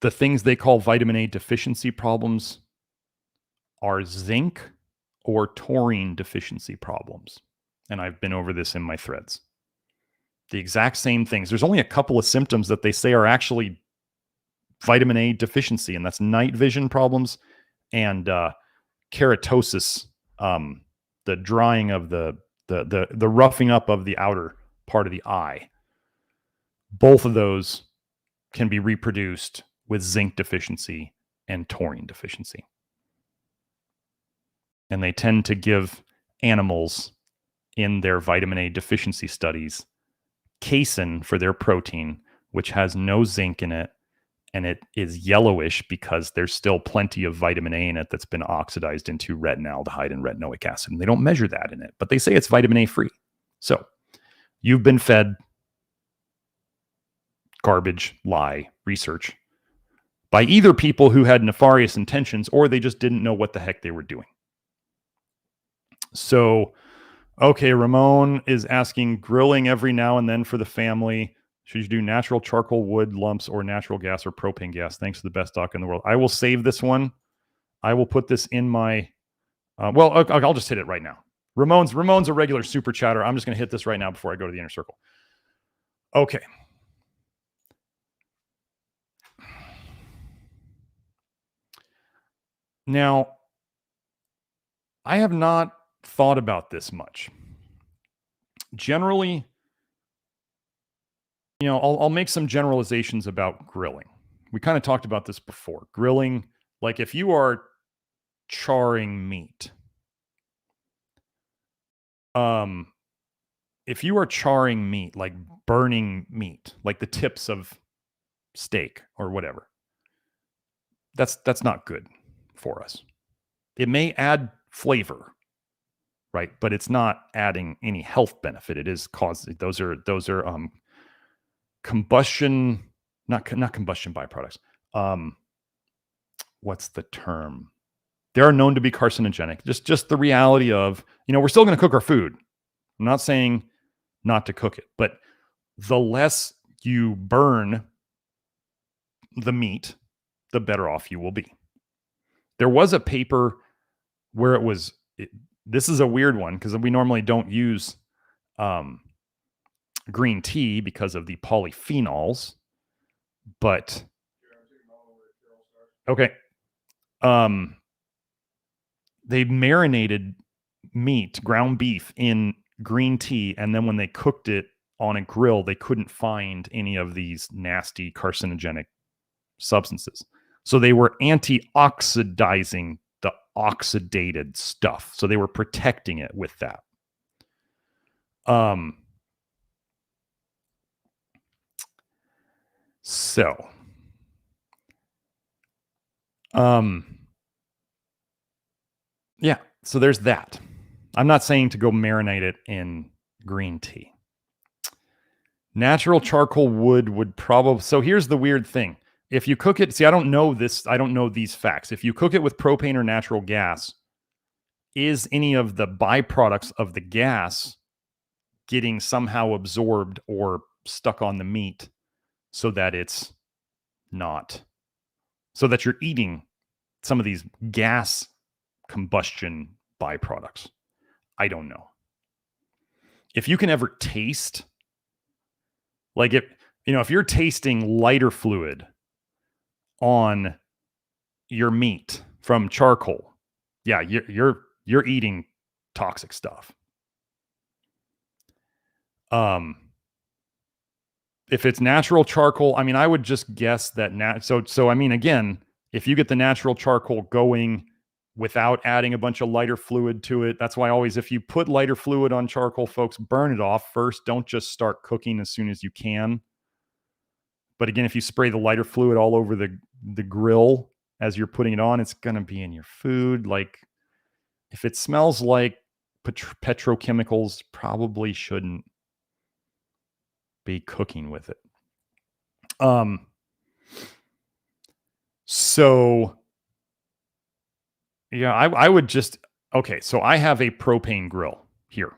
The things they call vitamin A deficiency problems are zinc or taurine deficiency problems. And I've been over this in my threads. The exact same things. There's only a couple of symptoms that they say are actually vitamin A deficiency, and that's night vision problems and keratosis, the drying of the roughing up of the outer part of the eye. Both of those can be reproduced with zinc deficiency and taurine deficiency. And they tend to give animals in their vitamin A deficiency studies casein for their protein, which has no zinc in it, and it is yellowish because there's still plenty of vitamin A in it that's been oxidized into retinaldehyde and retinoic acid. And they don't measure that in it, but they say it's vitamin A free. So you've been fed garbage, lie, research by either people who had nefarious intentions or they just didn't know what the heck they were doing. So, okay, Ramon is asking, grilling every now and then for the family. Should you do natural charcoal, wood, lumps, or natural gas or propane gas? Thanks for the best doc in the world. I will save this one. I will put this in my, I'll just hit it right now. Ramon's a regular super chatter. I'm just going to hit this right now before I go to the inner circle. Okay. Now, I have not thought about this much. Generally, I'll make some generalizations about grilling. We kind of talked about this before. Grilling, like if you are charring meat, like burning meat, like the tips of steak or whatever, that's not good for us. It may add flavor, right? But it's not adding any health benefit. It is causing, those are combustion, not combustion byproducts. What's the term? They are known to be carcinogenic. Just the reality of, we're still going to cook our food. I'm not saying not to cook it, but the less you burn the meat, the better off you will be. There was a paper where this is a weird one because we normally don't use green tea because of the polyphenols, but okay. They marinated meat, ground beef, in green tea, and then when they cooked it on a grill, they couldn't find any of these nasty carcinogenic substances. So they were antioxidizing the oxidated stuff. So they were protecting it with that. So, yeah, so there's that. I'm not saying to go marinate it in green tea. Natural charcoal wood would probably, so here's the weird thing. If you cook it, see, I don't know these facts. If you cook it with propane or natural gas, is any of the byproducts of the gas getting somehow absorbed or stuck on the meat so that it's not, so that you're eating some of these gas combustion byproducts? I don't know. If you can ever taste, like if you're tasting lighter fluid on your meat from charcoal, yeah, you're eating toxic stuff. If it's natural charcoal, I mean, I would just guess that so I mean, again, if you get the natural charcoal going without adding a bunch of lighter fluid to it, that's why always, if you put lighter fluid on charcoal, folks, burn it off first. Don't just start cooking as soon as you can. But again, if you spray the lighter fluid all over the grill as you're putting it on, it's going to be in your food. Like, if it smells like petrochemicals, probably shouldn't be cooking with it. So yeah, I would just, okay, so I have a propane grill here.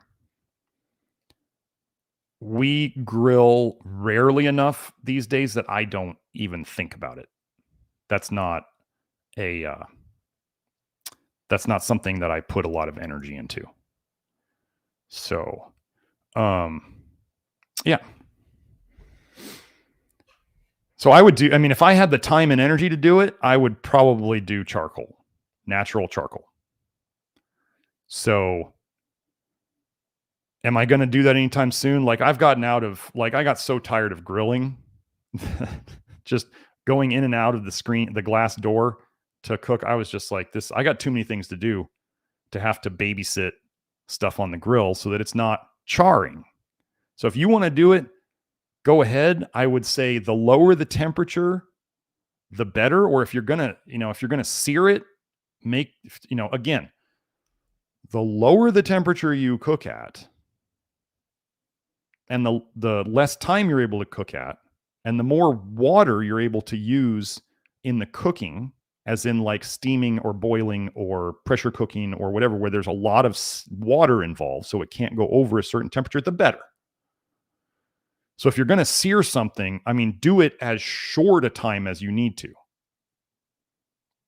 We grill rarely enough these days that I don't even think about it. That's not something that I put a lot of energy into. So, yeah. So I would do, I mean, if I had the time and energy to do it, I would probably do charcoal, natural charcoal. So am I going to do that anytime soon? Like, I got so tired of grilling, just going in and out of the glass door to cook. I was just like, I got too many things to do to have to babysit stuff on the grill so that it's not charring. So if you want to do it, go ahead. I would say the lower the temperature, the better. Or if you're going to sear it, again, the lower the temperature you cook at, and the less time you're able to cook at, and the more water you're able to use in the cooking, as in like steaming or boiling or pressure cooking or whatever, where there's a lot of water involved, so it can't go over a certain temperature, the better. So if you're going to sear something, I mean, do it as short a time as you need to.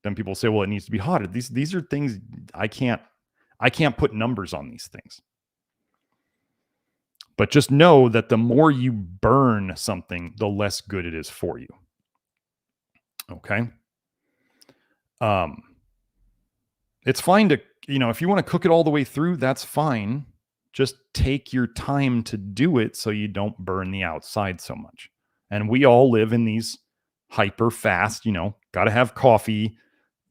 Then people say, well, it needs to be hot. These are things I can't put numbers on these things. But just know that the more you burn something, the less good it is for you. Okay? It's fine to, if you want to cook it all the way through, that's fine. Just take your time to do it so you don't burn the outside so much. And we all live in these hyper fast, got to have coffee,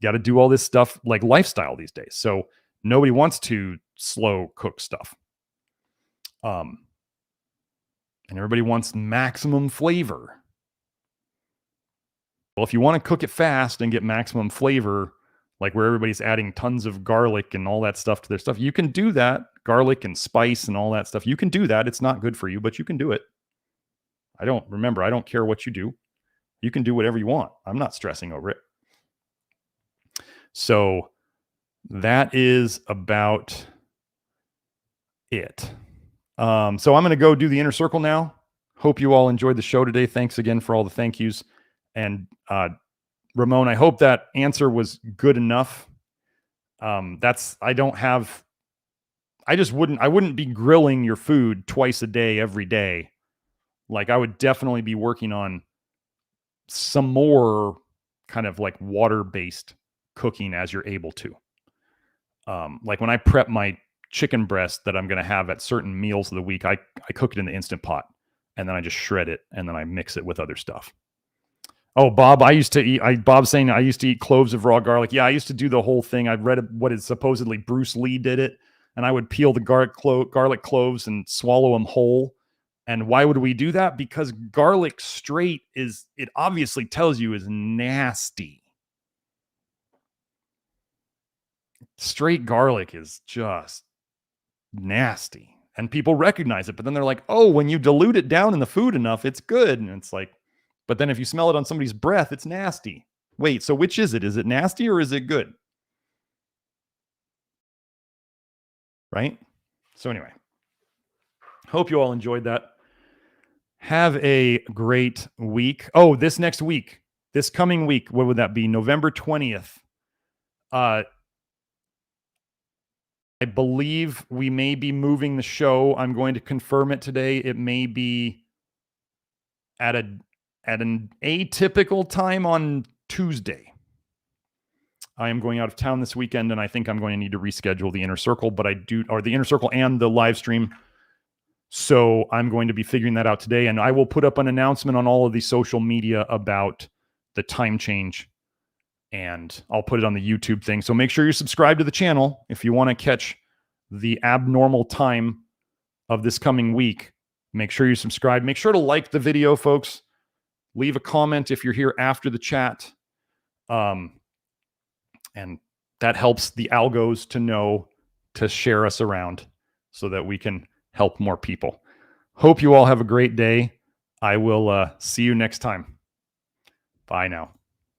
got to do all this stuff, like lifestyle these days. So nobody wants to slow cook stuff. And everybody wants maximum flavor. Well, if you want to cook it fast and get maximum flavor, like where everybody's adding tons of garlic and all that stuff to their stuff, you can do that. Garlic and spice and all that stuff. You can do that. It's not good for you, but you can do it. I don't care what you do. You can do whatever you want. I'm not stressing over it. So that is about it. So I'm going to go do the inner circle now. Hope you all enjoyed the show today. Thanks again for all the thank yous. And Ramon, I hope that answer was good enough. I wouldn't be grilling your food twice a day, every day. Like, I would definitely be working on some more kind of like water-based cooking as you're able to. Like when I prep my chicken breast that I'm going to have at certain meals of the week, I cook it in the Instant Pot, and then I just shred it, and then I mix it with other stuff. Oh, Bob, Bob's saying I used to eat cloves of raw garlic. Yeah, I used to do the whole thing. I'd read what is supposedly Bruce Lee did it, and I would peel the garlic cloves and swallow them whole And why would we do that? Because garlic straight it obviously tells you is nasty. Straight garlic is just nasty. And people recognize it, but then they're like, oh, when you dilute it down in the food enough, it's good. And it's like, but then if you smell it on somebody's breath, it's nasty. Wait, so which is it? Is it nasty or is it good? Right? So anyway, hope you all enjoyed that. Have a great week. Oh, this coming week, what would that be? November 20th. I believe we may be moving the show. I'm going to confirm it today. It may be at an atypical time on Tuesday. I am going out of town this weekend, and I think I'm going to need to reschedule the Inner Circle, the Inner Circle and the live stream. So I'm going to be figuring that out today, and I will put up an announcement on all of the social media about the time change, and I'll put it on the YouTube thing. So make sure you subscribe to the channel if you want to catch the abnormal time of this coming week. Make sure you subscribe. Make sure to like the video, folks. Leave a comment if you're here after the chat. And that helps the algos to know to share us around so that we can help more people. Hope you all have a great day. I will see you next time. Bye now.